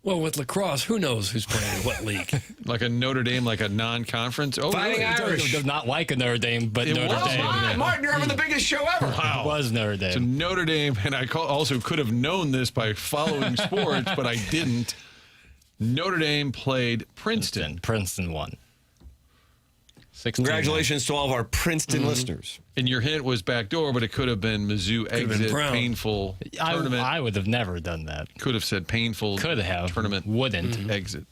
Well, with lacrosse, who knows who's playing in what league? Like a Notre Dame, like a non-conference? Oh, Fighting really? Irish. Not like a Notre Dame, but It Notre was Dame. Come on, Martin, you're having the biggest show ever. It was Notre Dame. So Notre Dame, and I also could have known this by following sports, but I didn't. Notre Dame played Princeton. Princeton won. 16. Congratulations to all of our Princeton listeners. And your hint was backdoor, but it could have been Mizzou exit, Brown. painful tournament. I would have never done that. Could have said painful Could have. tournament Wouldn't. exit.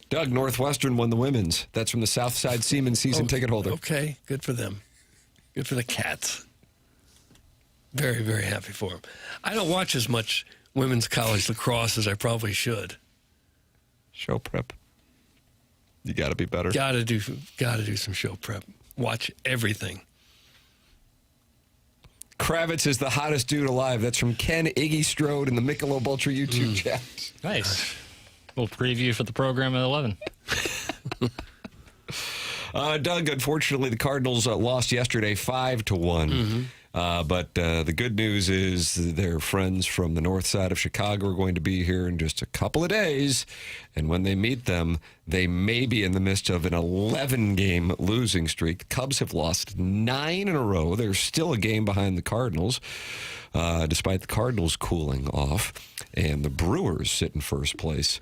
Doug, Northwestern won the women's. That's from the Southside Siemens season ticket holder. Okay, good for them. Good for the Cats. Very, very happy for them. I don't watch as much women's college lacrosse as I probably should. Show prep. You got to be better. Got to do some show prep. Watch everything. Kravitz is the hottest dude alive. That's from Ken Iggy Strode in the Michelob Ultra YouTube chat. Nice. Little preview for the program at 11. Doug, unfortunately, the Cardinals lost yesterday 5-1. But the good news is their friends from the north side of Chicago are going to be here in just a couple of days. And when they meet them, they may be in the midst of an 11-game losing streak. The Cubs have lost 9 in a row. They're still a game behind the Cardinals, despite the Cardinals cooling off. And the Brewers sit in first place.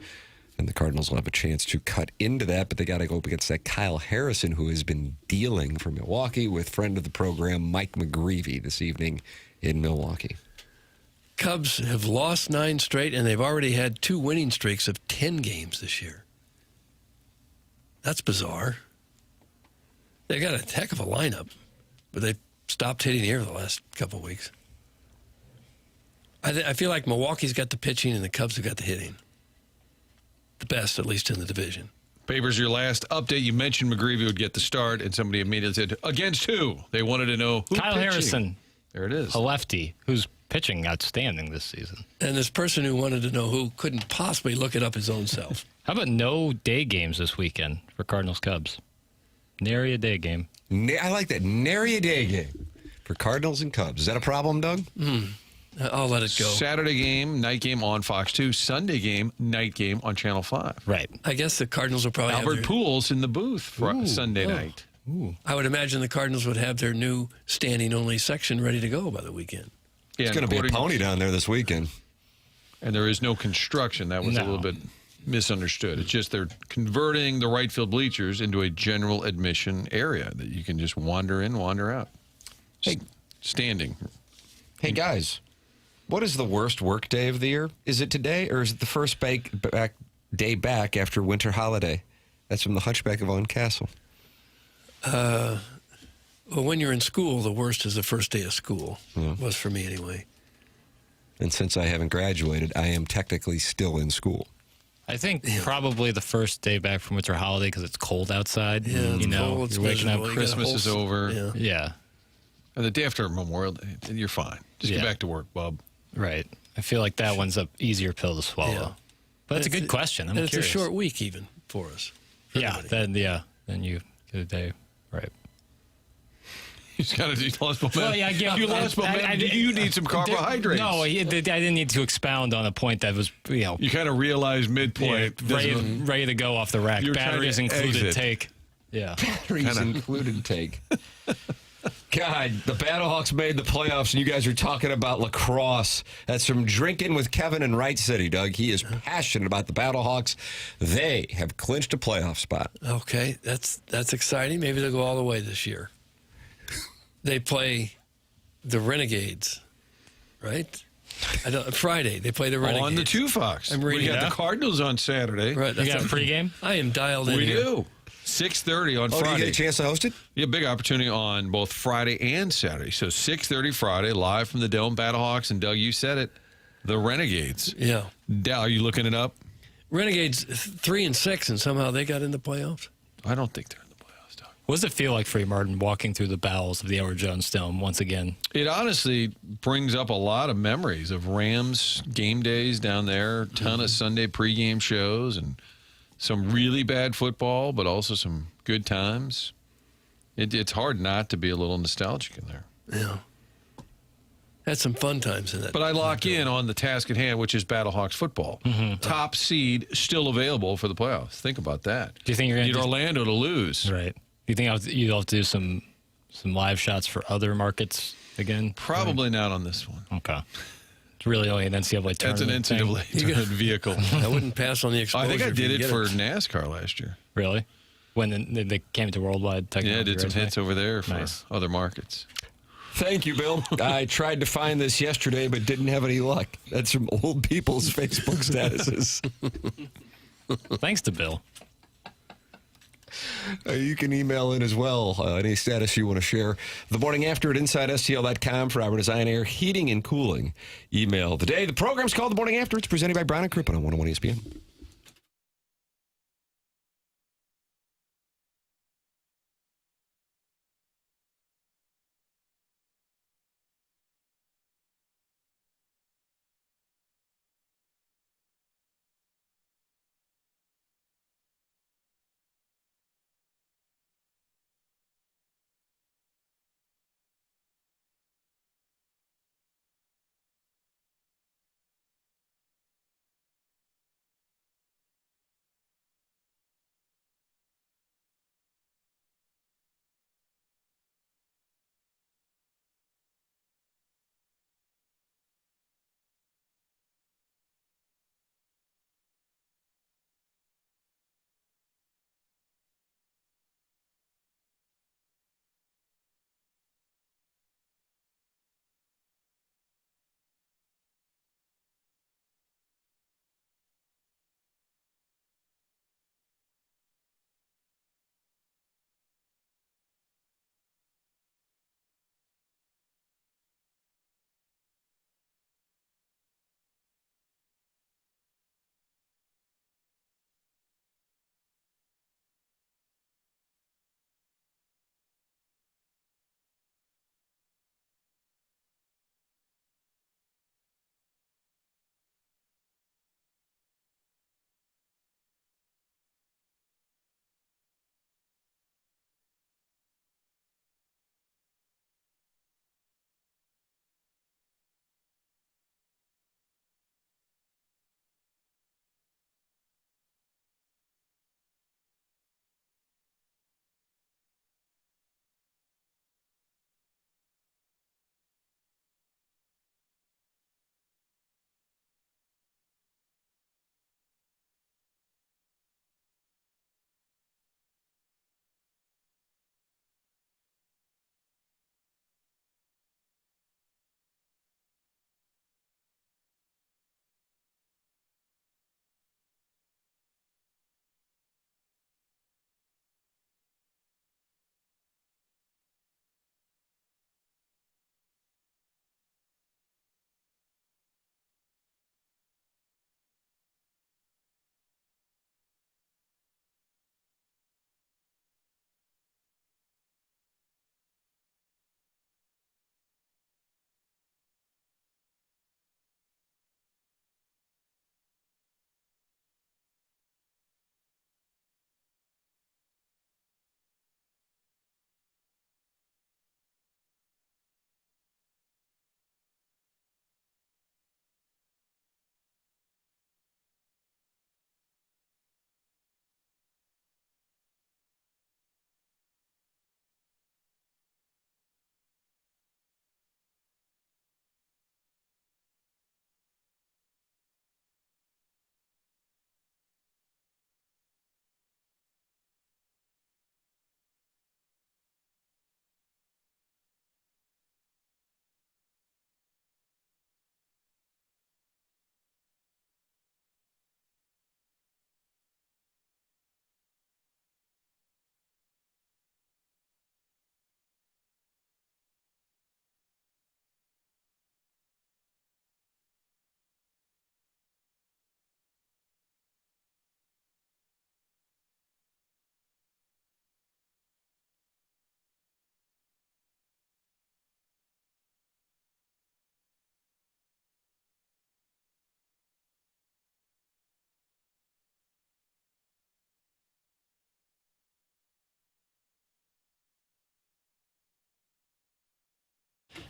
And the Cardinals will have a chance to cut into that, but they got to go up against that Kyle Harrison, who has been dealing for Milwaukee with friend of the program, Mike McGreevy, this evening in Milwaukee. Cubs have lost 9 straight, and they've already had 2 winning streaks of 10 games this year. That's bizarre. They got a heck of a lineup, but they stopped hitting the air the last couple of weeks. I feel like Milwaukee's got the pitching and the Cubs have got the hitting. The best, at least in the division. Papers, your last update. You mentioned McGreevy would get the start, and somebody immediately said, against who? They wanted to know who Kyle pitching. Harrison. There it is. A lefty who's pitching outstanding this season. And this person who wanted to know who couldn't possibly look it up his own self. How about no day games this weekend for Cardinals Cubs? Nary a day game. I like that. Nary a day game for Cardinals and Cubs. Is that a problem, Doug? I'll let it go. Saturday game, night game on Fox 2. Sunday game, night game on Channel 5. Right. I guess the Cardinals will probably Albert have Pujols in the booth for Sunday night. I would imagine the Cardinals would have their new standing-only section ready to go by the weekend. Yeah, It's going to be a pony down there this weekend. And there is no construction. That was a little bit misunderstood. It's just they're converting the right field bleachers into a general admission area that you can just wander in, wander out. Hey, standing. Hey, guys, what is the worst work day of the year? Is it today, or is it the first day back after winter holiday? That's from the Hunchback of Owen Castle. Well, when you're in school, the worst is the first day of school. Was for me anyway. And since I haven't graduated, I am technically still in school. I think probably the first day back from winter holiday because it's cold outside. Yeah, you know, cold, it's you're waking up. miserable. You got a Christmas whole is over. Yeah. And the day after Memorial Day, you're fine. Just get back to work, bub. Right. I feel like that one's an easier pill to swallow. Yeah. But that's a good question. I'm and curious. it's a short week even for us. For Then you get a day. Right. You lost momentum. Well, yeah, you lost momentum. You need some carbohydrates. No, I didn't need to expound on a point that was, You kind of realized midpoint. ready to go off the rack. Batteries included take. Yeah. Batteries included take. God, the Battlehawks made the playoffs, and you guys are talking about lacrosse. That's from Drinking with Kevin in Wright City, Doug. He is passionate about the Battlehawks. They have clinched a playoff spot. Okay, that's exciting. Maybe they'll go all the way this year. They play the Renegades, right? Friday, they play the Renegades. On the 2 Fox. We got the Cardinals on Saturday. Right, You got a pregame? I am dialed in We here. do. 6:30 on Oh, Friday. do you get a chance to host it? Yeah, big opportunity on both Friday and Saturday. So 6:30 Friday, live from the Dome, Battlehawks, and Doug, you said it, the Renegades. Yeah. Dow, are you looking it up? Renegades 3-6, and somehow they got in the playoffs. I don't think they're in the playoffs, Doug. What does it feel like for you, Martin, walking through the bowels of the Edward Jones Dome once again? It honestly brings up a lot of memories of Rams game days down there, a ton of Sunday pregame shows, and some really bad football, but also some good times. It's hard not to be a little nostalgic in there. Yeah. Had some fun times in that. But I lock in on the task at hand, which is Battlehawks football. Top seed still available for the playoffs. Think about that. Do you think you're going to need Orlando to lose? Right. Do you think you'll have to do some live shots for other markets again? Probably not on this one. Okay. It's really only an NCAA tournament. That's an NCAA tournament vehicle. I wouldn't pass on the exposure. I think I if you did it get for NASCAR last year. Really? When they came to Worldwide Technology. Yeah, I did some right? hits over there for Nice. other markets. Thank you, Bill. I tried to find this yesterday, but didn't have any luck. That's from old people's Facebook statuses. Thanks to Bill. You can email in as well, any status you want to share. The morning after at InsideSTL.com for Robert Design Air Heating and Cooling. Email the day. The program's called The Morning After. It's presented by Brown & Crouppen on 101 ESPN.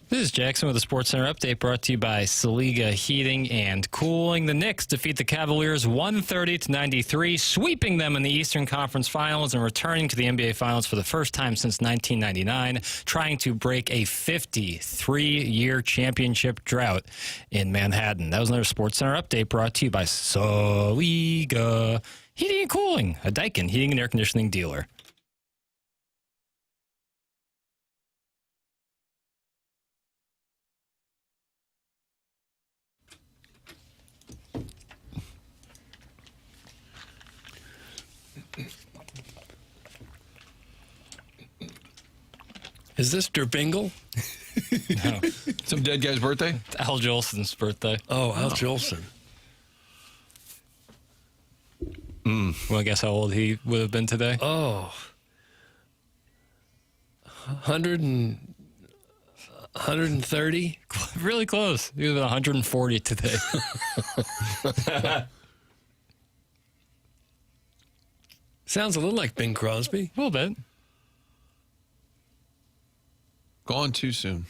This is Jackson with the Sports Center update brought to you by Saliga Heating and Cooling. The Knicks defeat the Cavaliers 130-93, sweeping them in the Eastern Conference Finals and returning to the NBA Finals for the first time since 1999, trying to break a 53-year championship drought in Manhattan. That was another Sports Center update brought to you by Saliga Heating and Cooling, a Daikin heating and air conditioning dealer. Is this Der Bingle? No. Some dead guy's birthday? It's Al Jolson's birthday. Oh, Al Jolson. Want to guess how old he would have been today? Oh. 130? Really close. He would have been 140 today. Sounds a little like Bing Crosby. A little bit. Gone too soon.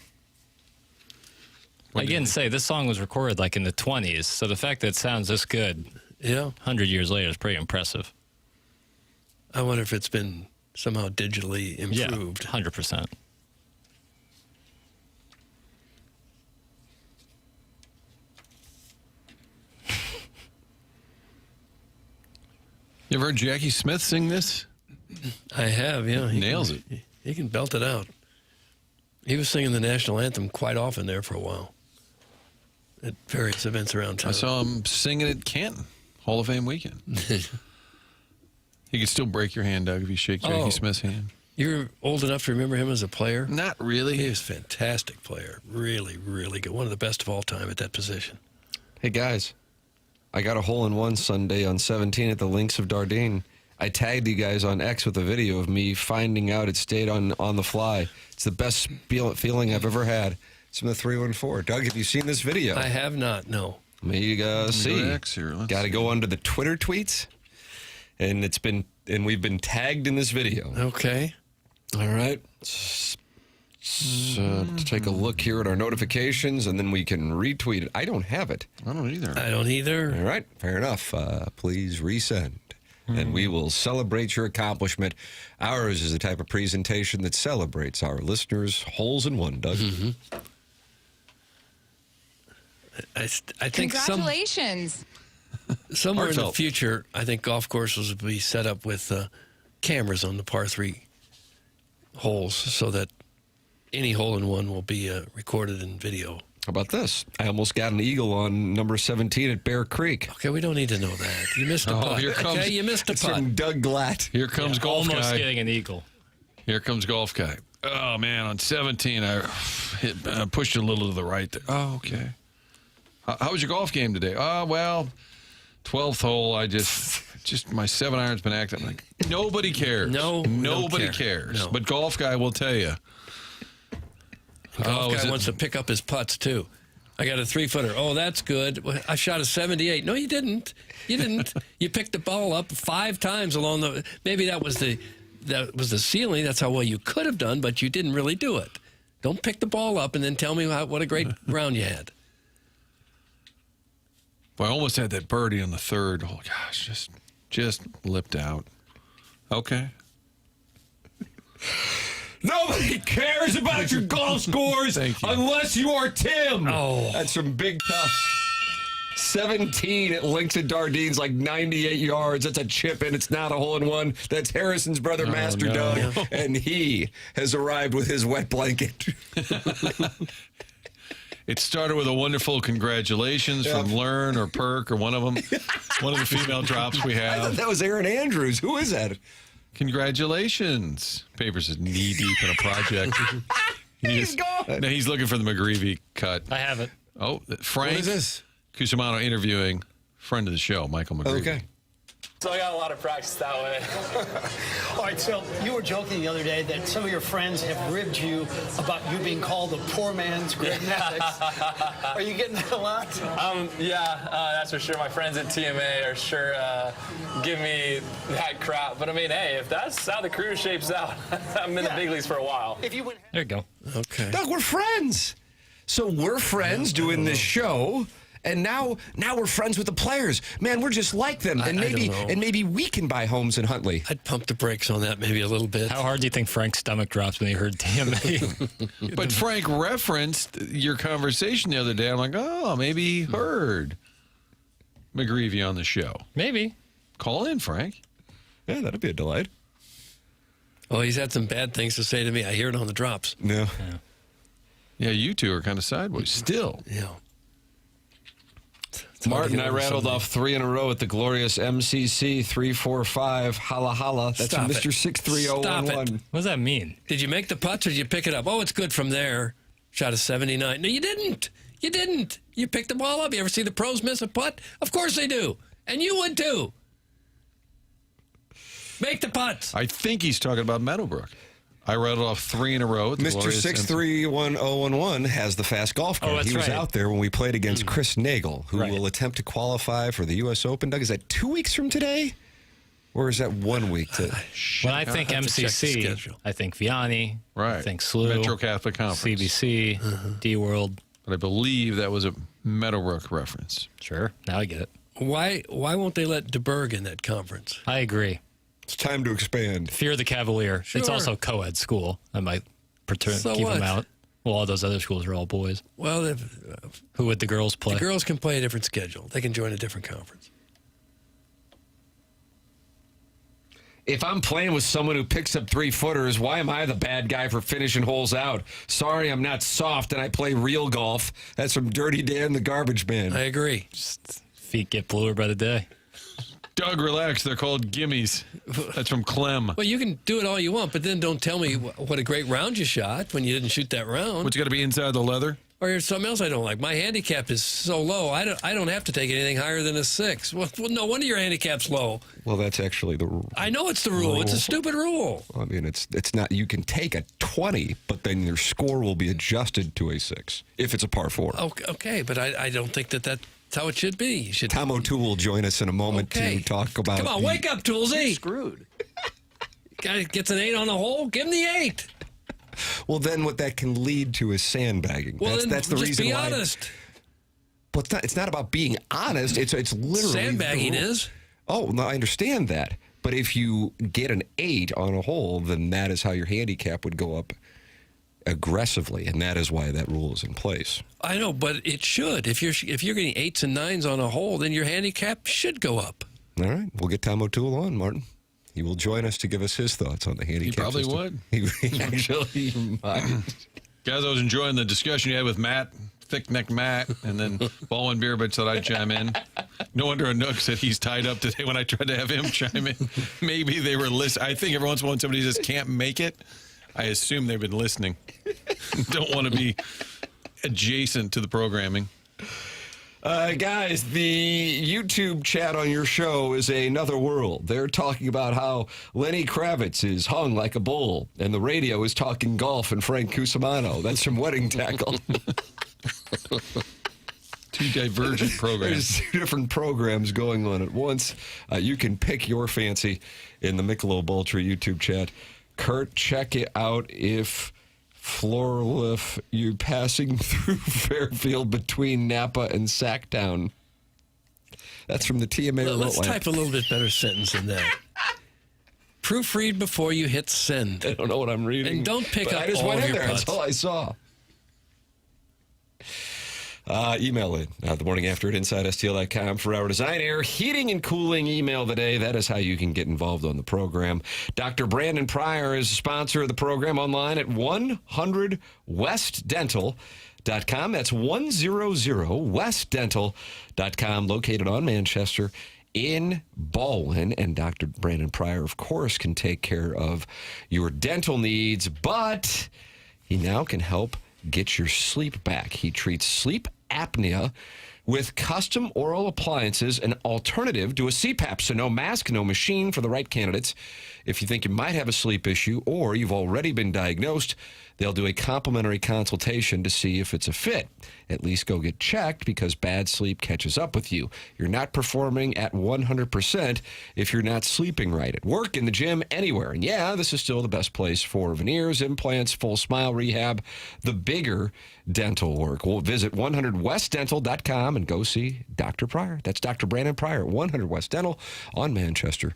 Again, this song was recorded like in the 20s, so the fact that it sounds this good 100 years later is pretty impressive. I wonder if it's been somehow digitally improved. Yeah, 100%. You ever heard Jackie Smith sing this? I have, yeah. He nails it. He can belt it out. He was singing the national anthem quite often there for a while at various events around town. I saw him singing at Canton, Hall of Fame weekend. He could still break your hand, Doug, if you shake Jackie Smith's hand. You're old enough to remember him as a player? Not really. He was a fantastic player. Really, really good. One of the best of all time at that position. Hey, guys, I got a hole-in-one Sunday on 17 at the Links of Dardenne. I tagged you guys on X with a video of me finding out it stayed on the fly. It's the best feeling I've ever had. It's from the 314. Doug, have you seen this video? I have not, no. Let me see. Got to go under the Twitter tweets, and we've been tagged in this video. Okay. All right. To take a look here at our notifications, and then we can retweet it. I don't have it. I don't either. I don't either. All right. Fair enough. Please resend. And we will celebrate your accomplishment. Ours is the type of presentation that celebrates our listeners' holes in one, Doug. Mm-hmm. I think congratulations. Somewhere in the future, I think golf courses will be set up with cameras on the par 3 holes so that any hole in one will be recorded in video. How about this? I almost got an eagle on number 17 at Bear Creek. Okay, we don't need to know that. You missed a putt. Here comes, okay, you missed a it's putt. from Doug Glatt. Here comes golf almost guy. getting an eagle. Here comes golf guy. Oh, man, on 17, I pushed it a little to the right there. Oh, okay. How was your golf game today? Oh, well, 12th hole, I just my 7-iron's been acting like nobody cares. Nobody cares. No. But golf guy will tell you. Golf guy wants to pick up his putts, too. I got a 3-footer. Oh, that's good. I shot a 78. No, you didn't. You didn't. You picked the ball up 5 times along the... Maybe that was the ceiling. That's how well you could have done, but you didn't really do it. Don't pick the ball up and then tell me what a great round you had. Well, I almost had that birdie on the 3rd. Oh, gosh, just lipped out. Okay. Nobody cares about your golf scores unless you are Tim. Oh. That's from Big Tough. 17 at Links at Dardene's, like 98 yards. That's a chip in. It's not a hole-in-one. That's Harrison's brother, Master Doug, and he has arrived with his wet blanket. It started with a wonderful congratulations from Learn or Perk or one of them. One of the female drops we have. I thought that was Aaron Andrews. Who is that? Congratulations. Papers is knee-deep in a project. He's gone. No, he's looking for the McGreevy cut. I have it. Oh, Frank. What is this? Cusimano interviewing friend of the show, Michael McGreevy. Okay. So I got a lot of practice that way. All right, so you were joking the other day that some of your friends have ribbed you about you being called a poor man's Greg Mathis. Are you getting that a lot? Yeah, that's for sure. My friends at TMA are sure give me that crap. But I mean, hey, if that's how the career shapes out, I'm in the big leagues for a while. If you win, there you go. Okay. Doug, we're friends. So we're friends doing this show. And now we're friends with the players. Man, we're just like them. And maybe we can buy homes in Huntley. I'd pump the brakes on that maybe a little bit. How hard do you think Frank's stomach drops when he heard TMA? But Frank referenced your conversation the other day. I'm like, oh, maybe he heard McGreevy on the show. Maybe. Call in, Frank. Yeah, that'd be a delight. Oh, he's had some bad things to say to me. I hear it on the drops. No. Yeah, you two are kind of sideways still. Yeah. Martin, I rattled off 3 in a row at the glorious MCC 345. Holla, holla. That's Stop Mr. it. 63011. What does that mean? Did you make the putts or did you pick it up? Oh, it's good from there. Shot a 79. No, you didn't. You didn't. You picked the ball up. You ever see the pros miss a putt? Of course they do. And you would too. Make the putts. I think he's talking about Meadowbrook. I rattled off 3 in a row. At the Mr. 63111 has the fast golf cart. that's he was right. out there when we played against Chris Nagel, who will attempt to qualify for the U.S. Open. Doug, is that 2 weeks from today? Or is that 1 week? When I think MCC, I think Vianney. Right. I think SLU. Metro Catholic Conference. CBC. D-World. But I believe that was a Meadowbrook reference. Sure. Now I get it. Why won't they let DeBerg in that conference? I agree. It's time to expand. Fear the Cavalier. Sure. It's also co-ed school. I might So keep what? them out. Well, all those other schools are all boys. Well, Who would the girls play? the girls can play a different schedule. They can join a different conference. If I'm playing with someone who picks up 3-footers, why am I the bad guy for finishing holes out? Sorry, I'm not soft and I play real golf. That's from Dirty Dan, the garbage man. I agree. Just feet get bluer by the day. Doug, relax. They're called gimmies. That's from Clem. Well, you can do it all you want, but then don't tell me what a great round you shot when you didn't shoot that round. What's got to be inside the leather? Or here's something else I don't like. My handicap is so low. I don't have to take anything higher than a 6. Well, no wonder your handicap's low. Well, that's actually the rule. I know it's the rule. It's a stupid rule. I mean, it's not. You can take a 20, but then your score will be adjusted to a 6 if it's a par 4. Okay, but I don't think that's how it should be. You should. Tom O'Toole will join us in a moment to talk about. Come on, wake up, Toolsy. Screwed. Guy gets an 8 on the hole. Give him the 8. Well, then what that can lead to is sandbagging. Well, that's the just reason be why. honest. But it's not about being honest. It's literally Sandbagging the rule. is. Oh, no, I understand that. But if you get an 8 on a hole, then that is how your handicap would go up aggressively, and that is why that rule is in place. I know, but it should. If you're getting 8s and 9s on a hole, then your handicap should go up. All right, we'll get Tom O'Toole on, Martin. He will join us to give us his thoughts on the handicap. He probably system. would. He actually might. Guys, I was enjoying the discussion you had with Matt, thick-necked Matt, and then Baldwin Beerbridge said I'd chime in. No wonder Anook said he's tied up today when I tried to have him chime in. Maybe they were listening. I think every once in a while somebody just can't make it. I assume they've been listening. Don't want to be adjacent to the programming. Guys, the YouTube chat on your show is another world. They're talking about how Lenny Kravitz is hung like a bull, and the radio is talking golf and Frank Cusimano. That's from Wedding Tackle. Two divergent programs. There's 2 different programs going on at once. You can pick your fancy in the Michelob Ultra YouTube chat. Kurt, check it out if Florliff, you passing through Fairfield between Napa and Sacktown. That's from the TMA. Let's type a little bit better sentence than that. Proofread before you hit send. I don't know what I'm reading. And don't pick up I just all went of in your there. putts. That's all I saw. Email in the morning after at InsideSTL.com for our Design Air Heating and Cooling email today. That is how you can get involved on the program. Dr. Brandon Pryor is a sponsor of the program online at 100westdental.com. That's 100westdental.com, located on Manchester in Baldwin. And Dr. Brandon Pryor, of course, can take care of your dental needs, but he now can help get your sleep back. He treats sleep apnea with custom oral appliances, an alternative to a CPAP. So no mask, no machine for the right candidates. If you think you might have a sleep issue or you've already been diagnosed, They'll do a complimentary consultation to see if it's a fit. At least go get checked because bad sleep catches up with you. You're not performing at 100% if you're not sleeping right at work, in the gym, anywhere. And yeah, this is still the best place for veneers, implants, full smile rehab, the bigger dental work. We'll visit 100westdental.com and go see Dr. Pryor. That's Dr. Brandon Pryor at 100 West Dental on Manchester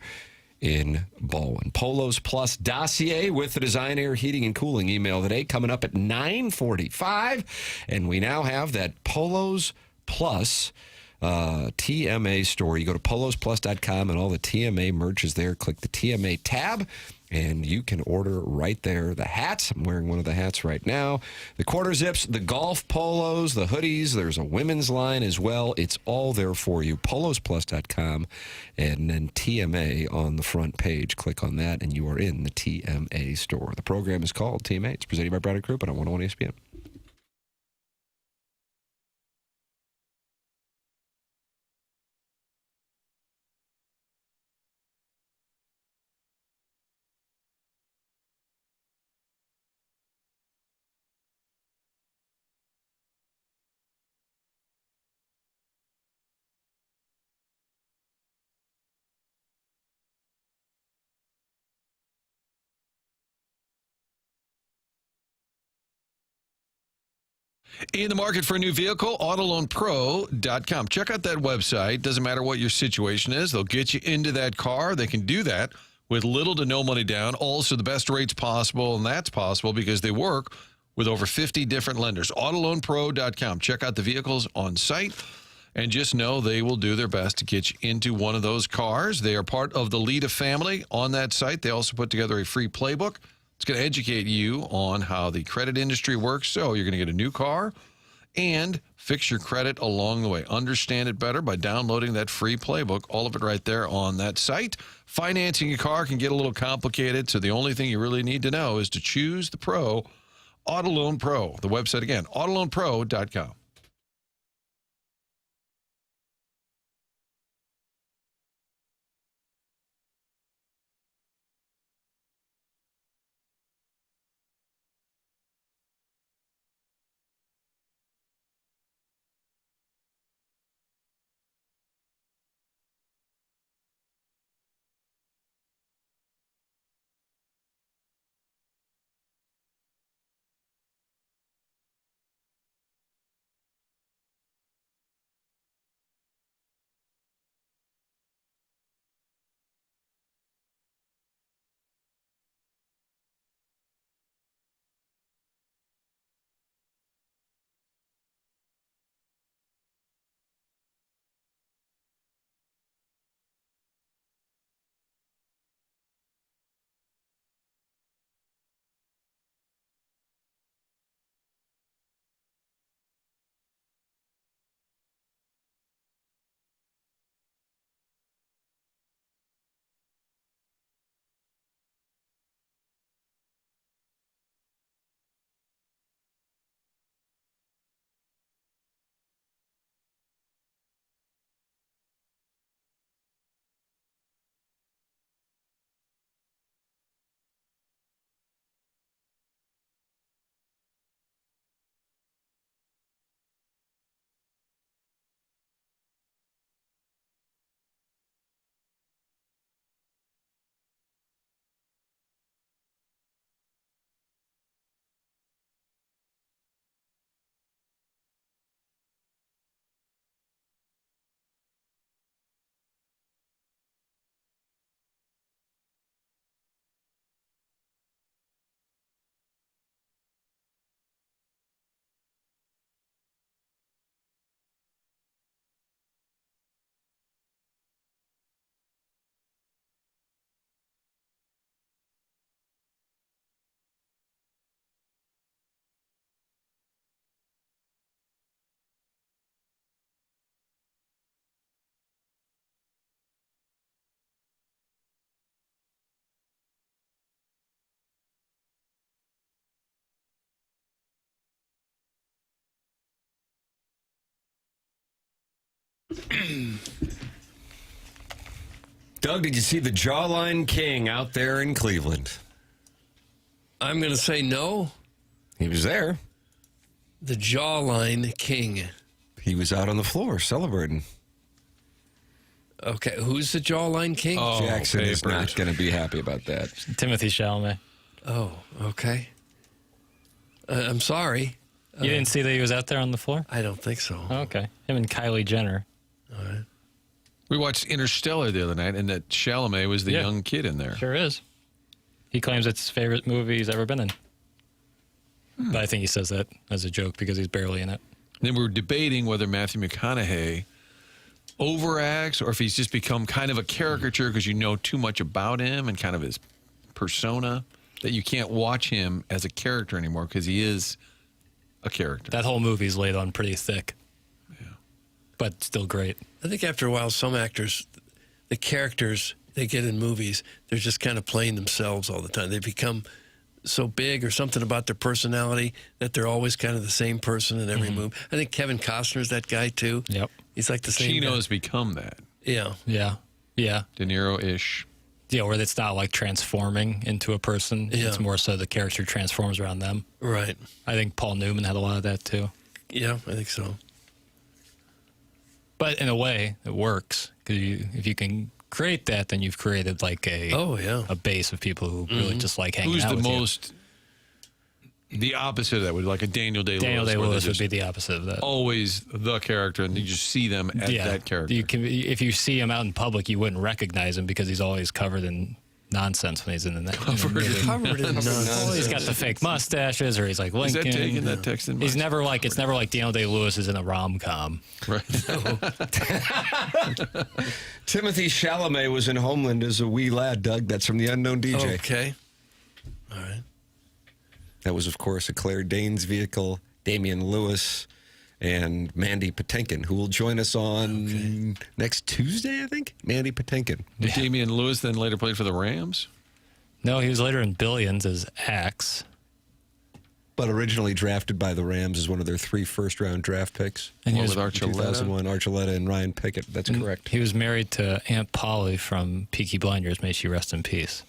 in Baldwin. Polos Plus dossier with the Design Air Heating and Cooling email today coming up at 9:45. And we now have that Polos Plus TMA store. You go to polosplus.com and all the TMA merch is there. Click the TMA tab and you can order right there. The hats, I'm wearing one of the hats right now. The quarter zips, the golf polos, the hoodies. There's a women's line as well. It's all there for you. polosplus.com and then TMA on the front page. Click on that and you are in the TMA store. The program is called TMA. It's presented by Brody Group and on 101 ESPN. In the market for a new vehicle, AutoLoanPro.com. Check out that website. Doesn't matter what your situation is. They'll get you into that car. They can do that with little to no money down. Also, the best rates possible, and that's possible because they work with over 50 different lenders. AutoLoanPro.com. Check out the vehicles on site, and just know they will do their best to get you into one of those cars. They are part of the Lita family on that site. They also put together a free playbook. It's going to educate you on how the credit industry works. So you're going to get a new car and fix your credit along the way. Understand it better by downloading that free playbook. All of it right there on that site. Financing a car can get a little complicated, so the only thing you really need to know is to choose the pro, AutoLoan Pro. The website again, AutoLoanPro.com. Doug, did you see the Jawline King out there in Cleveland? I'm going to say no. He was there. The Jawline King. He was out on the floor celebrating. Okay, who's the Jawline King? Jackson is not going to be happy about that. Timothy Chalamet. Oh, okay. I'm sorry. You didn't see that he was out there on the floor? I don't think so. Oh, okay. Him and Kylie Jenner. All right. We watched Interstellar the other night, and that Chalamet was the young kid in there. Sure is. He claims it's his favorite movie he's ever been in. But I think he says that as a joke because he's barely in it. Then we were debating whether Matthew McConaughey overacts or if he's just become kind of a caricature because you know too much about him and kind of his persona that you can't watch him as a character anymore because he is a character. That whole movie's laid on pretty thick. Yeah. But still great. I think after a while, some actors, the characters they get in movies, they're just kind of playing themselves all the time. They become so big or something about their personality that they're always kind of the same person in every movie. I think Kevin Costner's that guy, too. Yep. He's like the same Pacino's become that. Yeah. Yeah. Yeah. De Niro-ish. Yeah, where it's not like transforming into a person. Yeah. It's more so the character transforms around them. Right. I think Paul Newman had a lot of that, too. Yeah, I think so. But in a way, it works. Because if you can create that, then you've created like a base of people who really just like hanging out with you. Who's the opposite of that? Would like a Daniel Day-Lewis. Daniel Day-Lewis would be the opposite of that. Always the character, and you just see them as that character. You can, if you see him out in public, you wouldn't recognize him because he's always covered in nonsense when he's in the Covered in nonsense. He's got the fake mustaches, or he's like Lincoln. Is that taking that text in? He's never like it's never like Daniel Day-Lewis is in a rom-com. Right. Timothy Chalamet was in Homeland as a wee lad, Doug. That's from the Unknown DJ. Okay. All right. That was, of course, a Claire Danes vehicle, Damian Lewis, and Mandy Patinkin, who will join us on next Tuesday, I think? Mandy Patinkin. Did Damian Lewis then later played for the Rams? No, he was later in Billions as Axe. But originally drafted by the Rams as one of their 3 first-round draft picks. And he was with Archuleta? 2001, Archuleta and Ryan Pickett. That's correct. He was married to Aunt Polly from Peaky Blinders. May she rest in peace.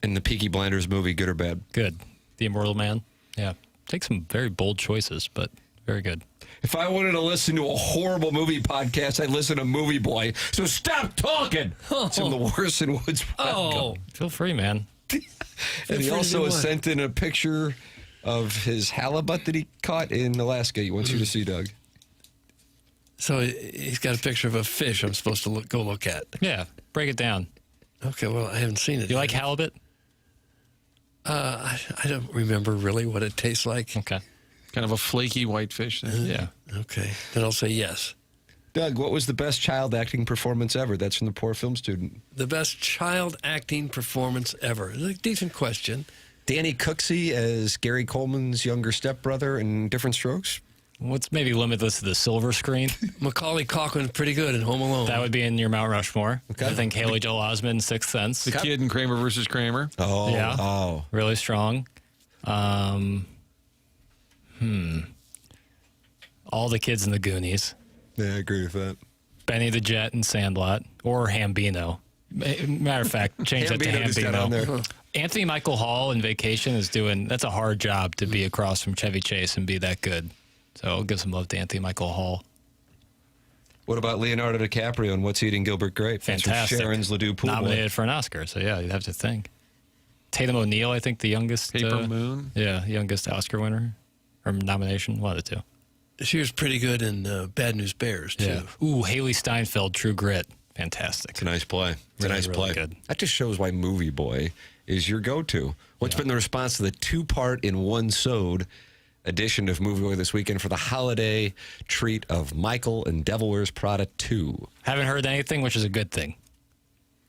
In the Peaky Blinders movie, good or bad? Good. The Immortal Man. Yeah. Take some very bold choices, but very good. If I wanted to listen to a horrible movie podcast, I'd listen to Movie Boy. So stop talking. It's in the Worson Woods. Feel free, man. And he also has sent in a picture of his halibut that he caught in Alaska. He wants you to see, Doug. So he's got a picture of a fish I'm supposed to go look at. Yeah. Break it down. Okay, well, I haven't seen it. You like halibut? I don't remember really what it tastes like. Okay. Kind of a flaky white fish then. Yeah. Okay. Then I'll say yes. Doug, what was the best child acting performance ever? That's from the Poor Film Student. The best child acting performance ever. It's a decent question. Danny Cooksey as Gary Coleman's younger stepbrother in Different Strokes. What's maybe limitless to the silver screen? Macaulay Culkin's pretty good in Home Alone. That would be in your Mount Rushmore. Okay. I think Haley Joel Osment, Sixth Sense. The kid in Kramer versus Kramer. Oh, yeah. Oh. Really strong. All the kids in the Goonies. Yeah, I agree with that. Benny the Jet and Sandlot. Or Hambino. Matter of fact, change that to just got on there. Hambino. Anthony Michael Hall in Vacation is doing, that's a hard job to be across from Chevy Chase and be that good. So I'll give some love to Anthony Michael Hall. What about Leonardo DiCaprio and What's Eating Gilbert Grape? That's from Fantastic. Sharon's Ledoux Pool Nominated for an Oscar. So yeah, you'd have to think. Tatum O'Neal, I think the youngest. Paper Moon. Yeah, youngest Oscar winner. Or nomination, one of the two. She was pretty good in Bad News Bears, too. Yeah. Ooh, Haley Steinfeld, True Grit. Fantastic. It's a nice play. It's a nice really play. good. That just shows why Movie Boy is your go-to. What's been the response to the 2-part in one sode edition of Movie Boy this weekend for the holiday treat of Michael and Devil Wears Prada 2? Haven't heard anything, which is a good thing.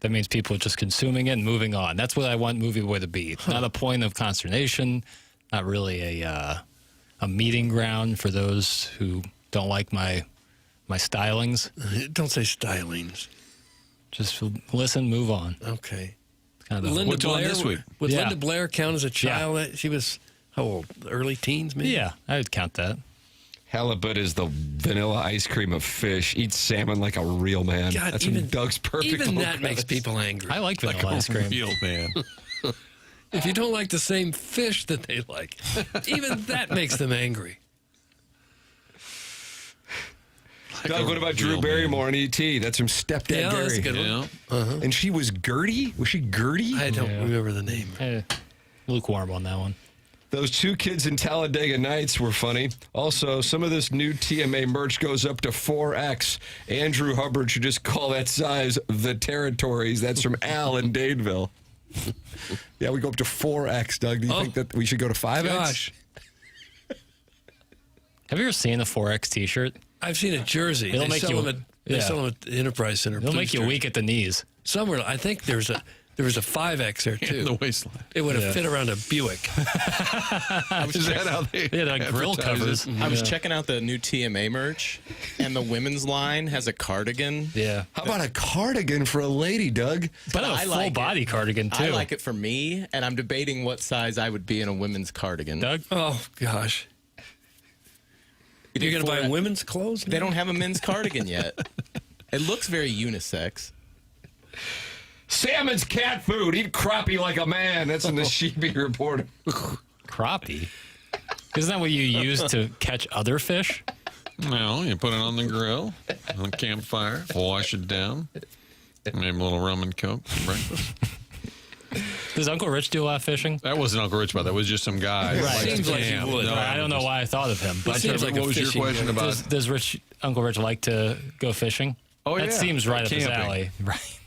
That means people are just consuming it and moving on. That's what I want Movie Boy to be. Not a point of consternation, not really a meeting ground for those who don't like my stylings. Don't say stylings. Just listen, move on. Okay. Kind of What's on this week? Would Linda Blair count as a child? Yeah. She was, how old? Early teens, maybe? Yeah, I would count that. Halibut is the vanilla ice cream of fish. Eat salmon like a real man. God, That's even, from Doug's Perfect even Little that makes Crevice. people angry. I like vanilla ice cream. Real man. If you don't like the same fish that they like, even that makes them angry. Doug, what about Drew Barrymore on E.T.? That's from Stepdad Gary. That's a good one. Uh-huh. And she was Gertie? Was she Gertie? I don't remember the name. Lukewarm on that one. Those two kids in Talladega Nights were funny. Also, some of this new TMA merch goes up to 4X. Andrew Hubbard should just call that size the territories. That's from Al in Dadeville. Yeah, we go up to 4X, Doug. Do you think that we should go to 5X? Gosh. Have you ever seen a 4X T-shirt? I've seen a jersey. They sell them at the Enterprise Center. It'll make you weak at the knees. Somewhere, I think there was a 5X there too. In the waistline. It would have fit around a Buick. Is that how they grill covers. I was checking out the new TMA merch, and the women's line has a cardigan. Yeah. How about a cardigan for a lady, Doug? But a full body cardigan too. I like it for me, and I'm debating what size I would be in a women's cardigan. Doug? Oh gosh. You're going to buy women's clothes? They don't have a men's cardigan yet. It looks very unisex. Salmon's cat food. Eat crappie like a man. That's in the Sheepy Reporter. Crappie? Isn't that what you use to catch other fish? No, you put it on the grill, on the campfire, wash it down, maybe a little rum and Coke for breakfast. Does Uncle Rich do a lot of fishing? That wasn't Uncle Rich, but that was just some guy. Right. Seems like he would. No, I don't know why I thought of him. It seems like what was your question about? Does Uncle Rich like to go fishing? Oh, that yeah. seems right up his Camping. alley. Right.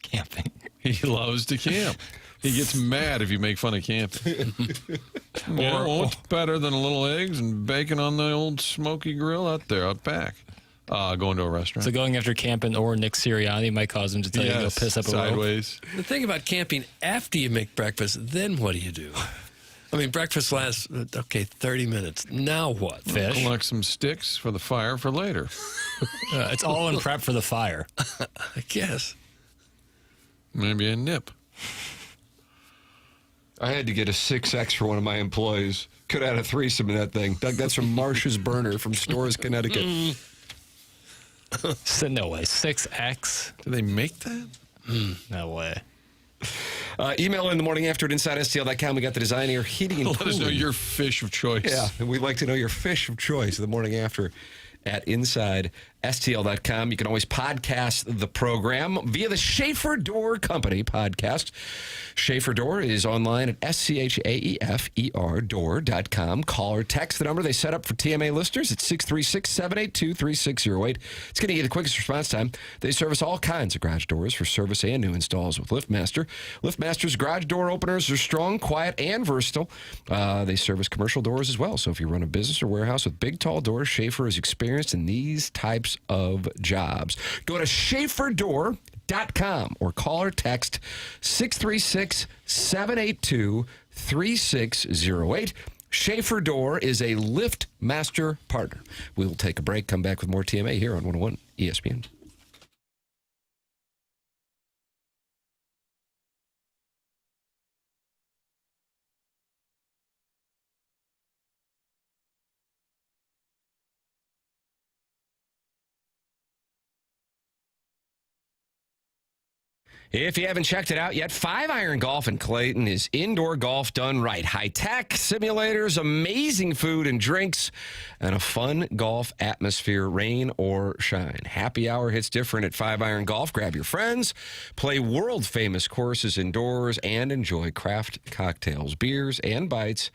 Camping. He loves to camp. He gets mad if you make fun of camping. Yeah, what's better than a little eggs and bacon on the old smoky grill out back? Going to a restaurant. So going after camping or Nick Sirianni might cause him to tell you to go piss up a rope. Sideways. The thing about camping, after you make breakfast, then what do? I mean, breakfast lasts, 30 minutes. Now what? Fish? Collect some sticks for the fire for later. It's all in prep for the fire. I guess. Maybe a nip. I had to get a 6X for one of my employees. Could have had a threesome in that thing. Doug, that's from Marsh's Burner from Storrs, Connecticut. No way. 6X? Do they make that? No way. Email in the morning after at InsideSTL.com. We got the design here, heating and Let cooling. us know your fish of choice. Yeah, and we'd like to know your fish of choice the morning after at InsideSTL.com. You can always podcast the program via the Schaefer Door Company podcast. Schaefer Door is online at SCHAEFER.door.com. Call or text the number they set up for TMA listeners at 636-782-3608. It's going to get the quickest response time. They service all kinds of garage doors for service and new installs with LiftMaster. LiftMaster's garage door openers are strong, quiet, and versatile. They service commercial doors as well. So if you run a business or warehouse with big, tall doors, Schaefer is experienced in these types of jobs. Go to SchaeferDoor.com or call or text 636-782-3608. Schaefer Door is a LiftMaster partner. We will take a break, come back with more TMA here on 101 ESPN. If you haven't checked it out yet, 5-Iron Golf in Clayton is indoor golf done right. High-tech simulators, amazing food and drinks, and a fun golf atmosphere, rain or shine. Happy hour hits different at 5-Iron Golf. Grab your friends, play world-famous courses indoors, and enjoy craft cocktails, beers, and bites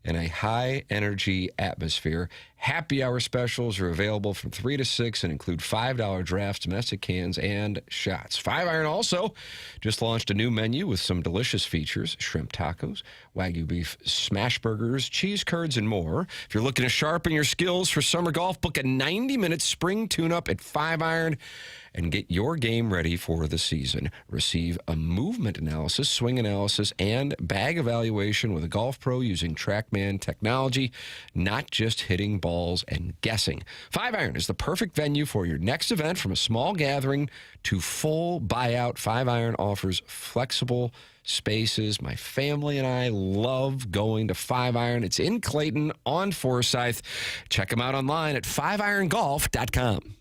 in a high-energy atmosphere. Happy hour specials are available from 3 to 6 and include $5 drafts, domestic cans, and shots. 5-Iron also just launched a new menu with some delicious features: shrimp tacos, Wagyu beef smash burgers, cheese curds, and more. If you're looking to sharpen your skills for summer golf, book a 90-minute spring tune-up at 5-Iron and get your game ready for the season. Receive a movement analysis, swing analysis, and bag evaluation with a golf pro using TrackMan technology, not just hitting balls and guessing. 5-Iron is the perfect venue for your next event, from a small gathering to full buyout. 5-Iron offers flexible spaces. My family and I love going to 5-Iron. It's in Clayton on Forsyth. Check them out online at 5irongolf.com.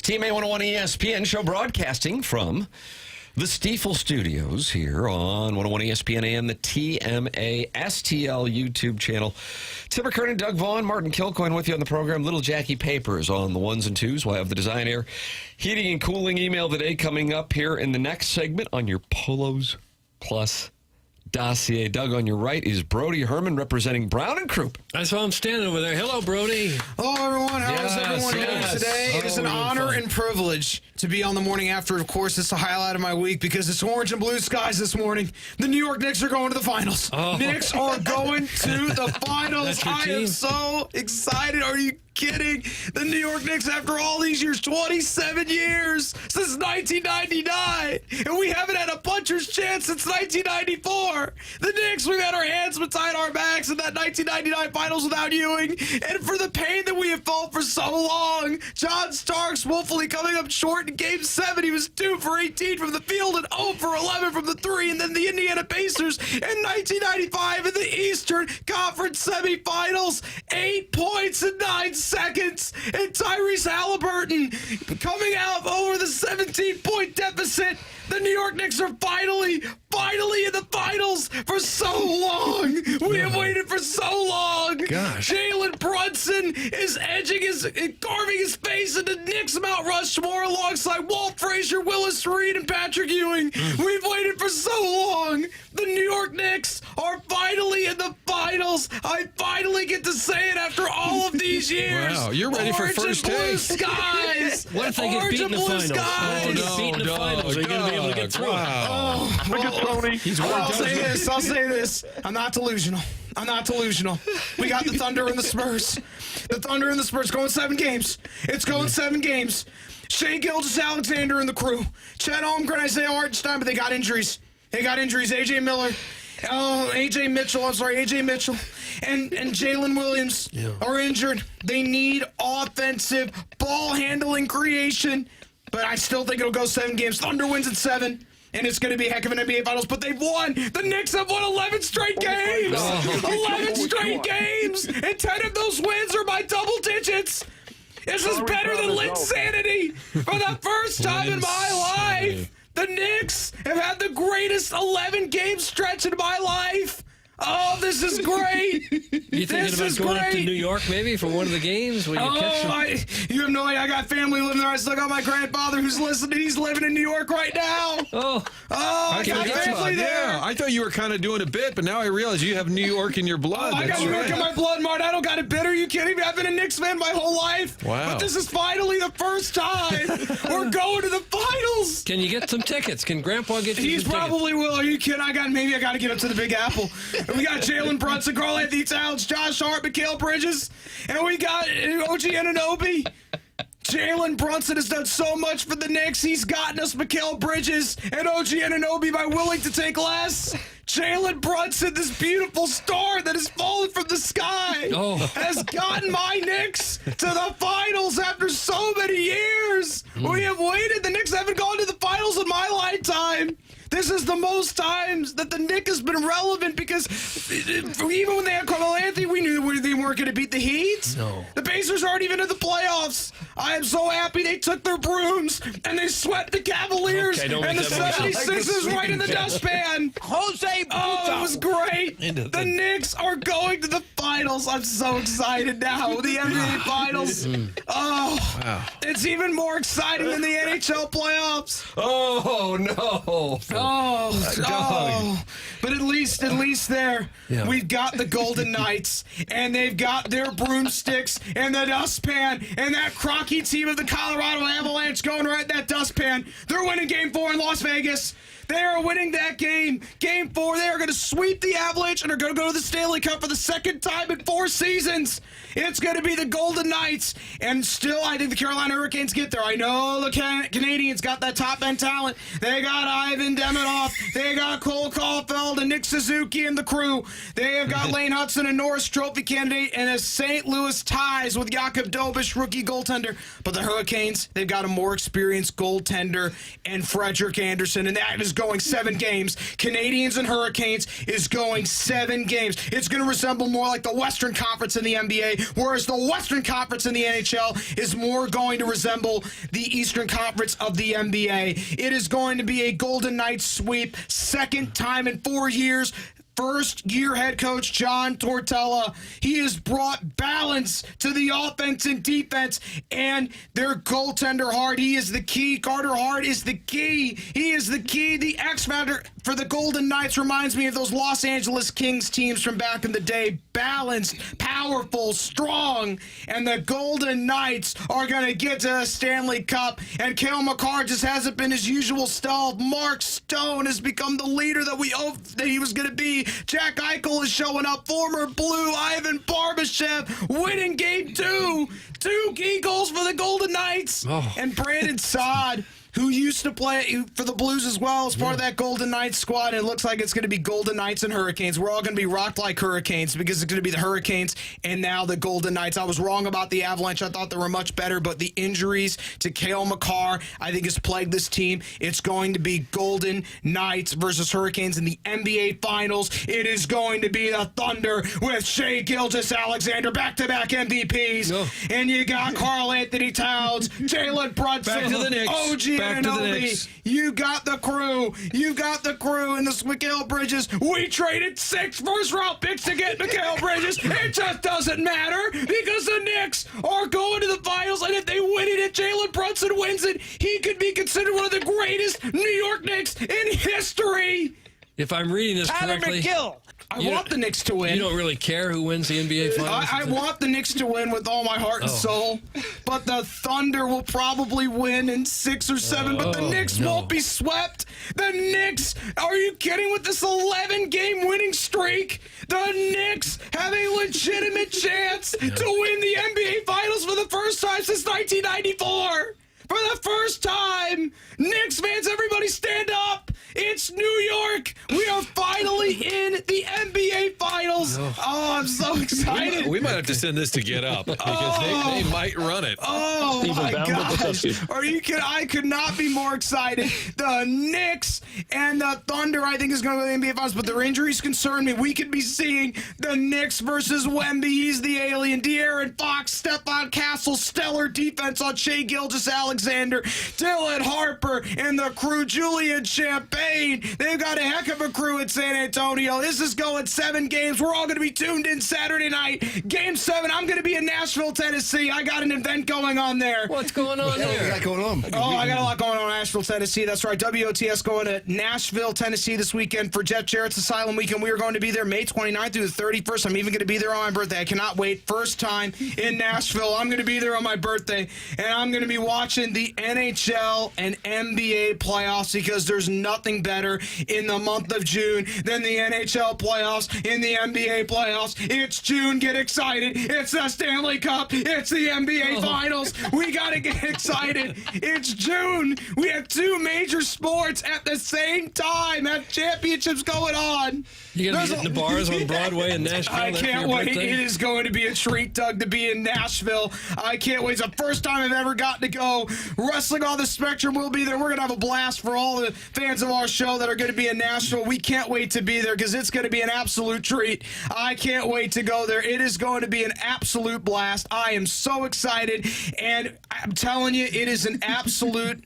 TMA 101 ESPN show broadcasting from the Stiefel Studios here on 101 ESPN and the TMA STL YouTube channel. Tim McKernan, Doug Vaughn, Martin Kilcoyne with you on the program. Little Jackie Papers on the ones and twos. We'll have the Design Air heating and cooling email today coming up here in the next segment on your Polos Plus dossier. Doug, on your right is Brody Herman representing Brown and Croup. I saw him standing over there. Hello, Brody. Hello, everyone. How is everyone doing today? It is an honor and privilege to be on the morning after. Of course, it's the highlight of my week because it's orange and blue skies this morning. The New York Knicks are going to the finals. Knicks are going to the finals. I am so excited. Are you kidding? The New York Knicks, after all these years, 27 years since 1999, and we haven't had a puncher's chance since 1994. The Knicks, we've had our hands behind our backs in that 1999 finals without Ewing, and for the pain that we have felt for so long. John Starks woefully coming up short in Game 7. He was 2 for 18 from the field and 0 for 11 from the 3, and then the Indiana Pacers in 1995 in the Eastern Conference semifinals, 8 points in 9 seconds, and Tyrese Halliburton coming out over the 17-point deficit. The New York Knicks are finally in the finals for so long. We have waited for so long. Gosh. Jalen Brunson is carving his face into Knicks Mount Rushmore alongside Walt Frazier, Willis Reed, and Patrick Ewing. We've waited for so long. The New York Knicks are finally in the finals. I finally get to say it after all of these years. Wow, you're ready for first take. Skies. What if they get beat in the finals? What if they get beat in the finals? Are you going to be able to get through it? Look at Tony. I'll say this. I'm not delusional. We got the Thunder and the Spurs. The Thunder and the Spurs going 7 games. It's going 7 games. Shai Gilgeous-Alexander and the crew. Chet Holmgren, Isaiah Hartenstein, but they got injuries. AJ Miller. AJ Mitchell. And Jalen Williams are injured. They need offensive ball handling creation. But I still think it'll go 7 games. Thunder wins at 7. And it's going to be a heck of an NBA Finals, but they've won. The Knicks have won 11 straight games. 11 straight games. And 10 of those wins are by double digits. This is better than Linsanity. For the first time in my life, the Knicks have had the greatest 11-game stretch in my life. Oh, this is great. You thinking about going up to New York maybe for one of the games? Where you catch you have no idea. I got family living there. I still got my grandfather who's listening. He's living in New York right now. I got family there. Yeah, I thought you were kind of doing a bit, but now I realize you have New York in your blood. I got New York in my blood, Martin. I don't got a bit. Are you kidding me? I've been a Knicks fan my whole life. Wow. But this is finally the first time we're going to the finals. Can you get some tickets? Can Grandpa get you some probably tickets? will. Are you kidding? I got to get up to the Big Apple. We got Jalen Brunson, Karl Anthony Towns, Josh Hart, Mikal Bridges, and we got OG Anunoby. Jalen Brunson has done so much for the Knicks. He's gotten us Mikal Bridges and OG Anunoby by willing to take less. Jalen Brunson, this beautiful star that has fallen from the sky, has gotten my Knicks to the finals after so many years. We have waited. The Knicks haven't gone to the finals in my lifetime. This is the most times that the Knicks has been relevant because even when they had Carmelo Anthony, we knew they weren't going to beat the Heat. No. The Pacers aren't even in the playoffs. I am so happy they took their brooms and they swept the Cavaliers and the 76ers right in the dustpan. It was great. The Knicks are going to the finals. I'm so excited now. The NBA Finals. It's even more exciting than the NHL playoffs. Oh, no. But at least there, we've got the Golden Knights, and they've got their broomsticks and the dustpan, and that crocky team of the Colorado Avalanche going right in that dustpan. They're winning Game 4 in Las Vegas. They are winning that game. Game 4, they are going to sweep the Avalanche and are going to go to the Stanley Cup for the second time in 4 seasons. It's going to be the Golden Knights. And still, I think the Carolina Hurricanes get there. I know the Canadians got that top-end talent. They got Ivan Demidov. They got Cole Caulfield. to Nick Suzuki and the crew. They have got Lane Hudson, a Norris Trophy candidate, and a St. Louis ties with Jakub Dobiš, rookie goaltender. But the Hurricanes, they've got a more experienced goaltender and Frederik Andersen, and that is going 7 games. Canadians and Hurricanes is going 7 games. It's going to resemble more like the Western Conference in the NBA, whereas the Western Conference in the NHL is more going to resemble the Eastern Conference of the NBA. It is going to be a Golden Knights sweep, second time in 4 years. First-year head coach John Tortorella, he has brought balance to the offense and defense, and their goaltender Hart, he is the key. Carter Hart is the key. He is the key. The X-Factor for the Golden Knights reminds me of those Los Angeles Kings teams from back in the day. Balanced, powerful, strong, and the Golden Knights are going to get to the Stanley Cup, and Cale Makar just hasn't been his usual self. Mark Stone has become the leader that we hoped that he was going to be. Jack Eichel is showing up. Former Blue Ivan Barbashev winning game 2. 2 key goals for the Golden Knights. And Brandon Saad, who used to play for the Blues as well, as part of that Golden Knights squad. And it looks like it's going to be Golden Knights and Hurricanes. We're all going to be rocked like Hurricanes because it's going to be the Hurricanes and now the Golden Knights. I was wrong about the Avalanche. I thought they were much better, but the injuries to Cale Makar, I think, has plagued this team. It's going to be Golden Knights versus Hurricanes in the NBA Finals. It is going to be the Thunder with Shai Gilgeous-Alexander, back-to-back MVPs. And you got Karl Anthony Towns, Jalen Brunson, Back to the Knicks. OG Back to the Knicks. You got the crew. You got the crew and the Mikal Bridges. We traded 6 first-round picks to get Mikal Bridges. It just doesn't matter because the Knicks are going to the finals, and if they win it, if Jalen Brunson wins it, he could be considered one of the greatest New York Knicks in history. If I'm reading this correctly, I want the Knicks to win. You don't really care who wins the NBA Finals? I want the Knicks to win with all my heart and soul, but the Thunder will probably win in 6 or 7, but the Knicks won't be swept. The Knicks, are you kidding with this 11-game winning streak? The Knicks have a legitimate chance to win the NBA Finals for the first time since 1994. For the first time, Knicks fans, everybody stand up. It's New York. We are finally in the NBA Finals. Oh, I'm so excited. We might have to send this to Get Up because they might run it. Oh, my gosh. Are you kidding? I could not be more excited. The Knicks and the Thunder, I think, is going to go to the NBA Finals, but their injuries concern me. We could be seeing the Knicks versus Wemby. He's the alien. De'Aaron Fox, Stephon Castle, stellar defense on Shai Gilgeous-Alexander, Dylan Harper, and the crew, Julian Champagne. They've got a heck of a crew in San Antonio. This is going 7 games. We're all going to be tuned in Saturday night. Game 7, I'm going to be in Nashville, Tennessee. I got an event going on there. What's going on there? What you got going on? I got a lot going on in Nashville, Tennessee. That's right. WOTS going to Nashville, Tennessee this weekend for Jeff Jarrett's Asylum Weekend. We are going to be there May 29th through the 31st. I'm even going to be there on my birthday. I cannot wait. First time in Nashville. I'm going to be there on my birthday, and I'm going to be watching the NHL and NBA playoffs because there's nothing better in the month of June than the NHL playoffs, in the NBA playoffs. It's June. Get excited. It's the Stanley Cup. It's the NBA Finals. We got to get excited. It's June. We have 2 major sports at the same time. Have championships going on. You're going to be hitting the bars on Broadway in Nashville? I can't wait. It is going to be a treat, Doug, to be in Nashville. I can't wait. It's the first time I've ever gotten to go. Wrestling on the Spectrum will be there. We're going to have a blast for all the fans of our show that are going to be in Nashville. We can't wait to be there because it's going to be an absolute treat. I can't wait to go there. It is going to be an absolute blast. I am so excited, and I'm telling you, it is an absolute...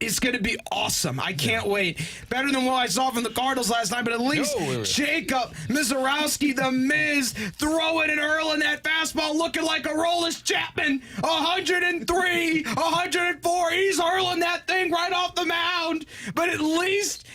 It's going to be awesome. I can't wait. Better than what I saw from the Cardinals last night, but at least Jacob Mizorowski, the Miz, throwing and hurling that fastball looking like a Aroldis Chapman. 103, 104. He's hurling that thing right off the mound. But at least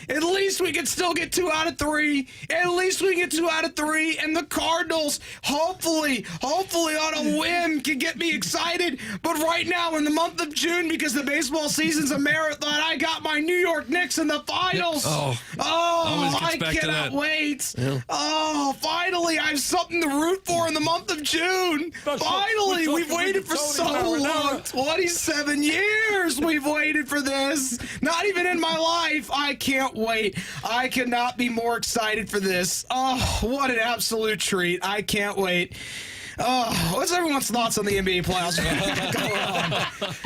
we can still get 2 out of 3. At least we get 2 out of 3. And the Cardinals, hopefully on a whim, can get me excited. But right now, in the month of June, because the baseball season's a marathon, never thought I got my New York Knicks in the finals. I cannot wait. Yeah. Oh, finally, I have something to root for in the month of June. Finally, we've waited for so long. 27 years we've waited for this. Not even in my life. I can't wait. I cannot be more excited for this. Oh, what an absolute treat. I can't wait. Oh, what's everyone's thoughts on the NBA playoffs?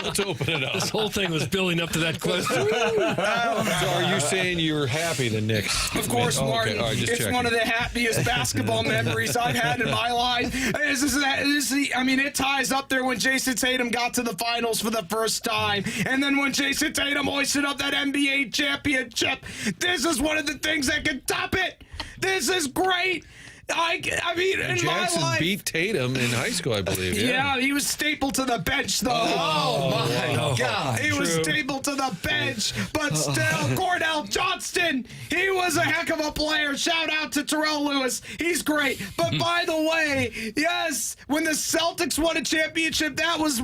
Let's open it up. This whole thing was building up to that question. So are you saying you're happy the Knicks? Of course, Martin. Okay. Right, it's checking. one of the happiest basketball memories I've had in my life. It ties up there when Jason Tatum got to the finals for the first time. And then when Jason Tatum hoisted up that NBA championship. This is one of the things that can top it. This is great. I mean, in Jackson my life, beat Tatum in high school, I believe. Yeah, he was stapled to the bench, though. Oh my God. He was stapled to the bench, but still, Cordell Johnston, he was a heck of a player. Shout out to Terrell Lewis. He's great. But by the way, yes, when the Celtics won a championship, that was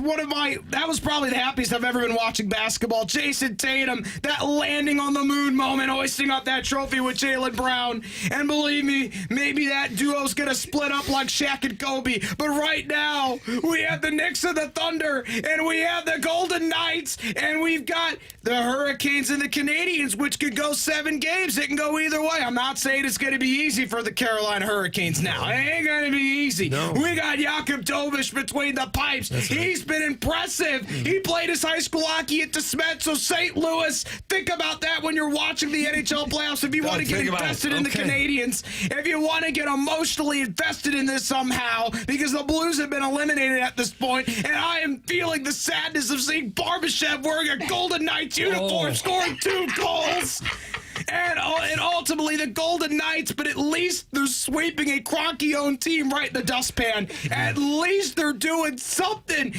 probably the happiest I've ever been watching basketball. Jason Tatum, that landing on the moon moment, hoisting up that trophy with Jaylen Brown. And believe me, maybe that duo's gonna split up like Shaq and Kobe. But right now, we have the Knicks and the Thunder, and we have the Golden Knights, and we've got the Hurricanes and the Canadians, which could go 7 games. It can go either way. I'm not saying it's gonna be easy for the Carolina Hurricanes now. It ain't gonna be easy. No. We got Jakub Dovish between the pipes. He's been impressive. He played his high school hockey at DeSmet, so St. Louis, think about that when you're watching the NHL playoffs. If you want to get invested in the Canadians, if you want to get emotionally invested in this somehow, because the Blues have been eliminated at this point, and I am feeling the sadness of seeing Barbashev wearing a Golden Knights uniform, scoring 2 goals. And ultimately the Golden Knights, but at least they're sweeping a Kroenke-owned team right in the dustpan. At least they're doing something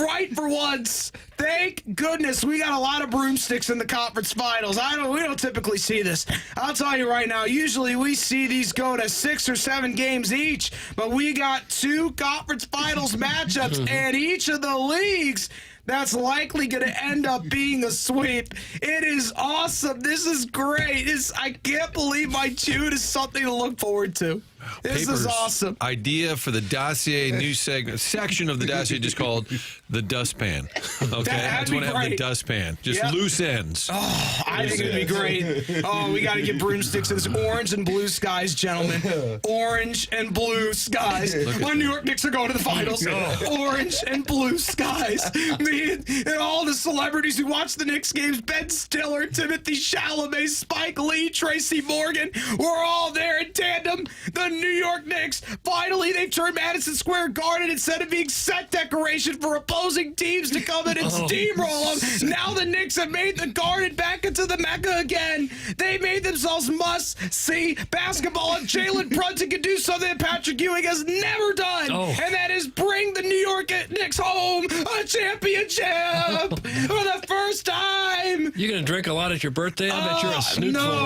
right for once. Thank goodness we got a lot of broomsticks in the conference finals. We don't typically see this. I'll tell you right now, usually we see these go to 6 or 7 games each, but we got 2 conference finals matchups, and each of the leagues that's likely going to end up being a sweep. It is awesome. This is great. I can't believe my June is something to look forward to. This is awesome. Idea for the dossier new section of the dossier just called the dustpan. Okay, that's what I have, the dustpan. Just loose ends. Oh, I think it'd be great. Oh, we got to get broomsticks. It's orange and blue skies, gentlemen. Orange and blue skies. My New York Knicks are going to the finals. Orange and blue skies. Me and all the celebrities who watch the Knicks games, Ben Stiller, Timothy Chalamet, Spike Lee, Tracy Morgan, we're all there in tandem. The New York Knicks, finally, they've turned Madison Square Garden, instead of being set decoration for opposing teams to come in and steamroll them. Now the Knicks have made the Garden back into the Mecca again. They made themselves must-see basketball, and Jalen Brunson can do something that Patrick Ewing has never done, and that is bring the New York Knicks home a championship for the first time. You gonna drink a lot at your birthday? I bet you're a snoot. No.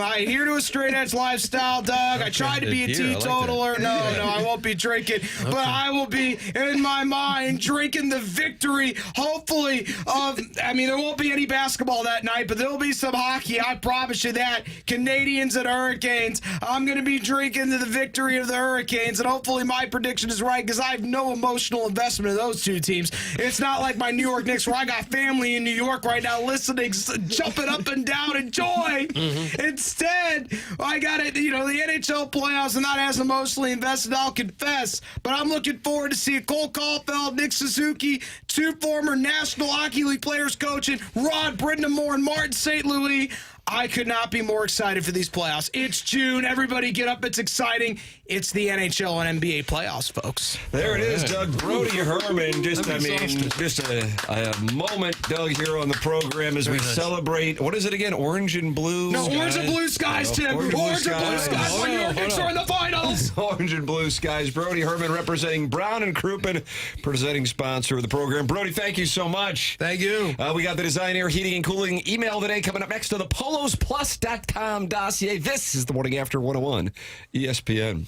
I adhere to a straight edge lifestyle, Doug. I tried to be a teetotaler. No, I won't be drinking, but I will be, in my mind, drinking the victory, hopefully, there won't be any basketball that night, but there'll be some hockey. I promise you that. Canadians and Hurricanes. I'm going to be drinking to the victory of the Hurricanes, and hopefully my prediction is right, because I have no emotional investment in those 2 teams. It's not like my New York Knicks, where I got family in New York right now listening, jumping up and down in joy. Instead, I got it, the NHL playoffs. I'm not as emotionally invested, I'll confess, but I'm looking forward to seeing Cole Caulfield, Nick Suzuki, 2 former National Hockey League players coaching, Rod Brindamore and Martin St. Louis. I could not be more excited for these playoffs. It's June. Everybody get up. It's exciting. It's the NHL and NBA playoffs, folks. There it is, Doug. Brody Herman. Just a moment, Doug, here on the program as we celebrate. What is it again? Orange and blue? No, orange and blue skies, Tim. Orange and blue skies. When your Knicks are in the finals. Orange and blue skies. Brody Herman representing Brown and Crouppen, presenting sponsor of the program. Brody, thank you so much. Thank you. We got the Design, Air, Heating, and Cooling email today coming up next to the PolosPlus.com dossier. This is the Morning After 101 ESPN.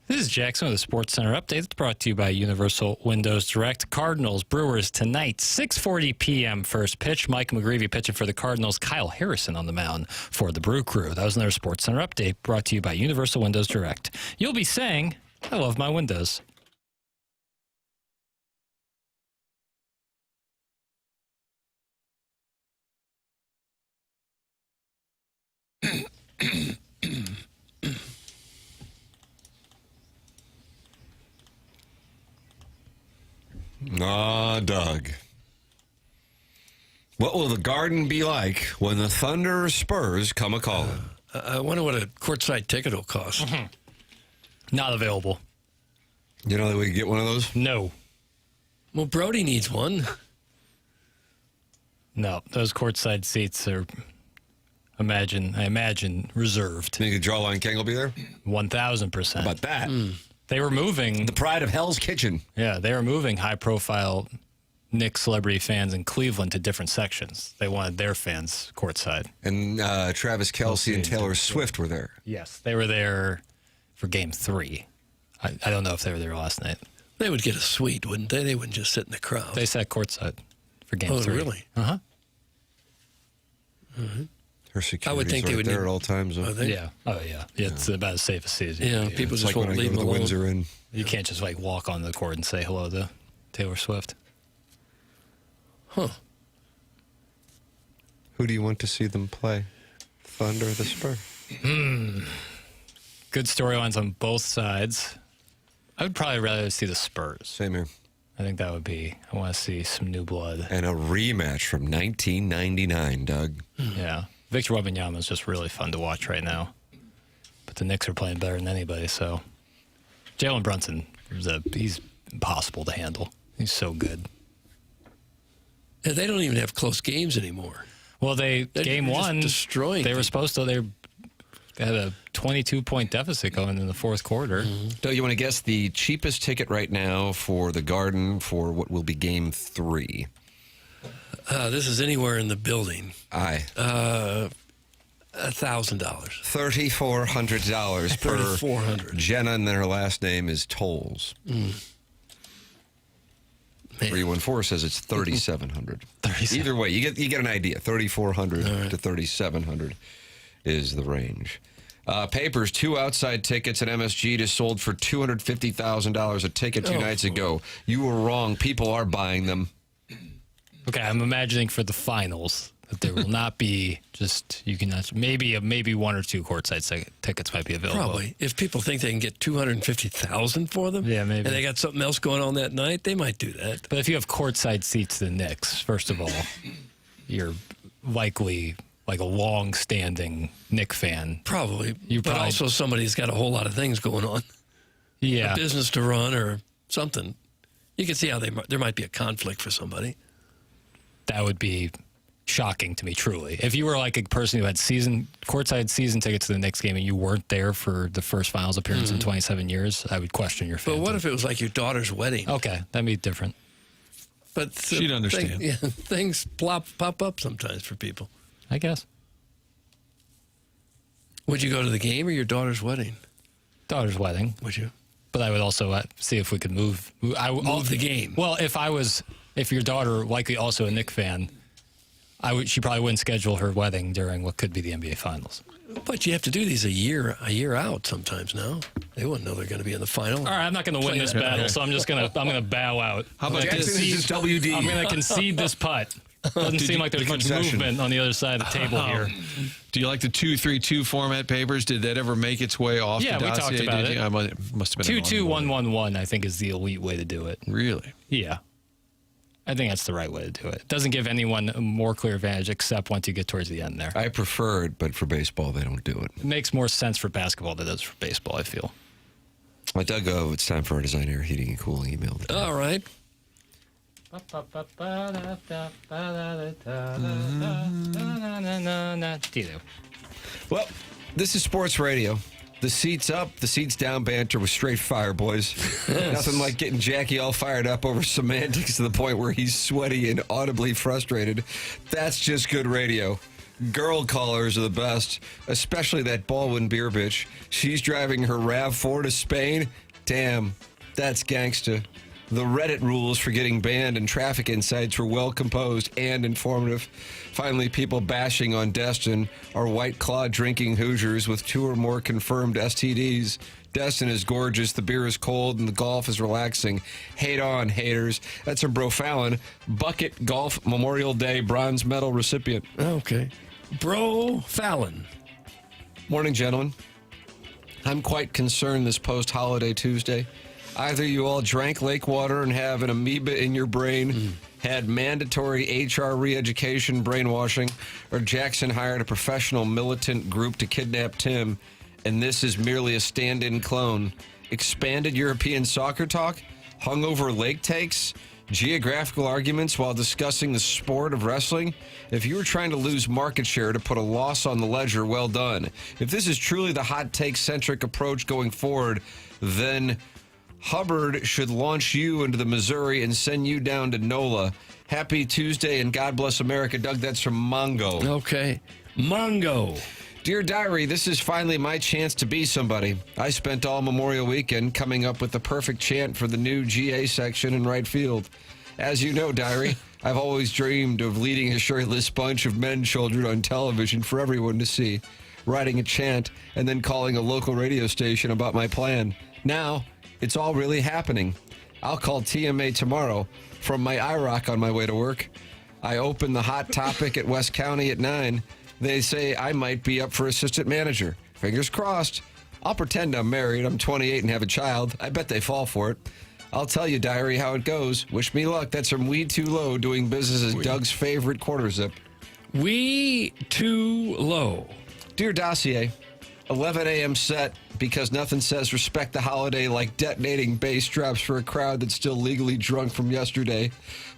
This is Jackson with the Sports Center update. It's brought to you by Universal Windows Direct. Cardinals, Brewers tonight, 6:40 p.m. first pitch. Mike McGreevy pitching for the Cardinals. Kyle Harrison on the mound for the Brew Crew. That was another Sports Center update brought to you by Universal Windows Direct. You'll be saying, I love my windows. Doug. What will the Garden be like when the Thunder or Spurs come a-calling? I wonder what a courtside ticket will cost. Not available. You know that we could get one of those? No. Well, Brody needs one. No, those courtside seats are, I imagine, reserved. Think the Jawline King will be there? 1,000%. How about that? They were moving. The pride of Hell's Kitchen. Yeah, they were moving high-profile Knicks celebrity fans in Cleveland to different sections. They wanted their fans courtside. And Travis Kelce and Taylor Swift were there. Yes, they were there for Game 3. I don't know if they were there last night. They would get a suite, wouldn't they? They wouldn't just sit in the crowd. They sat courtside for Game 3. Oh, really? Uh-huh. Her security I would think they would there at all times. Are they? Yeah. Oh, yeah. It's about as safe as season. Yeah, people It's just like when won't I go leave to them the alone. Windsor Inn. You can't just like walk on the court and say hello to Taylor Swift. Huh. Who do you want to see them play? Thunder or the Spurs? Good storylines on both sides. I would probably rather see the Spurs. Same here. I think that would be, I want to see some new blood. And a rematch from 1999, Doug. Yeah. Victor Wembanyama is just really fun to watch right now. But the Knicks are playing better than anybody, so. Jalen Brunson, he's impossible to handle. He's so good. And they don't even have close games anymore. Well, game one, destroying. They were supposed to, they had a 22-point deficit going in the fourth quarter. Do you want to guess the cheapest ticket right now for the Garden for what will be Game 3? This is anywhere in the building. Aye. $1,000. $3,400 per $3,400. Jenna, and then her last name is Tolles. 314 says it's 3,700. Either way, you get an idea. 3,400 to 3,700 is the range. Papers, 2 outside tickets at MSG just sold for $250,000 a ticket 2 nights ago. You were wrong. People are buying them. Okay, I'm imagining for the finals that there will not be just, you can maybe 1 or 2 courtside tickets might be available. Probably. If people think they can get $250,000 for them, yeah, maybe, and they got something else going on that night, they might do that. But if you have courtside seats to the Knicks, first of all, you're likely like a long-standing Knick fan. Probably. But also somebody who's got a whole lot of things going on. Yeah. A business to run or something. You can see how there might be a conflict for somebody. That would be shocking to me, truly. If you were like a person who had courtside season tickets to the Knicks game and you weren't there for the first finals appearance in 27 years, I would question your fandom. But what if it was like your daughter's wedding? Okay, that'd be different. But she'd understand. Things pop up sometimes for people. I guess. Would you go to the game or your daughter's wedding? Daughter's wedding. Would you? But I would also see if we could move the game. Well, if your daughter, likely also a Knick fan, she probably wouldn't schedule her wedding during what could be the NBA Finals. But you have to do these a year out sometimes now. They wouldn't know they're going to be in the final. All right, I'm not going to win this battle, so I'm gonna bow out. How about this? WD. I'm going to concede this putt. Doesn't seem like there's much movement on the other side of the table here. Do you like the 2-3-2 format, Papers? Did that ever make its way off the dossier? Yeah, we talked about it. I must have been 2-2-1-1-1, I think, is the elite way to do it. Really? Yeah. I think that's the right way to do it. It doesn't give anyone a more clear advantage except once you get towards the end there. I prefer it, but for baseball, they don't do it. It makes more sense for basketball than it does for baseball, I feel. Well, Doug, it's time for our design, air, heating, and cooling email. All right. Well, this is sports radio. The seats up, the seats down banter with straight fire, boys. Nothing like getting Jackie all fired up over semantics to the point where he's sweaty and audibly frustrated. That's just good radio. Girl callers are the best, especially that Baldwin beer bitch. She's driving her RAV4 to Spain. Damn, that's gangsta. The Reddit rules for getting banned and traffic insights were well composed and informative. Finally, people bashing on Destin are White Claw drinking Hoosiers with 2 or more confirmed STDs. Destin is gorgeous, the beer is cold, and the golf is relaxing. Hate on, haters. That's from Bro Fallon, Bucket Golf Memorial Day bronze medal recipient. Okay. Bro Fallon. Morning, gentlemen. I'm quite concerned this post-holiday Tuesday. Either you all drank lake water and have an amoeba in your brain, had mandatory HR re-education brainwashing, or Jackson hired a professional militant group to kidnap Tim, and this is merely a stand-in clone. Expanded European soccer talk, hungover lake takes, geographical arguments while discussing the sport of wrestling. If you were trying to lose market share to put a loss on the ledger, well done. If this is truly the hot take-centric approach going forward, then Hubbard should launch you into the Missouri and send you down to NOLA. Happy Tuesday and God bless America. Doug, that's from Mongo. Okay. Mongo. Dear Diary, this is finally my chance to be somebody. I spent all Memorial Weekend coming up with the perfect chant for the new GA section in right field. As you know, Diary, I've always dreamed of leading a shirtless bunch of men children on television for everyone to see, writing a chant, and then calling a local radio station about my plan. Now, it's all really happening. I'll call TMA tomorrow from my IROC on my way to work. I open the hot topic at West County at 9. They say I might be up for assistant manager. Fingers crossed. I'll pretend I'm married. I'm 28 and have a child. I bet they fall for it. I'll tell you, Diary, how it goes. Wish me luck. That's from We Too Low, doing business as Doug's favorite quarter zip. We Too Low. Dear Dossier, 11 a.m. set because nothing says respect the holiday like detonating bass drops for a crowd that's still legally drunk from yesterday.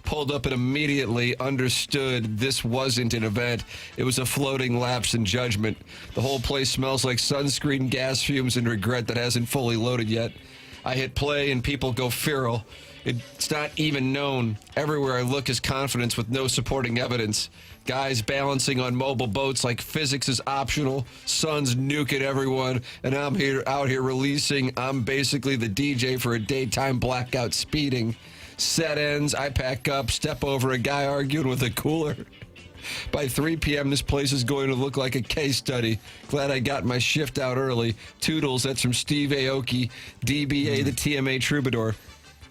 Pulled up and immediately understood this wasn't an event. It was a floating lapse in judgment. The whole place smells like sunscreen, gas fumes, and regret that hasn't fully loaded yet. I hit play and people go feral. It's not even known. Everywhere I look is confidence with no supporting evidence. Guys balancing on mobile boats like physics is optional. Suns nuking everyone. And I'm out here releasing. I'm basically the DJ for a daytime blackout speeding. Set ends. I pack up, step over a guy arguing with a cooler. By 3 p.m., this place is going to look like a case study. Glad I got my shift out early. Toodles, that's from Steve Aoki. DBA, the TMA Troubadour.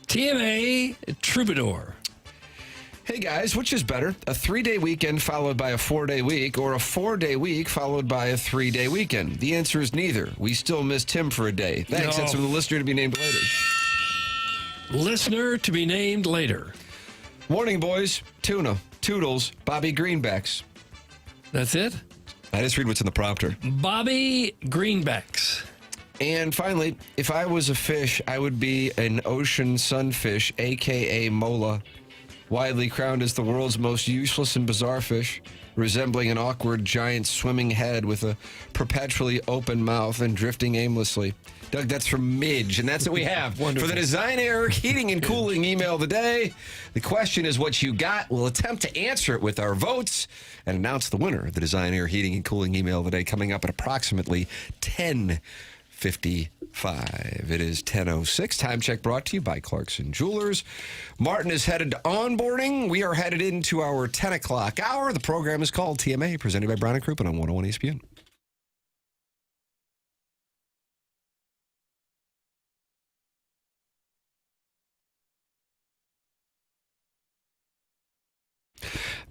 TMA Troubadour. Hey guys, which is better? A 3-day weekend followed by a 4-day week, or a 4-day week followed by a 3-day weekend? The answer is neither. We still miss Tim for a day. Thanks. No. That's from the listener to be named later. Listener to be named later. Morning, boys. Tuna, Toodles, Bobby Greenbacks. That's it? I just read what's in the prompter. Bobby Greenbacks. And finally, if I was a fish, I would be an ocean sunfish, a.k.a. mola. Widely crowned as the world's most useless and bizarre fish, resembling an awkward giant swimming head with a perpetually open mouth and drifting aimlessly. Doug, that's from Midge, and that's what we have. Wonderful. For the Design Error Heating and Cooling email of the day. The question is what you got. We'll attempt to answer it with our votes and announce the winner of the Design Error Heating and Cooling email of the day coming up at approximately 10:55. It is 10:06. Time check brought to you by Clarkson Jewelers. Martin is headed to onboarding. We are headed into our 10 o'clock hour. The program is called TMA, presented by Brown & Crouppen on 101 ESPN.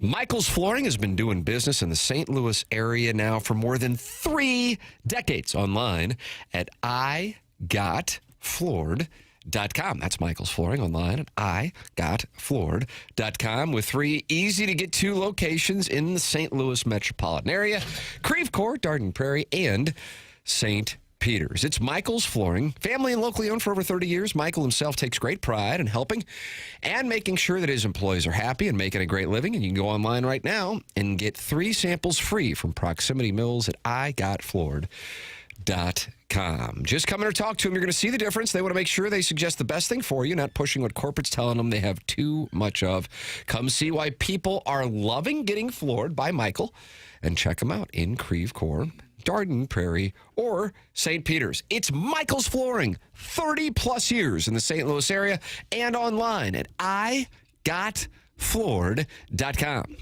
Michael's Flooring has been doing business in the St. Louis area now for more than 3 decades. Online at igotfloored.com. That's Michael's Flooring online at igotfloored.com with 3 easy-to-get-to locations in the St. Louis metropolitan area, Creve Coeur, Darden Prairie, and St. Peters. It's Michael's Flooring, family and locally owned for over 30 years. Michael himself takes great pride in helping and making sure that his employees are happy and making a great living. And you can go online right now and get 3 samples free from Proximity Mills at igotfloored.com. Just come in or talk to them. You're going to see the difference. They want to make sure they suggest the best thing for you, not pushing what corporate's telling them they have too much of. Come see why people are loving getting floored by Michael, and check them out in Creve Coeur, Darden Prairie, or St. Peter's. It's Michael's Flooring, 30-plus years in the St. Louis area, and online at igotfloored.com.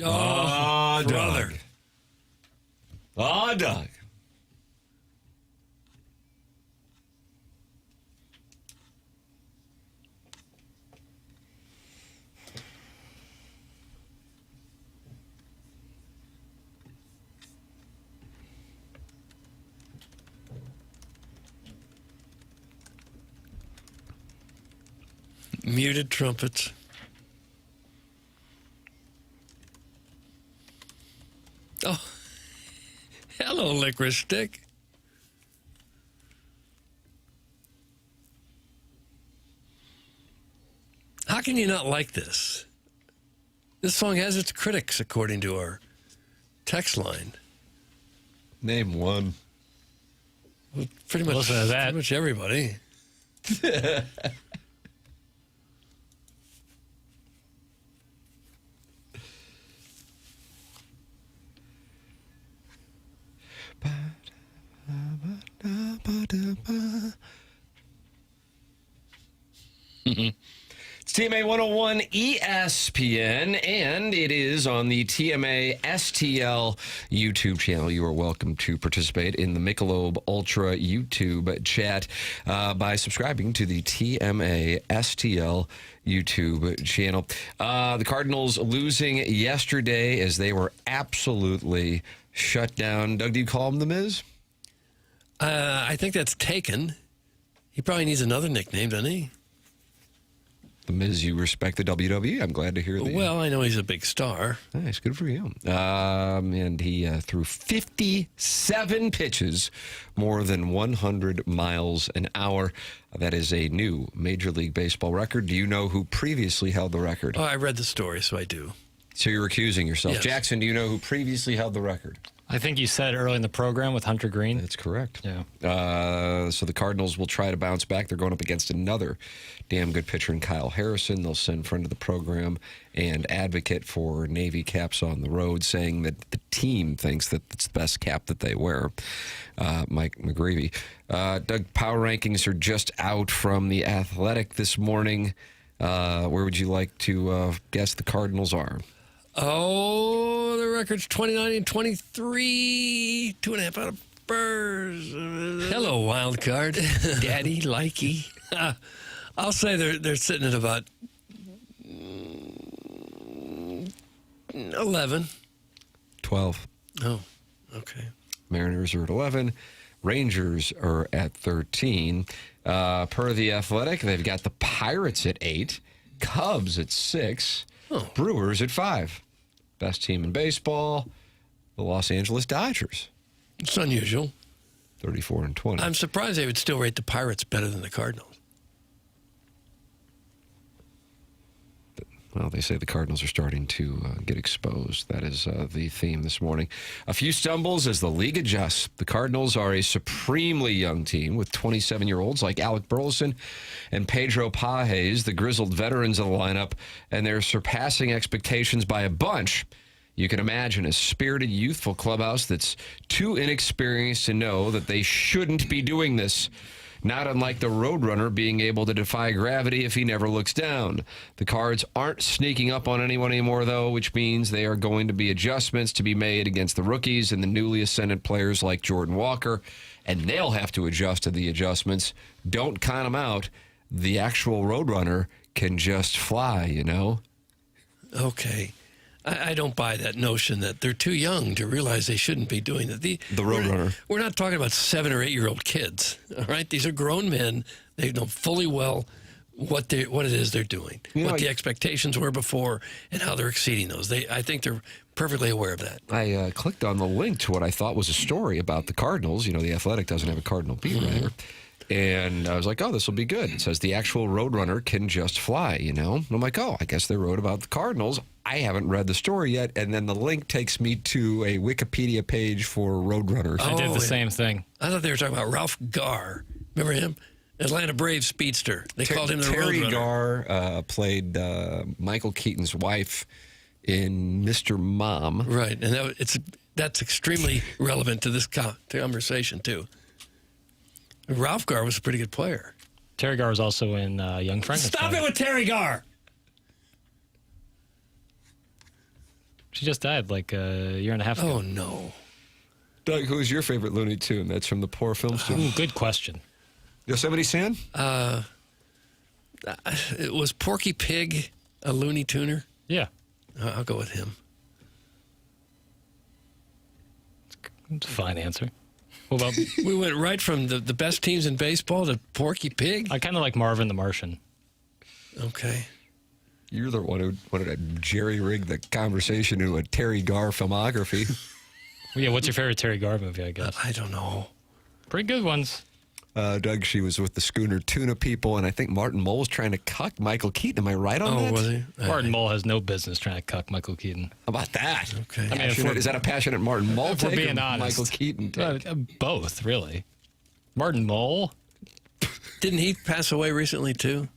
Oh, brother. Oh, Doug. Muted trumpets. Oh, hello, licorice stick. How can you not like this? This song has its critics, according to our text line. Name one. Well, pretty much, pretty much everybody. It's TMA 101 ESPN, and it is on the TMA STL YouTube channel. You are welcome to participate in the Michelob Ultra YouTube chat by subscribing to the TMA STL YouTube channel. The Cardinals losing yesterday as they were absolutely shut down. Doug, do you call him the Miz? I think that's taken. He probably needs another nickname, doesn't he? The Miz, you respect the WWE. I'm glad to hear that. Well, I know he's a big star. Nice, good for you. And he threw 57 pitches, more than 100 miles an hour. That is a new Major League Baseball record. Do you know who previously held the record? Oh, I read the story, so I do. So you're recusing yourself. Yes. Jackson, do you know who previously held the record? I think you said early in the program with Hunter Green. That's correct. Yeah. So the Cardinals will try to bounce back. They're going up against another damn good pitcher in Kyle Harrison. They'll send friend of the program and advocate for Navy caps on the road, saying that the team thinks that it's the best cap that they wear. Mike McGreevy. Doug, power rankings are just out from The Athletic this morning. Where would you like to guess the Cardinals are? Oh, the record's 29-23, 2.5 out of Spurs. Hello, wild card, Daddy Likey. I'll say they're sitting at about 11. 12. Oh, okay. Mariners are at 11. Rangers are at 13. Per The Athletic, they've got the Pirates at 8. Cubs at 6. Brewers at 5. Best team in baseball, the Los Angeles Dodgers. It's unusual. 34-20. I'm surprised they would still rate the Pirates better than the Cardinals. Well, they say the Cardinals are starting to get exposed. That is the theme this morning. A few stumbles as the league adjusts. The Cardinals are a supremely young team with 27-year-olds like Alec Burleson and Pedro Pages, the grizzled veterans of the lineup, and they're surpassing expectations by a bunch. You can imagine a spirited, youthful clubhouse that's too inexperienced to know that they shouldn't be doing this. Not unlike the Roadrunner being able to defy gravity if he never looks down. The Cards aren't sneaking up on anyone anymore, though, which means they are going to be adjustments to be made against the rookies and the newly ascended players like Jordan Walker, and they'll have to adjust to the adjustments. Don't count them out. The actual Roadrunner can just fly, you know? Okay. I don't buy that notion that they're too young to realize they shouldn't be doing it. The Roadrunner. We're not talking about 7 or 8-year-old kids, all right? These are grown men. They know fully well what it is they're doing, what the expectations were before, and how they're exceeding those. I think they're perfectly aware of that. I clicked on the link to what I thought was a story about the Cardinals. You know, The Athletic doesn't have a Cardinal beat writer. And I was like, oh, this will be good. It says the actual Roadrunner can just fly, you know? And I'm like, oh, I guess they wrote about the Cardinals. I haven't read the story yet. And then the link takes me to a Wikipedia page for Roadrunners. I did the same thing. I thought they were talking about Ralph Garr. Remember him? Atlanta Braves speedster. They called him the Terry Roadrunner. Garr played Michael Keaton's wife in Mr. Mom. Right. And that's extremely relevant to this conversation, too. Ralph Garr was a pretty good player. Terry Garr was also in Young Frankenstein. Stop it with Terry Garr! She just died like a year and a half ago. Oh, no. Doug, who's your favorite Looney Tune? That's from the Poor Film Studio. Good question. Yosemite Sam? It was Porky Pig a Looney Tuner? Yeah. I'll go with him. It's a fine answer. What about? We went right from the best teams in baseball to Porky Pig? I kind of like Marvin the Martian. Okay. You're the one who wanted to jerry-rig the conversation into a Terry Garr filmography. Yeah, what's your favorite Terry Garr movie, I guess? I don't know. Pretty good ones. Doug, she was with the Schooner Tuna people, and I think Martin Mull was trying to cuck Michael Keaton. Am I right on that? Oh, was he? Martin Mull has no business trying to cuck Michael Keaton. How about that? Okay. I mean, is that a passionate Martin Mull if we're take being or honest, Michael Keaton take? Both, really. Martin Mull. Didn't he pass away recently, too?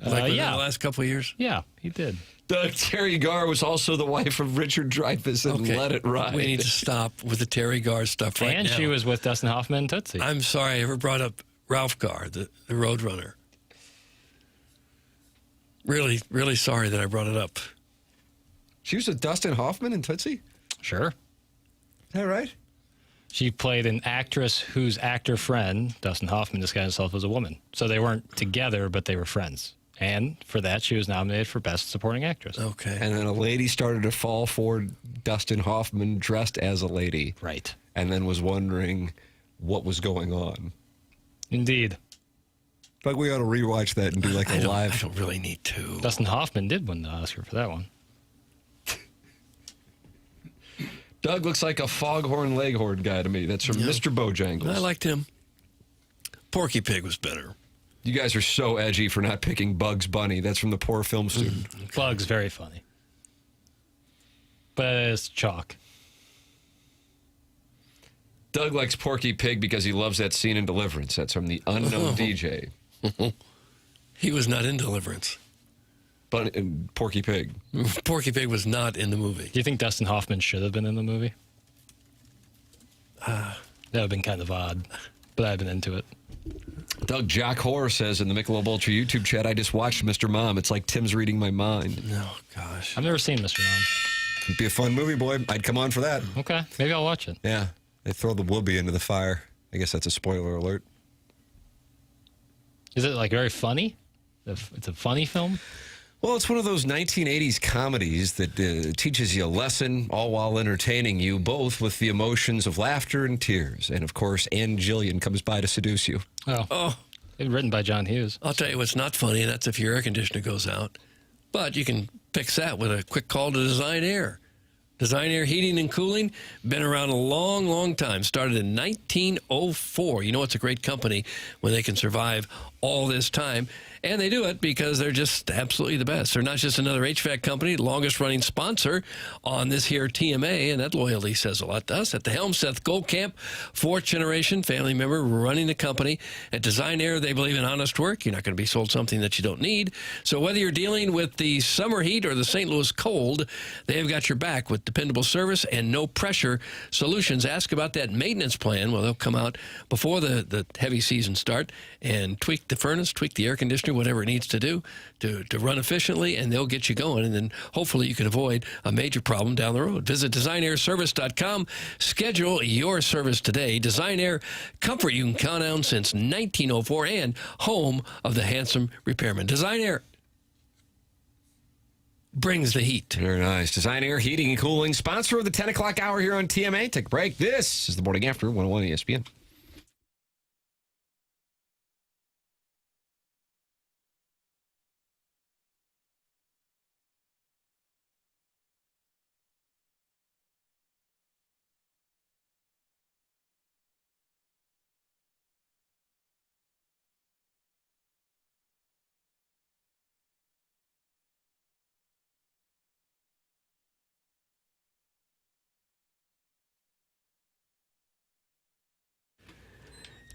Like within the last couple of years? Yeah, he did. Doug, Terry Garr was also the wife of Richard Dreyfuss and Let It Ride. We need to stop with the Terry Garr stuff right now. And she was with Destin Hoffman and Tootsie. I'm sorry I ever brought up Ralph Garr, the Roadrunner. Really, really sorry that I brought it up. She was with Dustin Hoffman and Tootsie? Sure. Is that right? She played an actress whose actor friend, Dustin Hoffman, disguised himself as a woman. So they weren't together, but they were friends. And for that, she was nominated for Best Supporting Actress. Okay. And then a lady started to fall for Dustin Hoffman dressed as a lady. Right. And then was wondering what was going on. Indeed. Like we ought to rewatch that and do like a live. I don't really need to. Dustin Hoffman did win the Oscar for that one. Doug looks like a foghorn leghorn guy to me. That's from Mr. Bojangles. I liked him. Porky Pig was better. You guys are so edgy for not picking Bugs Bunny. That's from the poor film student. Bugs, very funny. But it's chalk. Doug likes Porky Pig because he loves that scene in Deliverance. That's from the unknown DJ. He was not in Deliverance. But Porky Pig. Porky Pig was not in the movie. Do you think Dustin Hoffman should have been in the movie? That would have been kind of odd, but I've been into it. Doug Jock Horror says in the Michelob Ultra YouTube chat, I just watched Mr. Mom. It's like Tim's reading my mind. Oh, gosh. I've never seen Mr. Mom. It'd be a fun movie, boy. I'd come on for that. Okay, maybe I'll watch it. Yeah. They throw the whoopee into the fire. I guess that's a spoiler alert. Is it like very funny? It's a funny film? Well, it's one of those 1980s comedies that teaches you a lesson, all while entertaining you, both with the emotions of laughter and tears. And, of course, Ann Jillian comes by to seduce you. Oh. Written by John Hughes. I'll tell you what's not funny, and that's if your air conditioner goes out. But you can fix that with a quick call to Design Air. Design Air Heating and Cooling, been around a long, long time. Started in 1904. You know it's a great company when they can survive all this time. And they do it because they're just absolutely the best. They're not just another HVAC company, longest-running sponsor on this here TMA, and that loyalty says a lot to us. At the helm, Seth Goldcamp, fourth-generation family member running the company. At Design Air, they believe in honest work. You're not going to be sold something that you don't need. So whether you're dealing with the summer heat or the St. Louis cold, they've got your back with dependable service and no-pressure solutions. Ask about that maintenance plan. Well, they'll come out before the heavy season start and tweak the furnace, tweak the air conditioner, whatever it needs to do to run efficiently, and they'll get you going, and then hopefully you can avoid a major problem down the road. Visit designairservice.com. Schedule your service today. Design Air, comfort you can count on since 1904 and home of the handsome repairman. Design Air brings the heat. Very nice. Design Air Heating and Cooling, sponsor of the 10 o'clock hour here on TMA. Take a break. This is the Morning After 101 ESPN.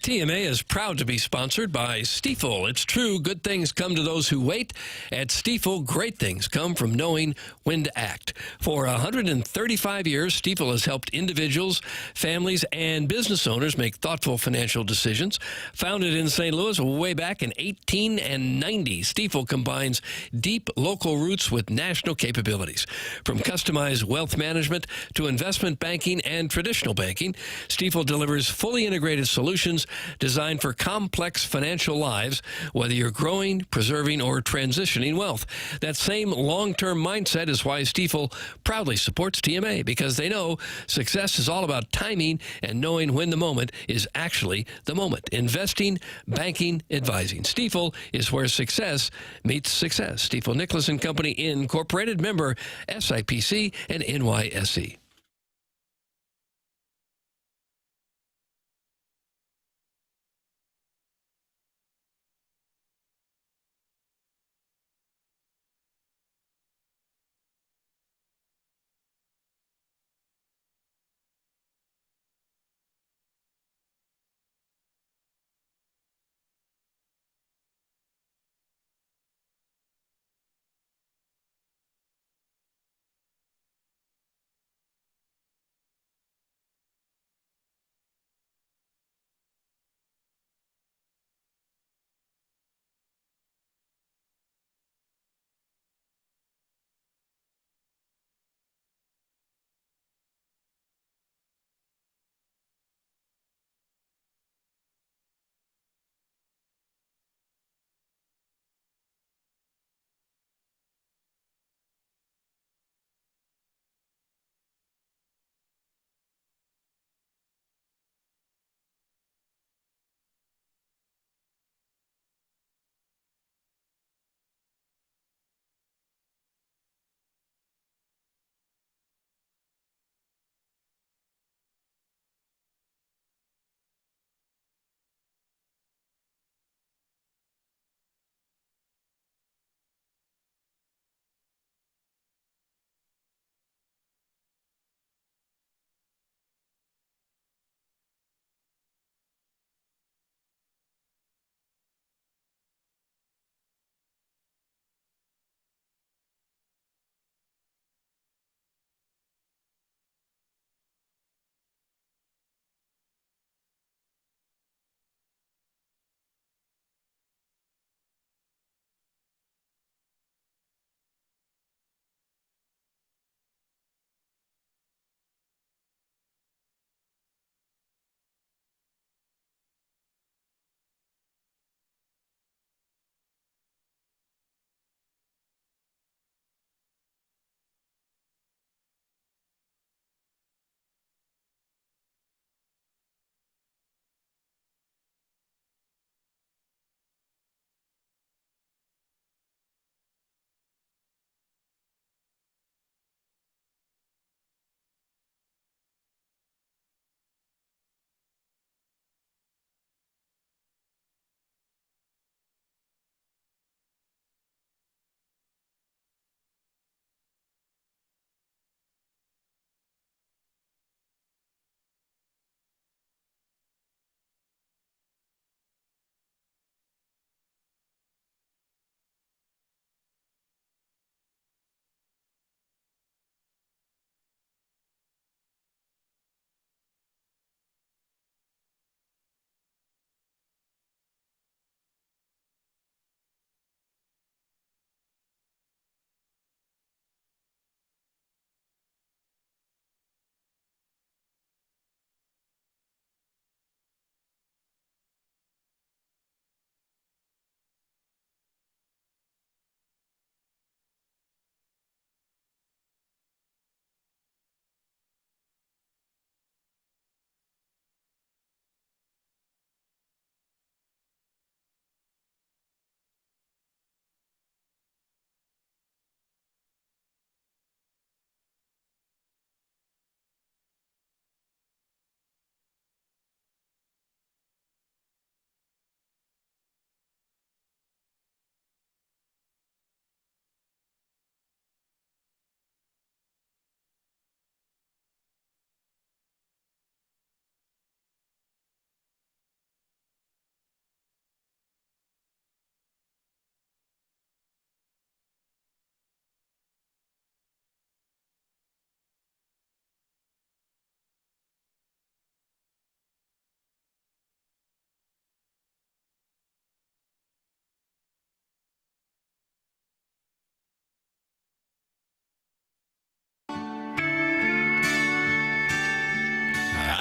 TMA is proud to be sponsored by Stiefel. It's true, good things come to those who wait. At Stiefel, great things come from knowing when to act. For 135 years, Stiefel has helped individuals, families, and business owners make thoughtful financial decisions. Founded in St. Louis way back in 1890, Stiefel combines deep local roots with national capabilities. From customized wealth management to investment banking and traditional banking, Stiefel delivers fully integrated solutions designed for complex financial lives, whether you're growing, preserving, or transitioning wealth. That same long-term mindset is why Stiefel proudly supports TMA, because they know success is all about timing and knowing when the moment is actually the moment. Investing, banking, advising. Stiefel is where success meets success. Stiefel Nicholas and Company Incorporated, member SIPC and NYSE.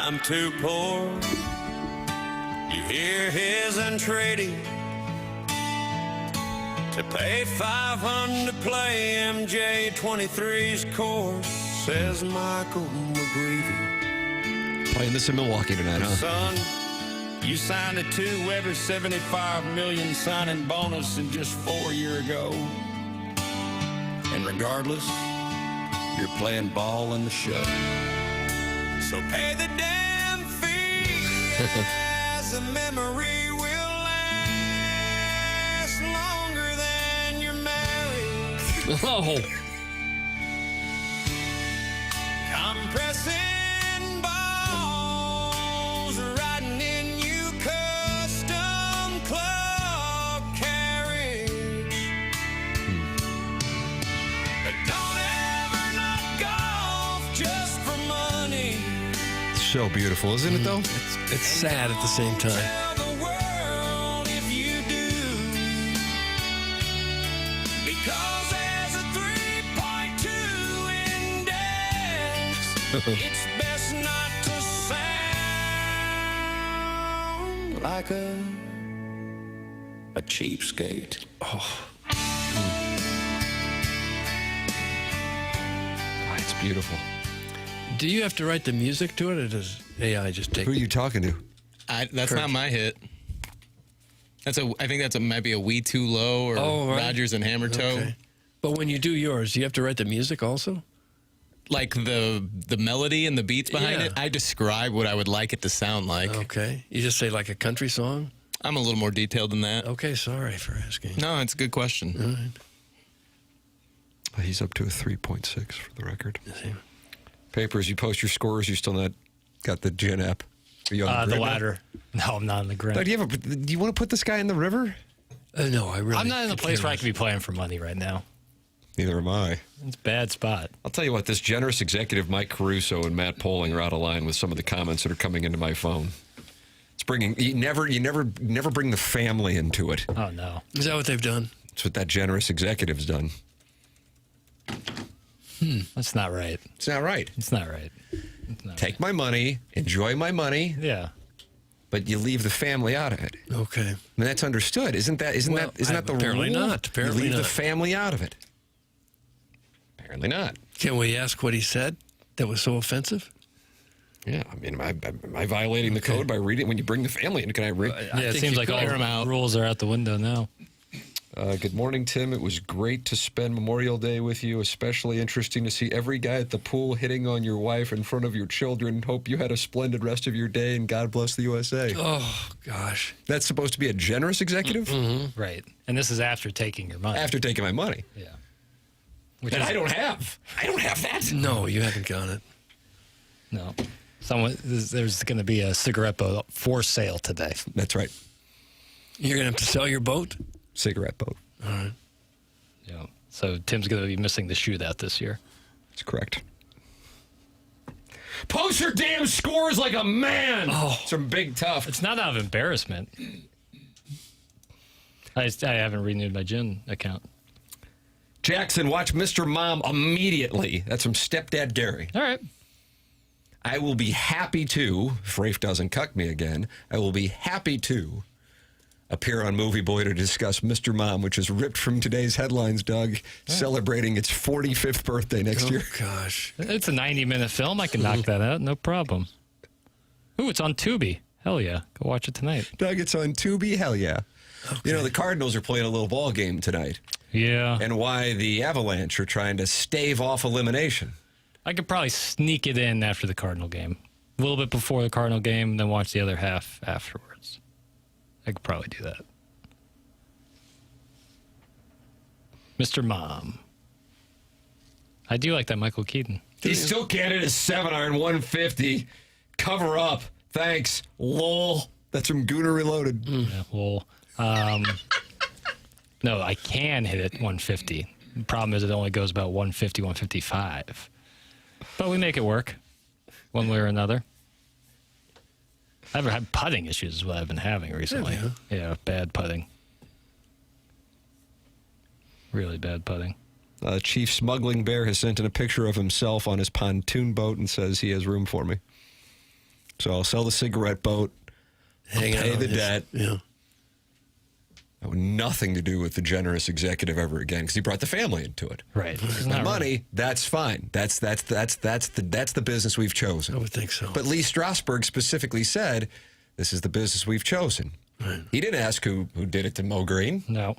I'm too poor. You hear his entreaty to pay $500 to play MJ23's course, says Michael McGreevy. Playing this in Milwaukee tonight, huh? Son, you signed a 2 Weber $75 million signing bonus in just 4 years ago. And regardless, you're playing ball in the show. So pay the damn fee as a memory will last longer than you're married. Oh. Compressing balls, riding in you custom club carriage. But don't ever knock off just for money. So beautiful, isn't it, though? It's sad at the same time. Tell the world if you do. Because there's a 3.2 index. It's best not to sound like a cheapskate. Oh, it's beautiful. Do you have to write the music to it, or does AI just take Who are you talking to? That's not my hit. I think that's might be a We Too Low or Rodgers and Hammertoe. Okay. But when you do yours, do you have to write the music also? Like the melody and the beats behind Yeah. it, I describe what I would like it to sound like. Okay. You just say like a country song? I'm a little more detailed than that. Okay, sorry for asking. No, it's a good question. All right. He's up to a 3.6 for the record. Papers, you post your scores. You still not got the Gin app? Are you on the The grid now? ladder. No, I'm not on the grid. Do you want to put this guy in the river? No, I really. I'm not in a place where I can be playing for money right now. Neither am I. It's a bad spot. I'll tell you what, this generous executive Mike Caruso and Matt Poling are out of line with some of the comments that are coming into my phone. It's bringing you never bring the family into it. Oh no. Is that what they've done? That's what that generous executive's done. That's not right. It's not right. It's not right. Take my money, enjoy my money. Yeah. But you leave the family out of it. Okay. I mean, that's understood. Isn't that the apparently rule? not. Apparently you leave not. the family out of it. Apparently not. Can we ask what he said that was so offensive? Yeah, I mean, am I violating the code by reading when you bring the family in? Can I read? Yeah, it seems like all rules are out the window now. Good morning, Tim. It was great to spend Memorial Day with you. Especially interesting to see every guy at the pool hitting on your wife in front of your children. Hope you had a splendid rest of your day, and God bless the USA. Oh, gosh. That's supposed to be a generous executive? Mm-hmm. Right. And this is after taking your money. After taking my money. Yeah. That I don't have. I don't have that. No, you haven't got it. No. There's going to be a cigarette boat for sale today. That's right. You're going to have to sell your boat? Cigarette boat. All right. Yeah. So Tim's going to be missing the shootout this year. That's correct. Post your damn scores like a man. Oh, some big tough. It's not out of embarrassment. I haven't renewed my Gin account. Jackson, watch Mr. Mom immediately. That's from Stepdad Gary. All right. I will be happy to, if Rafe doesn't cuck me again, I will be happy to appear on Movie Boy to discuss Mr. Mom, which is ripped from today's headlines, Doug, celebrating its 45th birthday next year. Oh, gosh. It's a 90-minute film. I can knock that out. No problem. Ooh, it's on Tubi. Hell yeah. Go watch it tonight. Doug, it's on Tubi. Hell yeah. Okay. You know, the Cardinals are playing a little ball game tonight. Yeah. And why the Avalanche are trying to stave off elimination. I could probably sneak it in after the Cardinal game. A little bit before the Cardinal game, and then watch the other half afterwards. I could probably do that. Mr. Mom. I do like that Michael Keaton. He still can't hit his 7-iron 150. Cover up. Thanks. Lol. That's from Gooner Reloaded. Yeah, lol. No, I can hit it 150. The problem is it only goes about 150, 155. But we make it work one way or another. I've had putting issues is what I've been having recently. Yeah, bad putting. Really bad putting. Chief Smuggling Bear has sent in a picture of himself on his pontoon boat and says he has room for me. So I'll sell the cigarette boat, pay the debt. Yeah. I want nothing to do with the generous executive ever again because he brought the family into it. Right. My money, that's fine. That's the business we've chosen. I would think so. But Lee Strasberg specifically said, "This is the business we've chosen." Right. He didn't ask who did it to Mo Green. No.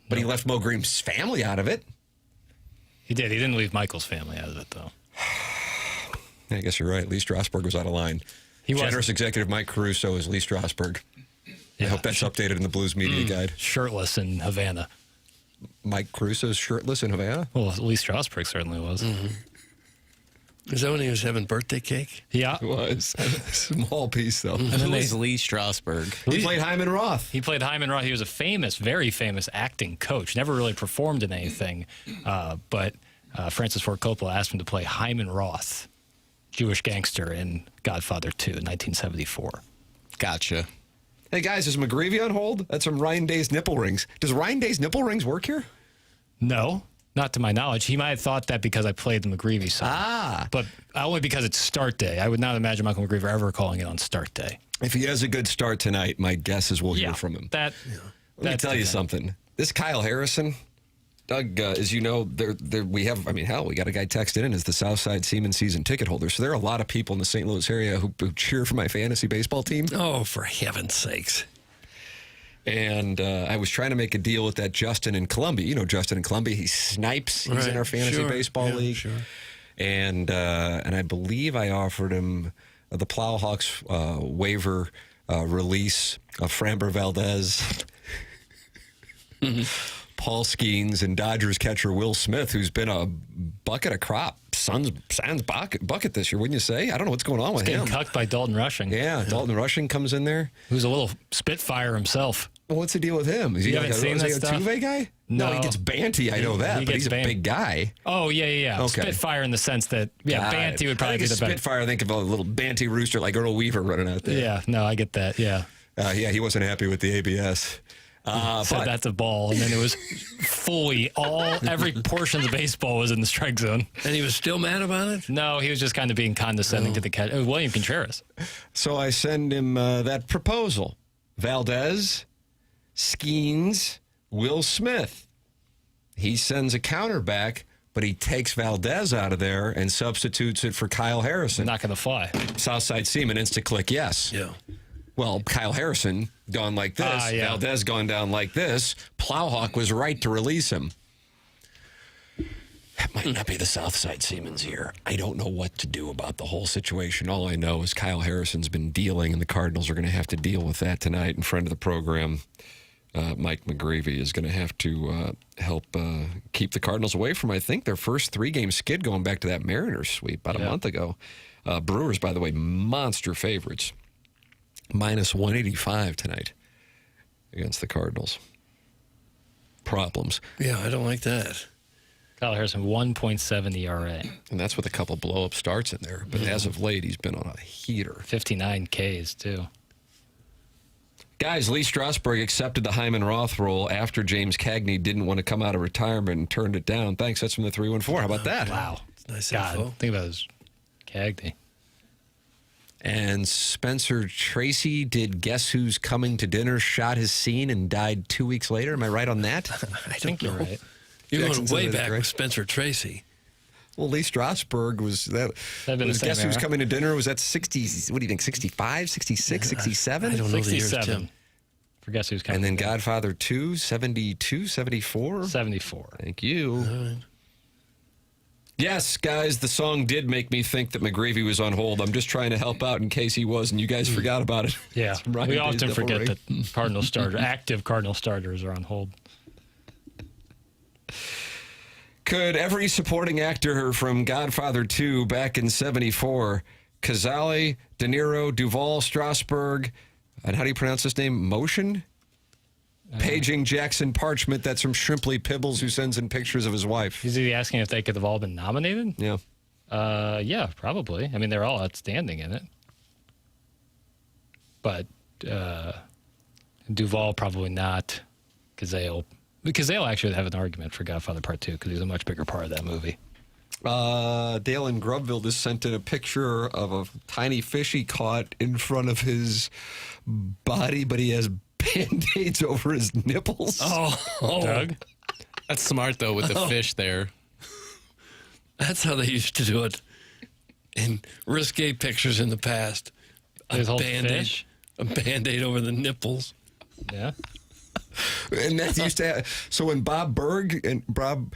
But he left Mo Green's family out of it. He did. He didn't leave Michael's family out of it, though. I guess you're right. Lee Strasberg was out of line. Generous executive Mike Caruso is Lee Strasberg. I hope that's updated in the Blues Media Guide. Shirtless in Havana. Mike Caruso's shirtless in Havana? Well, Lee Strasberg certainly was. Mm-hmm. Is that when he was having birthday cake? Yeah. It was. Small piece, though. And then there's Lee Strasberg. He played Hyman Roth. He played Hyman Roth. He was a very famous acting coach. Never really performed in anything. But Francis Ford Coppola asked him to play Hyman Roth, Jewish gangster in Godfather 2 in 1974. Gotcha. Hey, guys, is McGreevy on hold? That's from Ryan Day's nipple rings. Does Ryan Day's nipple rings work here? No, not to my knowledge. He might have thought that because I played the McGreevy song. But only because it's start day. I would not imagine Michael McGreevy ever calling it on start day. If he has a good start tonight, my guess is we'll hear from him. Let me tell you something. This Kyle Harrison, Doug, as you know, we have, we got a guy texted in as the Southside Seaman season ticket holder. So there are a lot of people in the St. Louis area who cheer for my fantasy baseball team. Oh, for heaven's sakes. And I was trying to make a deal with that Justin in Columbia. You know Justin in Columbia. He snipes. He's in our fantasy baseball league. Sure. And I believe I offered him the Plowhawks waiver release of Framber Valdez, Paul Skeens, and Dodgers catcher Will Smith, who's been a bucket of crop. Sans bucket this year, wouldn't you say? I don't know what's going on with him. Getting cucked by Dalton Rushing. Yeah, Dalton Rushing comes in there. Who's a little spitfire himself. Well, what's the deal with him? Is he like a Tuve guy? No, he gets Banty. I know that, but he's a big guy. Oh, yeah. Okay. Spitfire in the sense that, Banty would probably be the best. Spitfire, I think of a little Banty rooster like Earl Weaver running out there. Yeah, no, I get that, yeah. He wasn't happy with the ABS. Said that's a ball, and then it was fully every portion of baseball was in the strike zone. And he was still mad about it? No, he was just kind of being condescending to the catcher. It was William Contreras. So I send him that proposal. Valdez, Skeens, Will Smith. He sends a counter back, but he takes Valdez out of there and substitutes it for Kyle Harrison. Not going to fly. Southside Seaman, insta-click yes. Yeah. Well, Kyle Harrison gone like this. Valdez gone down like this. Plowhawk was right to release him. That might not be the Southside Seaman's year. I don't know what to do about the whole situation. All I know is Kyle Harrison's been dealing, and the Cardinals are going to have to deal with that tonight. And friend of the program, Mike McGreevy, is going to have to help keep the Cardinals away from, I think, their first 3-game skid going back to that Mariners sweep about a month ago. Brewers, by the way, monster favorites. Minus 185 tonight against the Cardinals. Problems. Yeah, I don't like that. Kyle Harrison, 1.7 ERA. And that's with a couple blow-up starts in there. But as of late, he's been on a heater. 59 Ks, too. Guys, Lee Strasberg accepted the Hyman Roth role after James Cagney didn't want to come out of retirement and turned it down. Thanks. That's from the 314. How about that? Wow. Nice God, info. think about this Cagney. And Spencer Tracy did Guess Who's Coming to Dinner, shot his scene, and died 2 weeks later. Am I right on that? I think you're right. You're going way back with Spencer Tracy. Well, Lee Strasberg was that. Was Guess Who's Coming to Dinner? Was that 60? What do you think? 65, 66, 67? I don't know 67. the years, Tim. For Guess Who's Coming. And then Godfather 2, 72, 74? 74. Thank you. Yes, guys, the song did make me think that McGreevy was on hold. I'm just trying to help out in case he was, and you guys forgot about it. Yeah, we often forget that Cardinal starters, active Cardinal starters, are on hold. Could every supporting actor from Godfather 2 back in 74, Cazale, De Niro, Duvall, Strasberg, and how do you pronounce this name? Motion? Paging Jackson Parchment, that's from Shrimply Pibbles, who sends in pictures of his wife. Is he asking if they could have all been nominated? Yeah. Yeah, probably. I mean, they're all outstanding in it. But Duvall probably not. Cazale actually would have an argument for Godfather Part 2 because he's a much bigger part of that movie. Dale in Grubville just sent in a picture of a tiny fish he caught in front of his body, but he has Band-Aids over his nipples. Doug? That's smart, though, with the fish there. That's how they used to do it in risque pictures in the past. A Band-Aid over the nipples. Yeah. And that used to have, so when Bob Burns and Bob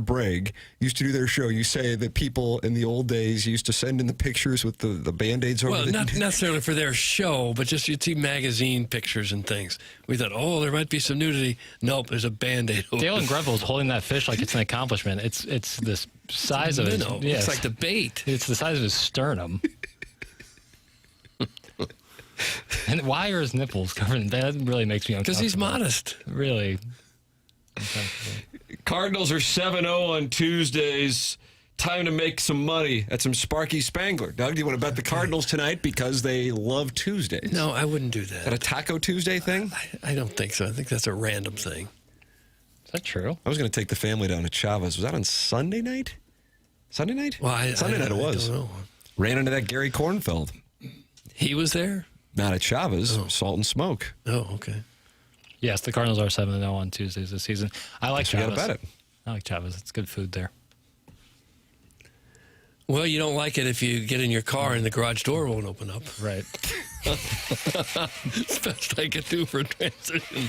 Bragg used to do their show, you say that people in the old days used to send in the pictures with the Band-Aids over the... Well, not necessarily for their show, but just you'd see magazine pictures and things. We thought, there might be some nudity. Nope, there's a Band-Aid over Dale and Grubville is holding that fish like it's an accomplishment. It's this size of it. It's like the bait. It's the size of his sternum. And why are his nipples covered in that? Really makes me uncomfortable. Because he's modest. Really. Cardinals are 7-0 on Tuesdays. Time to make some money at some Sparky Spangler. Doug, do you want to bet the Cardinals tonight because they love Tuesdays? No, I wouldn't do that. Is that a Taco Tuesday thing? I don't think so. I think that's a random thing. Is that true? I was going to take the family down to Chavez. Was that on Sunday night? Sunday night? Well, Sunday night it was. I don't know. Ran into that Gary Kornfeld. He was there? Not at Chavez. Salt and Smoke. Oh, okay. Yes, the Cardinals are 7-0 on Tuesdays this season. I like Chavez. You got to bet it. I like Chavez. It's good food there. Well, you don't like it if you get in your car and the garage door won't open up. Right. It's the best I can do for a transition.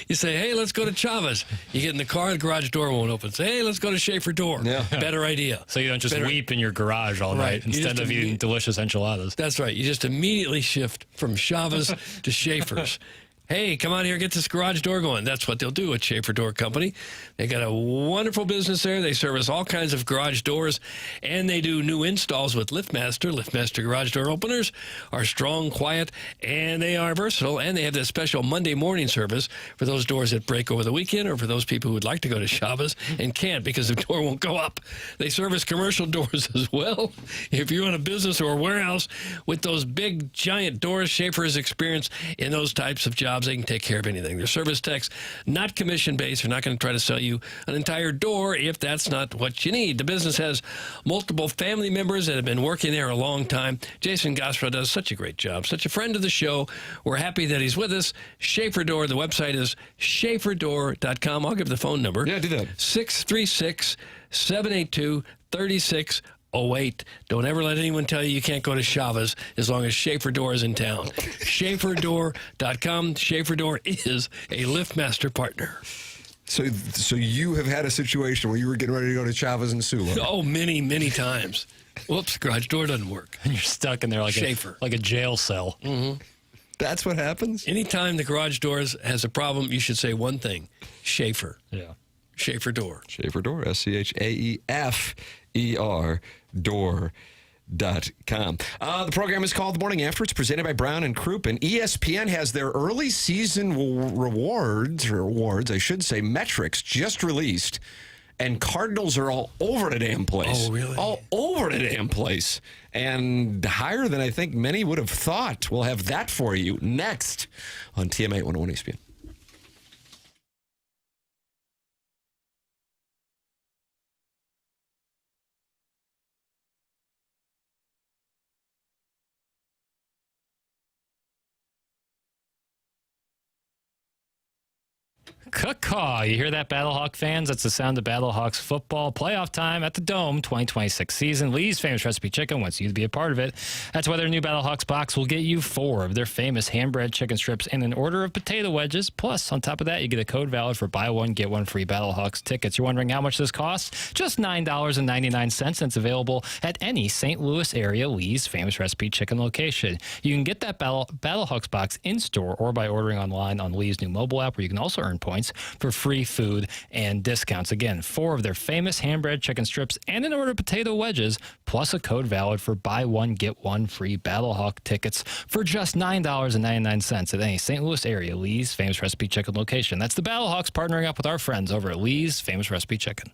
You say, hey, let's go to Chavez. You get in the car, the garage door won't open. Say, hey, let's go to Schaefer Door. Yeah. Better idea. So you don't just weep in your garage all Right. night instead of eating delicious enchiladas. That's right. You just immediately shift from Chavez to Schaefer's. Hey, come on here, get this garage door going. That's what they'll do at Schaefer Door Company. They got a wonderful business there. They service all kinds of garage doors, and they do new installs with LiftMaster. LiftMaster garage door openers are strong, quiet, and they are versatile. And they have that special Monday morning service for those doors that break over the weekend, or for those people who would like to go to Chavez and can't because the door won't go up. They service commercial doors as well. If you own a business or a warehouse with those big, giant doors, Schaefer has experience in those types of jobs. They can take care of anything. They're service techs, not commission-based. They're not going to try to sell you an entire door if that's not what you need. The business has multiple family members that have been working there a long time. Jason Gosford does such a great job, such a friend of the show. We're happy that he's with us. Schaefer Door, the website is schaeferdoor.com. I'll give the phone number. Yeah, do that. 636-782-3608. Don't ever let anyone tell you can't go to Chavez as long as Schaefer Door is in town. Schaeferdoor.com. Schaefer Door is a LiftMaster partner. So you have had a situation where you were getting ready to go to Chavez and Sula. Oh, many, many times. Whoops, garage door doesn't work. And you're stuck in there like Schaefer. like a jail cell. Mm-hmm. That's what happens? Anytime the garage doors has a problem, you should say one thing. Schaefer. Yeah. Schaefer Door. Schaefer Door, SCHAEFER door.com. The program is called The Morning After. It's presented by Brown and Croup, and ESPN has their early season awards, I should say, metrics just released, and Cardinals are all over the damn place. Oh, really? All over the damn place, and higher than I think many would have thought. We'll have that for you next on TMA 101 ESPN. Caw-caw. You hear that, Battlehawk fans? That's the sound of Battlehawks football playoff time at the Dome 2026 season. Lee's Famous Recipe Chicken wants you to be a part of it. That's why their new Battlehawks box will get you 4 of their famous hand-bread chicken strips and an order of potato wedges. Plus, on top of that, you get a code valid for buy one, get one free Battlehawks tickets. You're wondering how much this costs? Just $9.99, and it's available at any St. Louis area Lee's Famous Recipe Chicken location. You can get that Battlehawks box in-store or by ordering online on Lee's new mobile app, where you can also earn points for free food and discounts. Again, 4 of their famous hand-bread chicken strips and an order of potato wedges, plus a code valid for buy one, get one free Battlehawk tickets for just $9.99 at any St. Louis area Lee's Famous Recipe Chicken location. That's the Battlehawks partnering up with our friends over at Lee's Famous Recipe Chicken.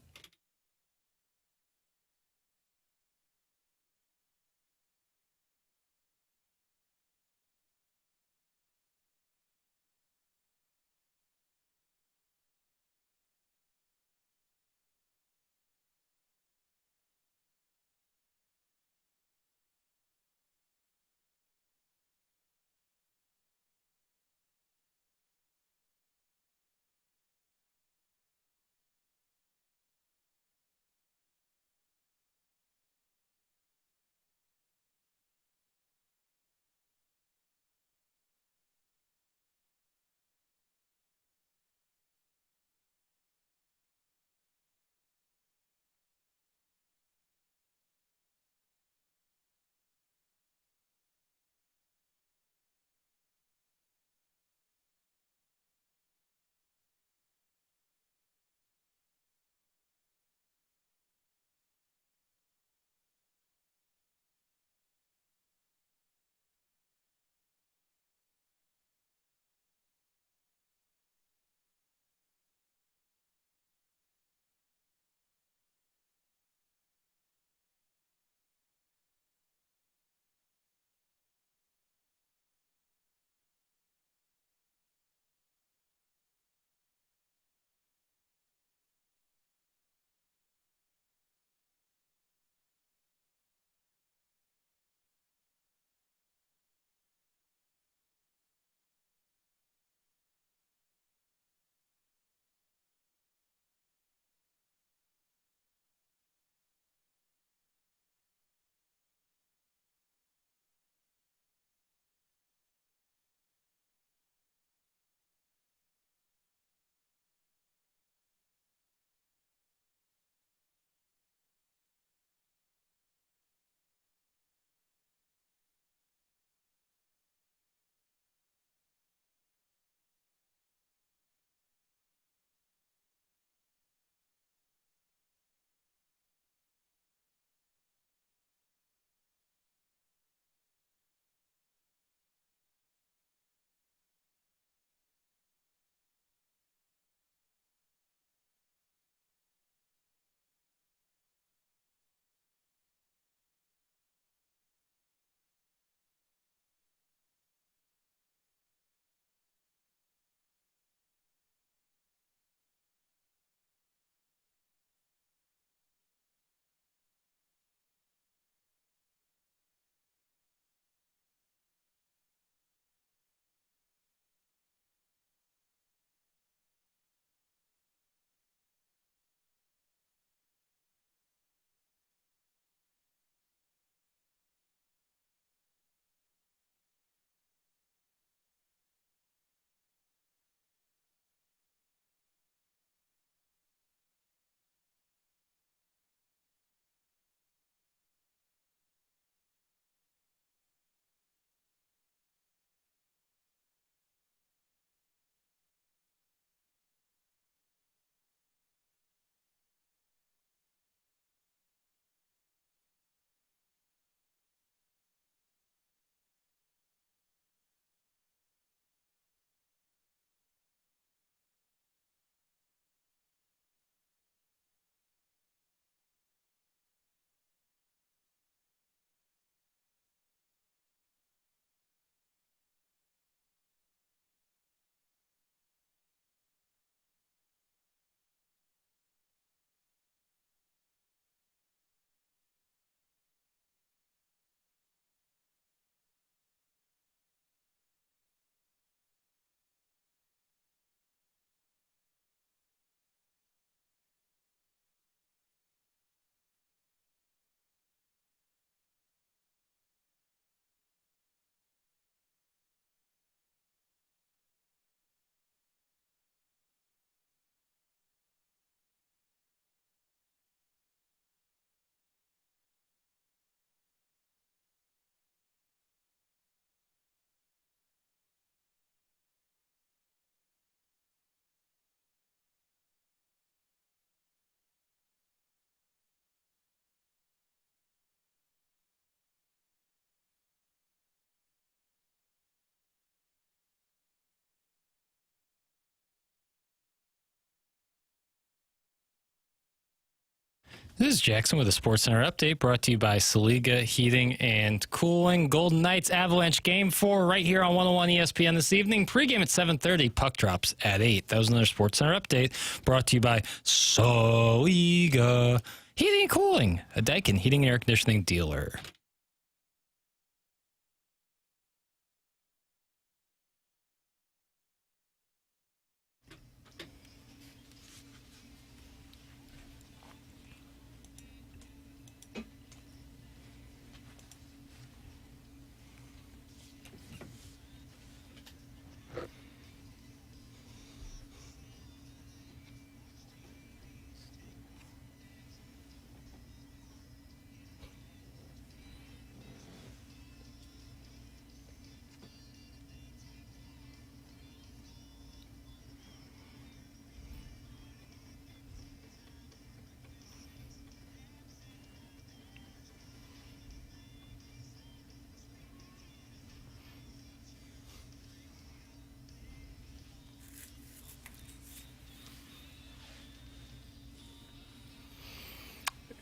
This is Jackson with a Sports Center update brought to you by Saliga Heating and Cooling. Golden Knights Avalanche Game 4 right here on 101 ESPN this evening. Pre-game at 7:30. Puck drops at 8. That was another Sports Center update brought to you by Saliga Heating and Cooling, a Daikin heating and air conditioning dealer.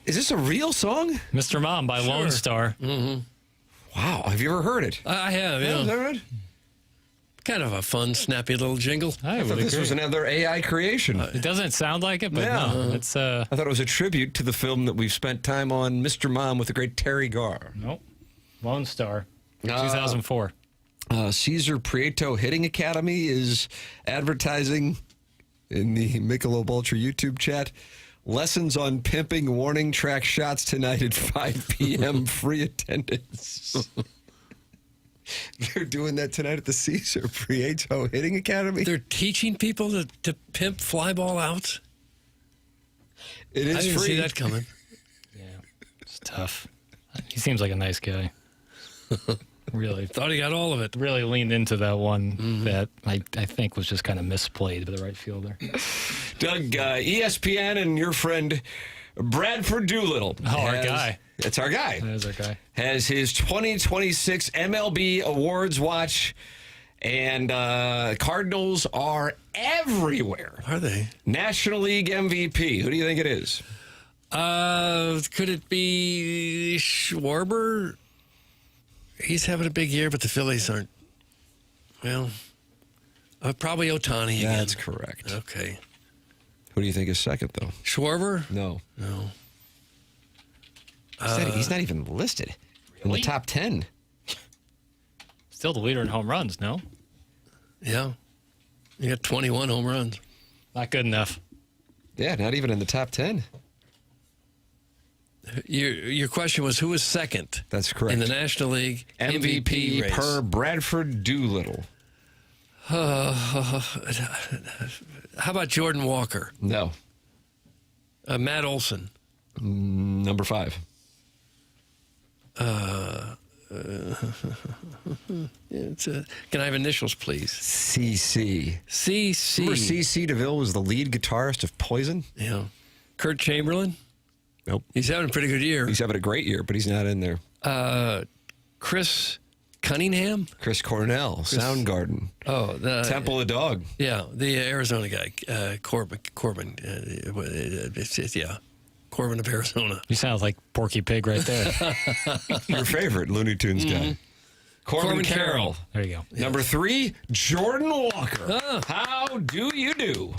Is this a real song? Mr. Mom by Lone Star. Mm-hmm. Wow. Have you ever heard it? I have, yeah. Is that right? Kind of a fun, snappy little jingle. I thought this was another AI creation. It doesn't sound like it, but no. It's I thought it was a tribute to the film that we've spent time on, Mr. Mom, with the great Terry Garr. Nope. Lone Star. 2004. Cesar Prieto Hitting Academy is advertising in the Michelob Ultra YouTube chat. Lessons on pimping, warning track shots tonight at 5 p.m. Free attendance. They're doing that tonight at the Cesar Prieto Hitting Academy. They're teaching people to pimp fly ball out. It is I didn't free. see that coming. It's tough. He seems like a nice guy. Really. Thought he got all of it. Really leaned into that one that I think was just kind of misplayed by the right fielder. Doug, ESPN and your friend Bradford Doolittle. Our guy. It's our guy. That is our guy. Has his 2026 MLB Awards watch, and Cardinals are everywhere. Are they? National League MVP. Who do you think it is? Could it be Schwarber? He's having a big year, but the Phillies aren't. Well, probably Ohtani again. That's correct. Okay. Who do you think is second, though? Schwarber? No. No. He's not even listed in the top 10. Still the leader in home runs, no? Yeah. You got 21 home runs. Not good enough. Yeah, not even in the top 10. Your question was who was second? That's correct. In the National League MVP race. per Bradford Doolittle. How about Jordan Walker? No. Matt Olson. Number 5. Can I have initials, please? CC. CC. Remember CC DeVille was the lead guitarist of Poison? Yeah. Kurt Chamberlain? Nope. He's having a pretty good year. He's having a great year, but he's not in there. Chris Cunningham? Chris Cornell, Soundgarden. Oh, the Temple of Dog. Yeah, the Arizona guy, Corbin. Yeah, Corbin of Arizona. You sound like Porky Pig right there. Your favorite Looney Tunes guy. Corbin Carroll. There you go. Number 3, Jordan Walker. How do you do?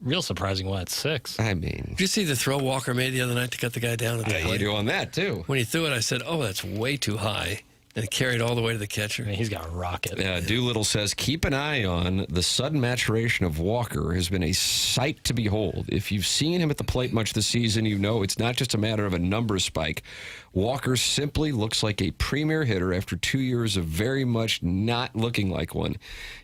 Real surprising one at 6. I mean, Did you see the throw Walker made the other night to cut the guy down at the you plate? do on that, too. When he threw it, I said, oh, that's way too high. And it carried all the way to the catcher. I mean, he's got a rocket. Doolittle says, keep an eye on the sudden maturation of Walker has been a sight to behold. If you've seen him at the plate much this season, you know it's not just a matter of a numbers spike. Walker simply looks like a premier hitter after 2 years of very much not looking like one.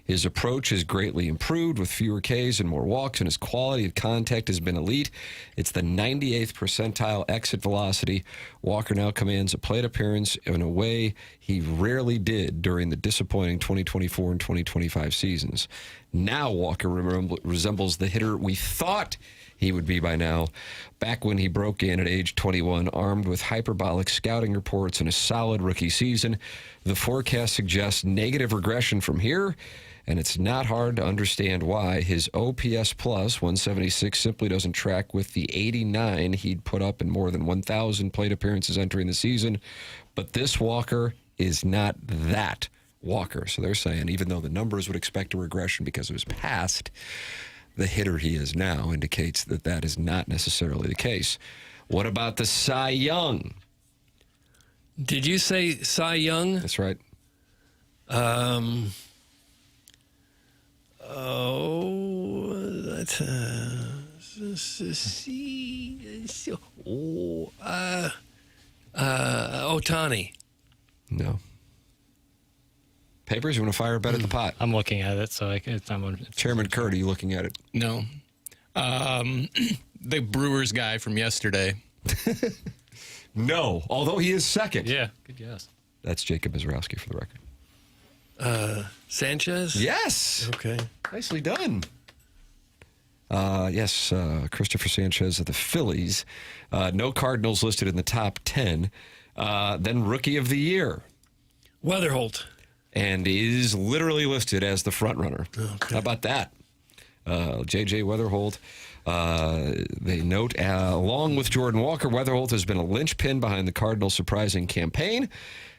His approach has greatly improved with fewer Ks and more walks, and his quality of contact has been elite. It's the 98th percentile exit velocity. Walker now commands a plate appearance in a way he rarely did during the disappointing 2024 and 2025 seasons. Now Walker resembles the hitter we thought he would be by now. Back when he broke in at age 21, armed with hyperbolic scouting reports and a solid rookie season, the forecast suggests negative regression from here, and it's not hard to understand why. His OPS plus 176 simply doesn't track with the 89 he'd put up in more than 1,000 plate appearances entering the season. But this Walker is not that Walker. So they're saying even though the numbers would expect a regression because of his past, the hitter he is now indicates that that is not necessarily the case. What about the Cy Young? Did you say Cy Young? That's right. Ohtani. No. Papers, you want to fire a bet at the pot? I'm looking at it, so Chairman Kurt, are you looking at it? No. The Brewers guy from yesterday. No, although he is second. Yeah, good guess. That's Jacob Mizrowski for the record. Sanchez? Yes. Okay. Nicely done. Yes, Christopher Sanchez of the Phillies. No Cardinals listed in the top 10. Then Rookie of the Year. Weatherholt. And is literally listed as the front runner. Okay. How about that? J.J. Weatherholt. They note, along with Jordan Walker, Weatherholt has been a linchpin behind the Cardinals' surprising campaign.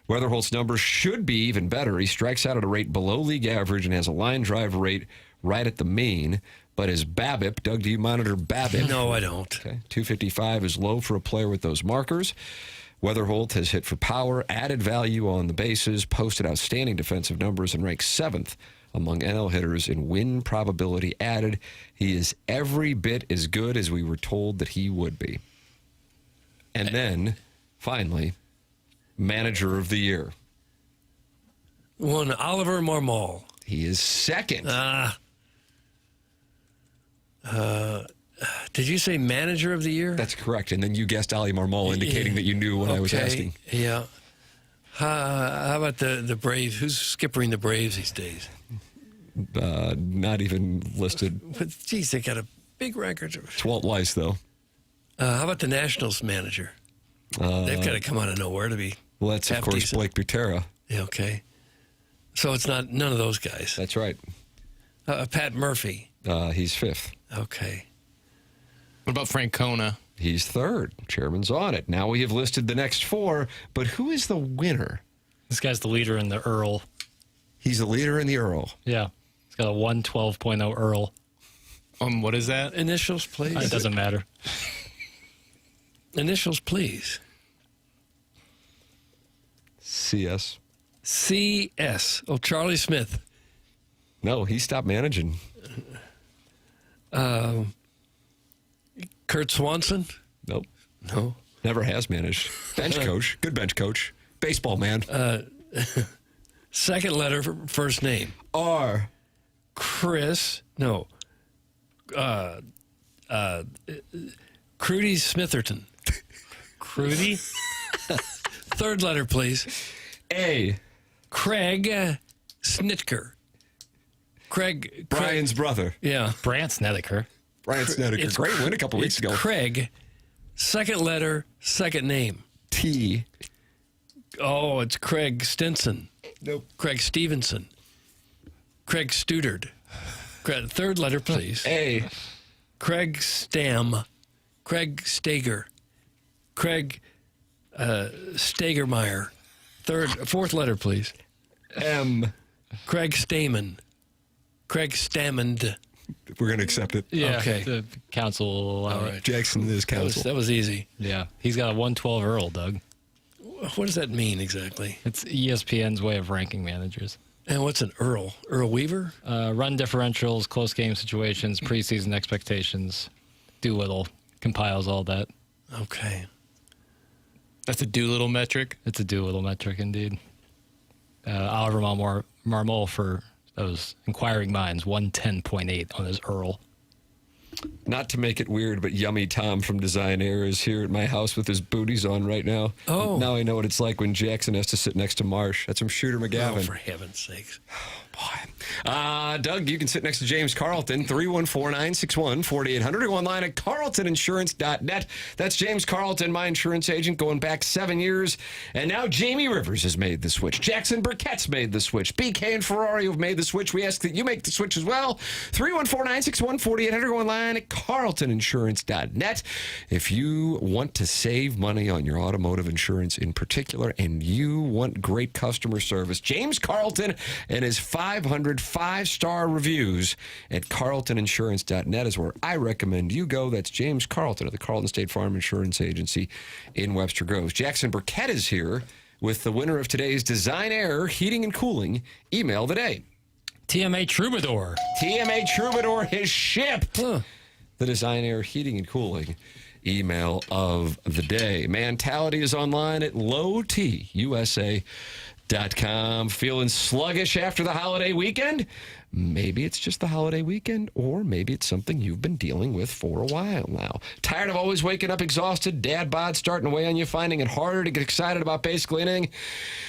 Weatherholt's numbers should be even better. He strikes out at a rate below league average and has a line drive rate right at the main. But his BABIP, Doug, do you monitor BABIP? No, I don't. Okay. 255 is low for a player with those markers. Weatherholt has hit for power, added value on the bases, posted outstanding defensive numbers, and ranks 7th among NL hitters in win probability added. He is every bit as good as we were told that he would be. And then, finally, Manager of the Year. One Oliver Marmol. He is second. Did you say Manager of the Year? That's correct. And then you guessed Ali Marmol, indicating that you knew what I was asking. Yeah. How about the Braves? Who's skippering the Braves these days? Not even listed. But, geez, they got a big record. It's Walt Weiss, though. How about the Nationals manager? They've got to come out of nowhere to be. Well, that's, of course, decent. Blake Butera. Yeah, okay. So it's not none of those guys. That's right. Pat Murphy. He's 5th. Okay. What about Francona? He's 3rd. Chairman's on it. Now we have listed the next 4, but who is the winner? This guy's the leader in the Earl. He's the leader in the Earl. Yeah. He's got a 112.0 Earl. What is that? Initials, please. It doesn't matter. Initials, please. CS. CS. Oh, Charlie Smith. No, he stopped managing. Kurt Swanson? Nope. No. Never has managed. Bench coach. Good bench coach. Baseball man. Second letter, first name. R. Chris. No. Crudy Smitherton. Crudy? Third letter, please. A. Craig Snitker. Brian's brother. Yeah. Brant Snedeker. Brian Snedeker. Great win a couple weeks ago. Craig. Second letter, second name. T. Oh, it's Craig Stinson. Nope. Craig Stevenson. Craig Studard. Third letter, please. A. Craig Stam. Craig Stager. Craig Stagermeyer. Fourth letter, please. M. Craig Stamen. Craig Stammond. We're going to accept it. Yeah. Okay. The council will allow it. Right. Jackson is council. That was easy. Yeah. He's got a 112 Earl, Doug. What does that mean exactly? It's ESPN's way of ranking managers. And what's an Earl? Earl Weaver? Run differentials, close game situations, preseason expectations. Doolittle compiles all that. Okay. That's a Doolittle metric? It's a Doolittle metric, indeed. Oliver Marmol for those inquiring minds, 110.8 on his Earl. Not to make it weird, but Yummy Tom from Design Air is here at my house with his booties on right now. Oh. Now I know what it's like when Jackson has to sit next to Marsh. That's from Shooter McGavin. Oh, for heaven's sakes. Boy. Doug, you can sit next to James Carlton, 314-961-4800. Go online at carltoninsurance.net. That's James Carlton, my insurance agent, going back 7 years. And now Jamie Rivers has made the switch. Jackson Burkett's made the switch. BK and Ferrari have made the switch. We ask that you make the switch as well. 314-961-4800. Go online at carltoninsurance.net. If you want to save money on your automotive insurance in particular, and you want great customer service, James Carlton and his 500 5-star reviews at carltoninsurance.net is where I recommend you go. That's James Carlton of the Carlton State Farm Insurance Agency in Webster Groves. Jackson Burkett is here with the winner of today's Design Air Heating and Cooling email of the day. TMA Troubadour. TMA Troubadour has shipped the Design Air Heating and Cooling email of the day. Mentality is online at lowtusa.com. Feeling sluggish after the holiday weekend? Maybe it's just the holiday weekend, or maybe it's something you've been dealing with for a while now. Tired of always waking up exhausted, dad bod starting to weigh on you, finding it harder to get excited about basically anything?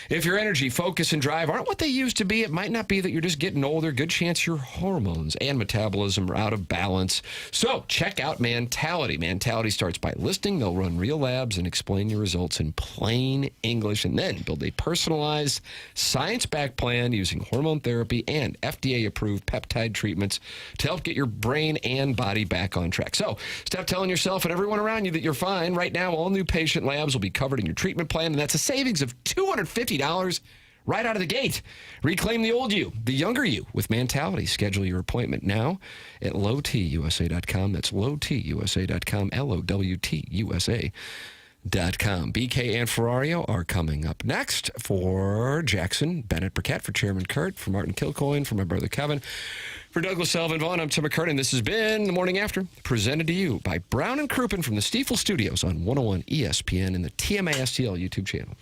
If your energy, focus, and drive aren't what they used to be, it might not be that you're just getting older. Good chance your hormones and metabolism are out of balance. So check out Mentality. Mentality starts by listening. They'll run real labs and explain your results in plain English, and then build a personalized, science-backed plan using hormone therapy and FDA-approved peptide treatments to help get your brain and body back on track. So stop telling yourself and everyone around you that you're fine. Right now, all new patient labs will be covered in your treatment plan, and that's a savings of $250 right out of the gate. Reclaim the old you, the younger you, with Mentality. Schedule your appointment now at lowtusa.com. That's lowtusa.com, lowtusa.com. BK and Ferrario are coming up next. For Jackson, Bennett Burkett, for Chairman Kurt, for Martin Kilcoyne, for my brother Kevin, for Douglas Sullivan, Vaughn, I'm Tim McKernan. This has been The Morning After, presented to you by Brown and Crouppen from the Stiefel Studios on 101 ESPN and the TMA STL YouTube channel.